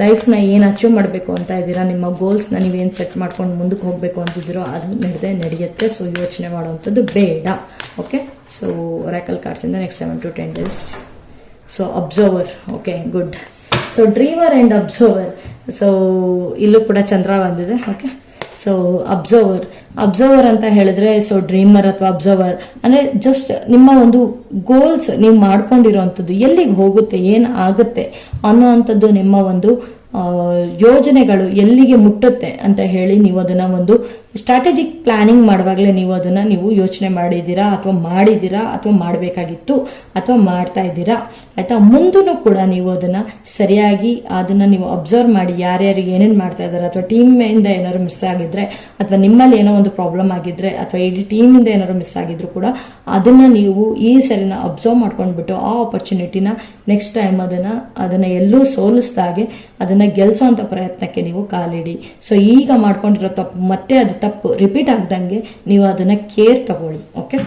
ಲೈಫ್ನ ಏನು ಅಚೀವ್ ಮಾಡಬೇಕು ಅಂತ ಇದ್ದೀರಾ, ನಿಮ್ಮ ಗೋಲ್ಸ್ನ ನೀವೇನು ಸೆಟ್ ಮಾಡ್ಕೊಂಡು ಮುಂದಕ್ಕೆ ಹೋಗಬೇಕು ಅಂತಿದ್ದೀರೋ ಅದು ನಡೆಯುತ್ತೆ. ಸೊ ಯೋಚನೆ ಮಾಡುವಂಥದ್ದು ಬೇಡ. ಓಕೆ, ಸೊ ಒರಾಕಲ್ ಕಾರ್ಡ್ಸಿಂದ next 7 to 10 days. So observer. Okay, good. So dreamer and observer. So ಇಲ್ಲೂ ಕೂಡ ಚಂದ್ರ ಬಂದಿದೆ. ಓಕೆ, ಸೊ ಅಬ್ಸರ್ವರ್ ಅಂತ ಹೇಳಿದ್ರೆ, ಸೊ ಡ್ರೀಮರ್ ಅಥವಾ ಅಬ್ಸರ್ವರ್ ಅಂದ್ರೆ ಜಸ್ಟ್ ನಿಮ್ಮ ಒಂದು ಗೋಲ್ಸ್ ನೀವು ಮಾಡ್ಕೊಂಡಿರೋವಂಥದ್ದು ಎಲ್ಲಿಗೆ ಹೋಗುತ್ತೆ, ಏನು ಆಗುತ್ತೆ ಅನ್ನೋವಂಥದ್ದು ನಿಮ್ಮ ಒಂದು ಯೋಜನೆಗಳು ಎಲ್ಲಿಗೆ ಮುಟ್ಟುತ್ತೆ ಅಂತ ಹೇಳಿ ನೀವು ಅದನ್ನ ಒಂದು ಸ್ಟ್ರಾಟಜಿಕ್ ಪ್ಲಾನಿಂಗ್ ಮಾಡುವಾಗಲೇ ನೀವು ಅದನ್ನ ನೀವು ಯೋಚನೆ ಮಾಡಿದ್ದೀರಾ ಅಥವಾ ಮಾಡಬೇಕಾಗಿತ್ತು ಅಥವಾ ಮಾಡ್ತಾ ಇದ್ದೀರಾ ಆಯ್ತಾ. ಮುಂದೂ ಕೂಡ ನೀವು ಅದನ್ನ ಸರಿಯಾಗಿ ಅದನ್ನ ನೀವು ಅಬ್ಸರ್ವ್ ಮಾಡಿ ಯಾರ್ಯಾರು ಏನೇನು ಮಾಡ್ತಾ ಇದ್ದಾರೆ, ಅಥವಾ ಟೀಮ್ ಇಂದ ಏನಾದ್ರು ಮಿಸ್ ಆಗಿದ್ರೆ, ಅಥವಾ ನಿಮ್ಮಲ್ಲಿ ಏನೋ ಒಂದು ಪ್ರಾಬ್ಲಮ್ ಆಗಿದ್ರೆ, ಅಥವಾ ಇಡೀ ಟೀಮ್ ಇಂದ ಏನಾದ್ರು ಮಿಸ್ ಆಗಿದ್ರು ಕೂಡ ಅದನ್ನ ನೀವು ಈ ಸರಿನ ಅಬ್ಸರ್ವ್ ಮಾಡ್ಕೊಂಡ್ಬಿಟ್ಟು ಆ ಆಪರ್ಚುನಿಟಿನ ನೆಕ್ಸ್ಟ್ ಟೈಮ್ ಅದನ್ನ ಎಲ್ಲೂ ಸೋಲಿಸ್ದಾಗೆ ಅದನ್ನ ಗೆಲ್ಸೋಂತ ಪ್ರಯತ್ನಕ್ಕೆ ನೀವು ಕಾಲಿಡಿ. ಸೊ ಈಗ ಮಾಡ್ಕೊಂಡಿರೋ ತಪ್ಪು ಮತ್ತೆ ಅದು ತಪ್ಪು ರಿಪೀಟ್ ಆಗ್ದಂಗೆ ನೀವು ಅದನ್ನ ಕೇರ್ ತಗೊಳ್ಳಿ. ಓಕೆ,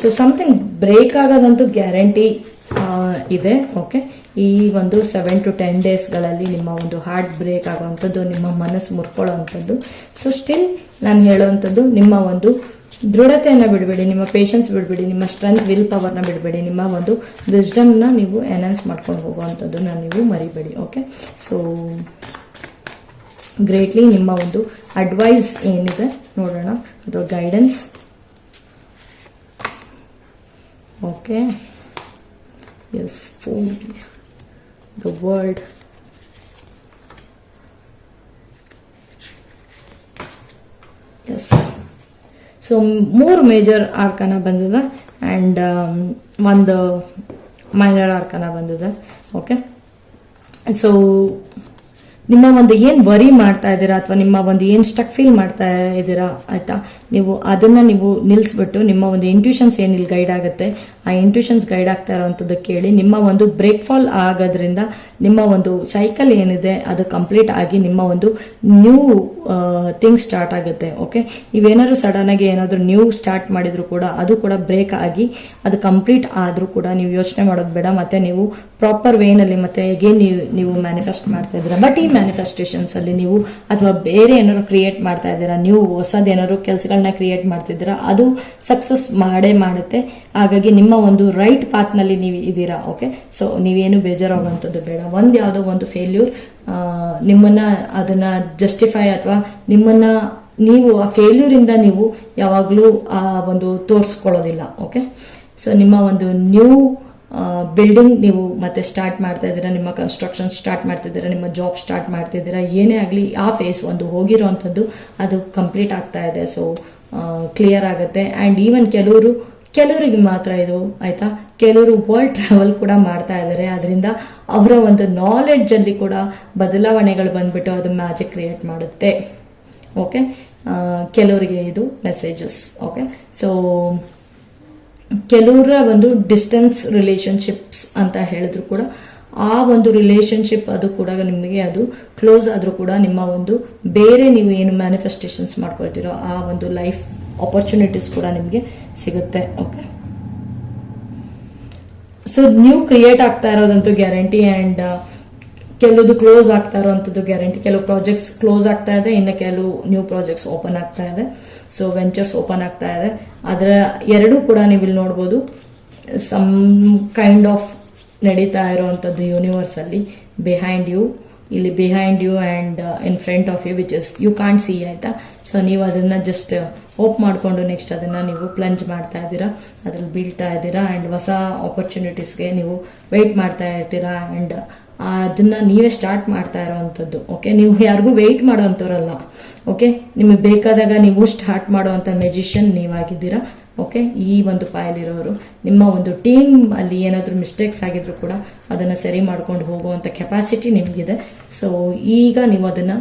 ಸೊ ಸಮಥಿಂಗ್ ಬ್ರೇಕ್ ಆಗೋದಂತೂ ಗ್ಯಾರಂಟಿ ಇದೆ. ಓಕೆ, ಈ ಒಂದು 7 to 10 ಡೇಸ್ಗಳಲ್ಲಿ ನಿಮ್ಮ ಒಂದು ಹಾರ್ಟ್ ಬ್ರೇಕ್ ಆಗುವಂಥದ್ದು, ನಿಮ್ಮ ಮನಸ್ಸು ಮುರ್ಕೊಳ್ಳೋವಂಥದ್ದು. ಸೊ ಸ್ಟಿಲ್ ನಾನು ಹೇಳುವಂಥದ್ದು, ನಿಮ್ಮ ಒಂದು ದೃಢತೆಯನ್ನು ಬಿಡಬೇಡಿ, ನಿಮ್ಮ ಪೇಷನ್ಸ್ ಬಿಡಬೇಡಿ, ನಿಮ್ಮ ಸ್ಟ್ರೆಂತ್ ವಿಲ್ ಪವರ್ನ ಬಿಡಬೇಡಿ, ನಿಮ್ಮ ಒಂದು ವಿಸ್ಡಮ್ನ ನೀವು ಎನ್ಹಾನ್ಸ್ ಮಾಡ್ಕೊಂಡು ಹೋಗುವಂಥದ್ದನ್ನ ನೀವು ಮರಿಬೇಡಿ. ಓಕೆ, ಸೊ ಗ್ರೇಟ್ಲಿ ನಿಮ್ಮ ಒಂದು ಅಡ್ವೈಸ್ ಏನಿದೆ ನೋಡೋಣ, ಅಥವಾ guidance. Okay, yes, for the world. Yes, so 3 major arcana ಬಂದಿದೆ ಆ್ಯಂಡ್ ಒಂದು ಮೈನರ್ ಆರ್ಕನ ಬಂದಿದೆ. ಓಕೆ, ಸೊ ನಿಮ್ಮ ಒಂದು ಏನು ವರಿ ಮಾಡ್ತಾ ಇದ್ದೀರಾ ಅಥವಾ ನಿಮ್ಮ ಒಂದು ಏನು ಸ್ಟಕ್ ಫೀಲ್ ಮಾಡ್ತಾ ಇದ್ದೀರಾ ಆಯ್ತಾ, ನೀವು ಅದನ್ನ ನೀವು ನಿಲ್ಲಿಸ್ಬಿಟ್ಟು ನಿಮ್ಮ ಒಂದು ಇಂಟ್ಯೂಷನ್ಸ್ ಏನಿಲ್ಲಿ ಗೈಡ್ ಆಗುತ್ತೆ ಆ ಇಂಟ್ಯೂಷನ್ಸ್ ಗೈಡ್ ಆಗ್ತಾ ಇರೋವಂಥದ್ದು ಕೇಳಿ. ನಿಮ್ಮ ಒಂದು ಬ್ರೇಕ್ ಫಾಲ್ ಆಗೋದ್ರಿಂದ ನಿಮ್ಮ ಒಂದು ಸೈಕಲ್ ಏನಿದೆ ಅದು ಕಂಪ್ಲೀಟ್ ಆಗಿ ನಿಮ್ಮ ಒಂದು ನ್ಯೂ ಥಿಂಗ್ ಸ್ಟಾರ್ಟ್ ಆಗುತ್ತೆ. ಓಕೆ, ನೀವೇನಾದ್ರು ಸಡನ್ ಆಗಿ ಏನಾದ್ರು ನ್ಯೂ ಸ್ಟಾರ್ಟ್ ಮಾಡಿದ್ರು ಕೂಡ ಅದು ಕೂಡ ಬ್ರೇಕ್ ಆಗಿ ಅದು ಕಂಪ್ಲೀಟ್ ಆದ್ರೂ ಕೂಡ ನೀವು ಯೋಚನೆ ಮಾಡೋದು ಬೇಡ. ಮತ್ತೆ ನೀವು ಪ್ರಾಪರ್ ವೇನಲ್ಲಿ ಮತ್ತೆ ಹೇಗೇನು ನೀವು ಮ್ಯಾನಿಫೆಸ್ಟ್ ಮಾಡ್ತಾ ಇದ್ದೀರಾ, ಬಟ್ ಈ ಮ್ಯಾನಿಫೆಸ್ಟೇಷನ್ಸ್ ಅಲ್ಲಿ ನೀವು ಅಥವಾ ಬೇರೆ ಏನಾದ್ರು ಕ್ರಿಯೇಟ್ ಮಾಡ್ತಾ ಇದ್ದೀರಾ, ನೀವು ಹೊಸದೇನಾದ್ರು ಕೆಲಸಗಳನ್ನ ಕ್ರಿಯೇಟ್ ಮಾಡ್ತಿದ್ದೀರಾ, ಅದು ಸಕ್ಸಸ್ ಮಾಡುತ್ತೆ. ಹಾಗಾಗಿ ನಿಮ್ಮ ಒಂದು ರೈಟ್ ಪಾತ್ ನಲ್ಲಿ ನೀವು ಇದ್ದೀರಾ. ಓಕೆ, ಸೊ ನೀವೇನು ಬೇಜಾರಾಗುವಂಥದ್ದು ಬೇಡ. ಯಾವುದೋ ಒಂದು ಫೇಲ್ಯೂರ್ ನಿಮ್ಮನ್ನ ಅದನ್ನ ಜಸ್ಟಿಫೈ ಅಥವಾ ನಿಮ್ಮನ್ನ ನೀವು ಆ ಫೇಲ್ಯೂರ್ ಇಂದ ನೀವು ಯಾವಾಗ್ಲೂ ಆ ಒಂದು ತೋರಿಸ್ಕೊಳ್ಳೋದಿಲ್ಲ. ಓಕೆ, ಸೊ ನಿಮ್ಮ ಒಂದು ನ್ಯೂ ಬಿಲ್ಡಿಂಗ್ ನೀವು ಮತ್ತೆ ಸ್ಟಾರ್ಟ್ ಮಾಡ್ತಾ ಇದ್ದೀರಾ, ನಿಮ್ಮ ಕನ್ಸ್ಟ್ರಕ್ಷನ್ ಸ್ಟಾರ್ಟ್ ಮಾಡ್ತಿದ್ದೀರಾ, ನಿಮ್ಮ ಜಾಬ್ ಸ್ಟಾರ್ಟ್ ಮಾಡ್ತಿದ್ದೀರಾ, ಏನೇ ಆಗಲಿ ಆ ಫೇಸ್ ಒಂದು ಹೋಗಿರೋವಂಥದ್ದು ಅದು ಕಂಪ್ಲೀಟ್ ಆಗ್ತಾ ಇದೆ. ಸೊ ಕ್ಲಿಯರ್ ಆಗುತ್ತೆ. ಆ್ಯಂಡ್ ಈವನ್ ಕೆಲವರಿಗೆ ಮಾತ್ರ ಇದು ಆಯ್ತಾ, ಕೆಲವರು ವರ್ಲ್ಡ್ ಟ್ರಾವೆಲ್ ಕೂಡ ಮಾಡ್ತಾ ಇದ್ದಾರೆ. ಅದರಿಂದ ಅವರ ಒಂದು ನಾಲೆಡ್ಜ್ ಅಲ್ಲಿ ಕೂಡ ಬದಲಾವಣೆಗಳು ಬಂದ್ಬಿಟ್ಟು ಅದು ಮ್ಯಾಜಿಕ್ ಕ್ರಿಯೇಟ್ ಮಾಡುತ್ತೆ. ಓಕೆ, ಕೆಲವರಿಗೆ ಇದು ಮೆಸೇಜಸ್. ಓಕೆ, ಸೊ ಕೆಲವರ ಒಂದು ಡಿಸ್ಟೆನ್ಸ್ ರಿಲೇಶನ್ಶಿಪ್ಸ್ ಅಂತ ಹೇಳಿದ್ರು ಕೂಡ ಆ ಒಂದು ರಿಲೇಶನ್ಶಿಪ್ ಅದು ಕೂಡ ನಿಮಗೆ ಅದು ಕ್ಲೋಸ್ ಆದ್ರೂ ಕೂಡ ನಿಮ್ಮ ಒಂದು ಬೇರೆ ನೀವು ಏನು ಮ್ಯಾನಿಫೆಸ್ಟೇಷನ್ಸ್ ಮಾಡ್ಕೊಳ್ತೀರೋ ಆ ಒಂದು ಲೈಫ್ ಆಪರ್ಚುನಿಟೀಸ್ ಕೂಡ ನಿಮಗೆ ಸಿಗುತ್ತೆ. ಓಕೆ, ಸೊ ನ್ಯೂ ಕ್ರಿಯೇಟ್ ಆಗ್ತಾ ಇರೋದಂತೂ ಗ್ಯಾರಂಟಿ. ಆ್ಯಂಡ್ ಕೆಲವುದು ಕ್ಲೋಸ್ ಆಗ್ತಾ ಇರೋವಂಥದ್ದು ಗ್ಯಾರಂಟಿ. ಕೆಲವು ಪ್ರಾಜೆಕ್ಟ್ಸ್ ಕ್ಲೋಸ್ ಆಗ್ತಾ ಇದೆ, ಇನ್ನು ಕೆಲವು ನ್ಯೂ ಪ್ರಾಜೆಕ್ಟ್ಸ್ ಓಪನ್ ಆಗ್ತಾ ಇದೆ. ಸೊ ವೆಂಚರ್ಸ್ ಓಪನ್ ಆಗ್ತಾ ಇದೆ. ಅದರ ಎರಡೂ ಕೂಡ ನೀವು ಇಲ್ಲಿ ನೋಡ್ಬೋದು, ಸಮ್ ಕೈಂಡ್ ಆಫ್ ನಡೀತಾ ಇರೋವಂಥದ್ದು ಯೂನಿವರ್ಸ್ ಅಲ್ಲಿ behind you and in front of you which is you can't see ಆಯ್ತಾ. ಸೊ ನೀವು ಅದನ್ನ ಜಸ್ಟ್ ಹೋಪ್ ಮಾಡಿಕೊಂಡು ನೆಕ್ಸ್ಟ್ ಅದನ್ನ ನೀವು ಪ್ಲಂಜ್ ಮಾಡ್ತಾ ಇದ್ದೀರಾ, ಅದ್ರಲ್ಲಿ ಬೀಳ್ತಾ ಇದ್ದೀರಾ. ಆ್ಯಂಡ್ ಹೊಸ ಆಪರ್ಚುನಿಟೀಸ್ಗೆ ನೀವು ವೆಯ್ಟ್ ಮಾಡ್ತಾ ಇರ್ತೀರಾ. ಆ್ಯಂಡ್ ಅದನ್ನ ನೀವೇ ಸ್ಟಾರ್ಟ್ ಮಾಡ್ತಾ ಇರೋವಂಥದ್ದು. ಓಕೆ, ನೀವು ಯಾರಿಗೂ ವೆಯ್ಟ್ ಮಾಡೋವಂಥವ್ರಲ್ಲ. ಓಕೆ, ನಿಮಗೆ ಬೇಕಾದಾಗ ನೀವು ಸ್ಟಾರ್ಟ್ ಮಾಡೋವಂಥ ಮೆಜಿಷಿಯನ್ ನೀವಾಗಿದ್ದೀರಾ. ಓಕೆ, ಈ ಒಂದು ಪಾಯಲಿರೋರು ನಿಮ್ಮ ಒಂದು ಟೀಮ್ ಅಲ್ಲಿ ಏನಾದರೂ ಮಿಸ್ಟೇಕ್ಸ್ ಆಗಿದ್ರು ಕೂಡ ಅದನ್ನು ಸರಿ ಮಾಡ್ಕೊಂಡು ಹೋಗುವಂಥ ಕೆಪಾಸಿಟಿ ನಿಮಗಿದೆ. ಸೊ ಈಗ ನೀವು ಅದನ್ನು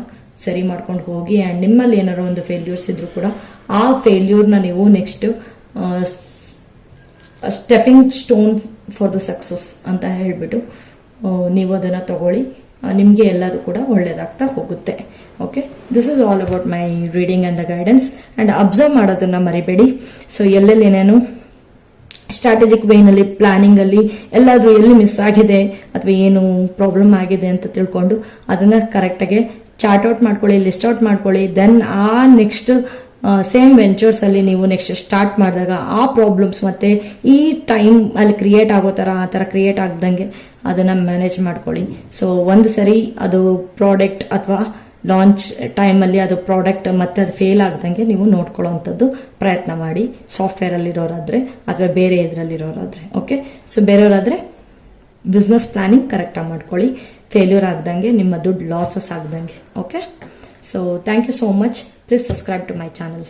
ಸರಿ ಮಾಡ್ಕೊಂಡು ಹೋಗಿ. ಆ್ಯಂಡ್ ನಿಮ್ಮಲ್ಲಿ ಏನಾರೋ ಒಂದು ಫೇಲ್ಯೂರ್ಸ್ ಇದ್ರು ಕೂಡ ಆ ಫೇಲ್ಯೂರ್ನ ನೀವು next stepping stone for the success ಅಂತ ಹೇಳ್ಬಿಟ್ಟು ನೀವು ಅದನ್ನು ತಗೊಳ್ಳಿ, ನಿಮಗೆ ಎಲ್ಲದೂ ಕೂಡ ಒಳ್ಳೇದಾಗ್ತಾ ಹೋಗುತ್ತೆ. Okay, this is all about my reading and the guidance. And observe ಮಾಡೋದನ್ನು ಮರಿಬೇಡಿ. ಸೊ ಏನೇನು ಸ್ಟ್ರಾಟಜಿಕ್ ವೇನಲ್ಲಿ, ಪ್ಲಾನಿಂಗಲ್ಲಿ ಎಲ್ಲಾದರೂ ಎಲ್ಲಿ ಮಿಸ್ ಆಗಿದೆ ಅಥವಾ ಏನು ಪ್ರಾಬ್ಲಮ್ ಆಗಿದೆ ಅಂತ ತಿಳ್ಕೊಂಡು ಅದನ್ನು ಕರೆಕ್ಟಾಗಿ ಚಾರ್ಟ್ ಔಟ್ ಮಾಡ್ಕೊಳ್ಳಿ, ಲಿಸ್ಟ್ ಔಟ್ ಮಾಡ್ಕೊಳ್ಳಿ. ದೆನ್ ನೆಕ್ಸ್ಟ್ ಸೇಮ್ ವೆಂಚರ್ಸ್ ಅಲ್ಲಿ ನೀವು ನೆಕ್ಸ್ಟ್ ಸ್ಟಾರ್ಟ್ ಮಾಡಿದಾಗ ಆ ಪ್ರಾಬ್ಲಮ್ಸ್ ಮತ್ತೆ ಈ ಟೈಮ್ ಅಲ್ಲಿ ಕ್ರಿಯೇಟ್ ಆಗೋ ಥರ ಆ ಥರ ಕ್ರಿಯೇಟ್ ಆಗ್ದಂಗೆ ಅದನ್ನು ಮ್ಯಾನೇಜ್ ಮಾಡ್ಕೊಳ್ಳಿ. ಸೊ ಒಂದು ಸರಿ ಅದು ಪ್ರಾಡಕ್ಟ್ ಅಥವಾ ಲಾಂಚ್ ಟೈಮಲ್ಲಿ ಅದು ಪ್ರಾಡಕ್ಟ್ ಮತ್ತೆ ಅದು ಫೇಲ್ ಆಗ್ದಂಗೆ ನೀವು ನೋಡ್ಕೊಳ್ಳೋವಂಥದ್ದು ಪ್ರಯತ್ನ ಮಾಡಿ, ಸಾಫ್ಟ್ವೇರಲ್ಲಿರೋರಾದರೆ ಅಥವಾ ಬೇರೆ ಇದರಲ್ಲಿರೋರಾದರೆ. ಓಕೆ, ಸೊ ಬೇರೆಯವರಾದರೆ ಬಿಸ್ನೆಸ್ ಪ್ಲಾನಿಂಗ್ ಕರೆಕ್ಟಾಗಿ ಮಾಡ್ಕೊಳ್ಳಿ, ಫೇಲ್ಯೂರ್ ಆಗ್ದಂಗೆ, ನಿಮ್ಮ ದುಡ್ಡು ಲಾಸಸ್ ಆಗ್ದಂಗೆ. Okay, so thank you so much. Please subscribe to my channel.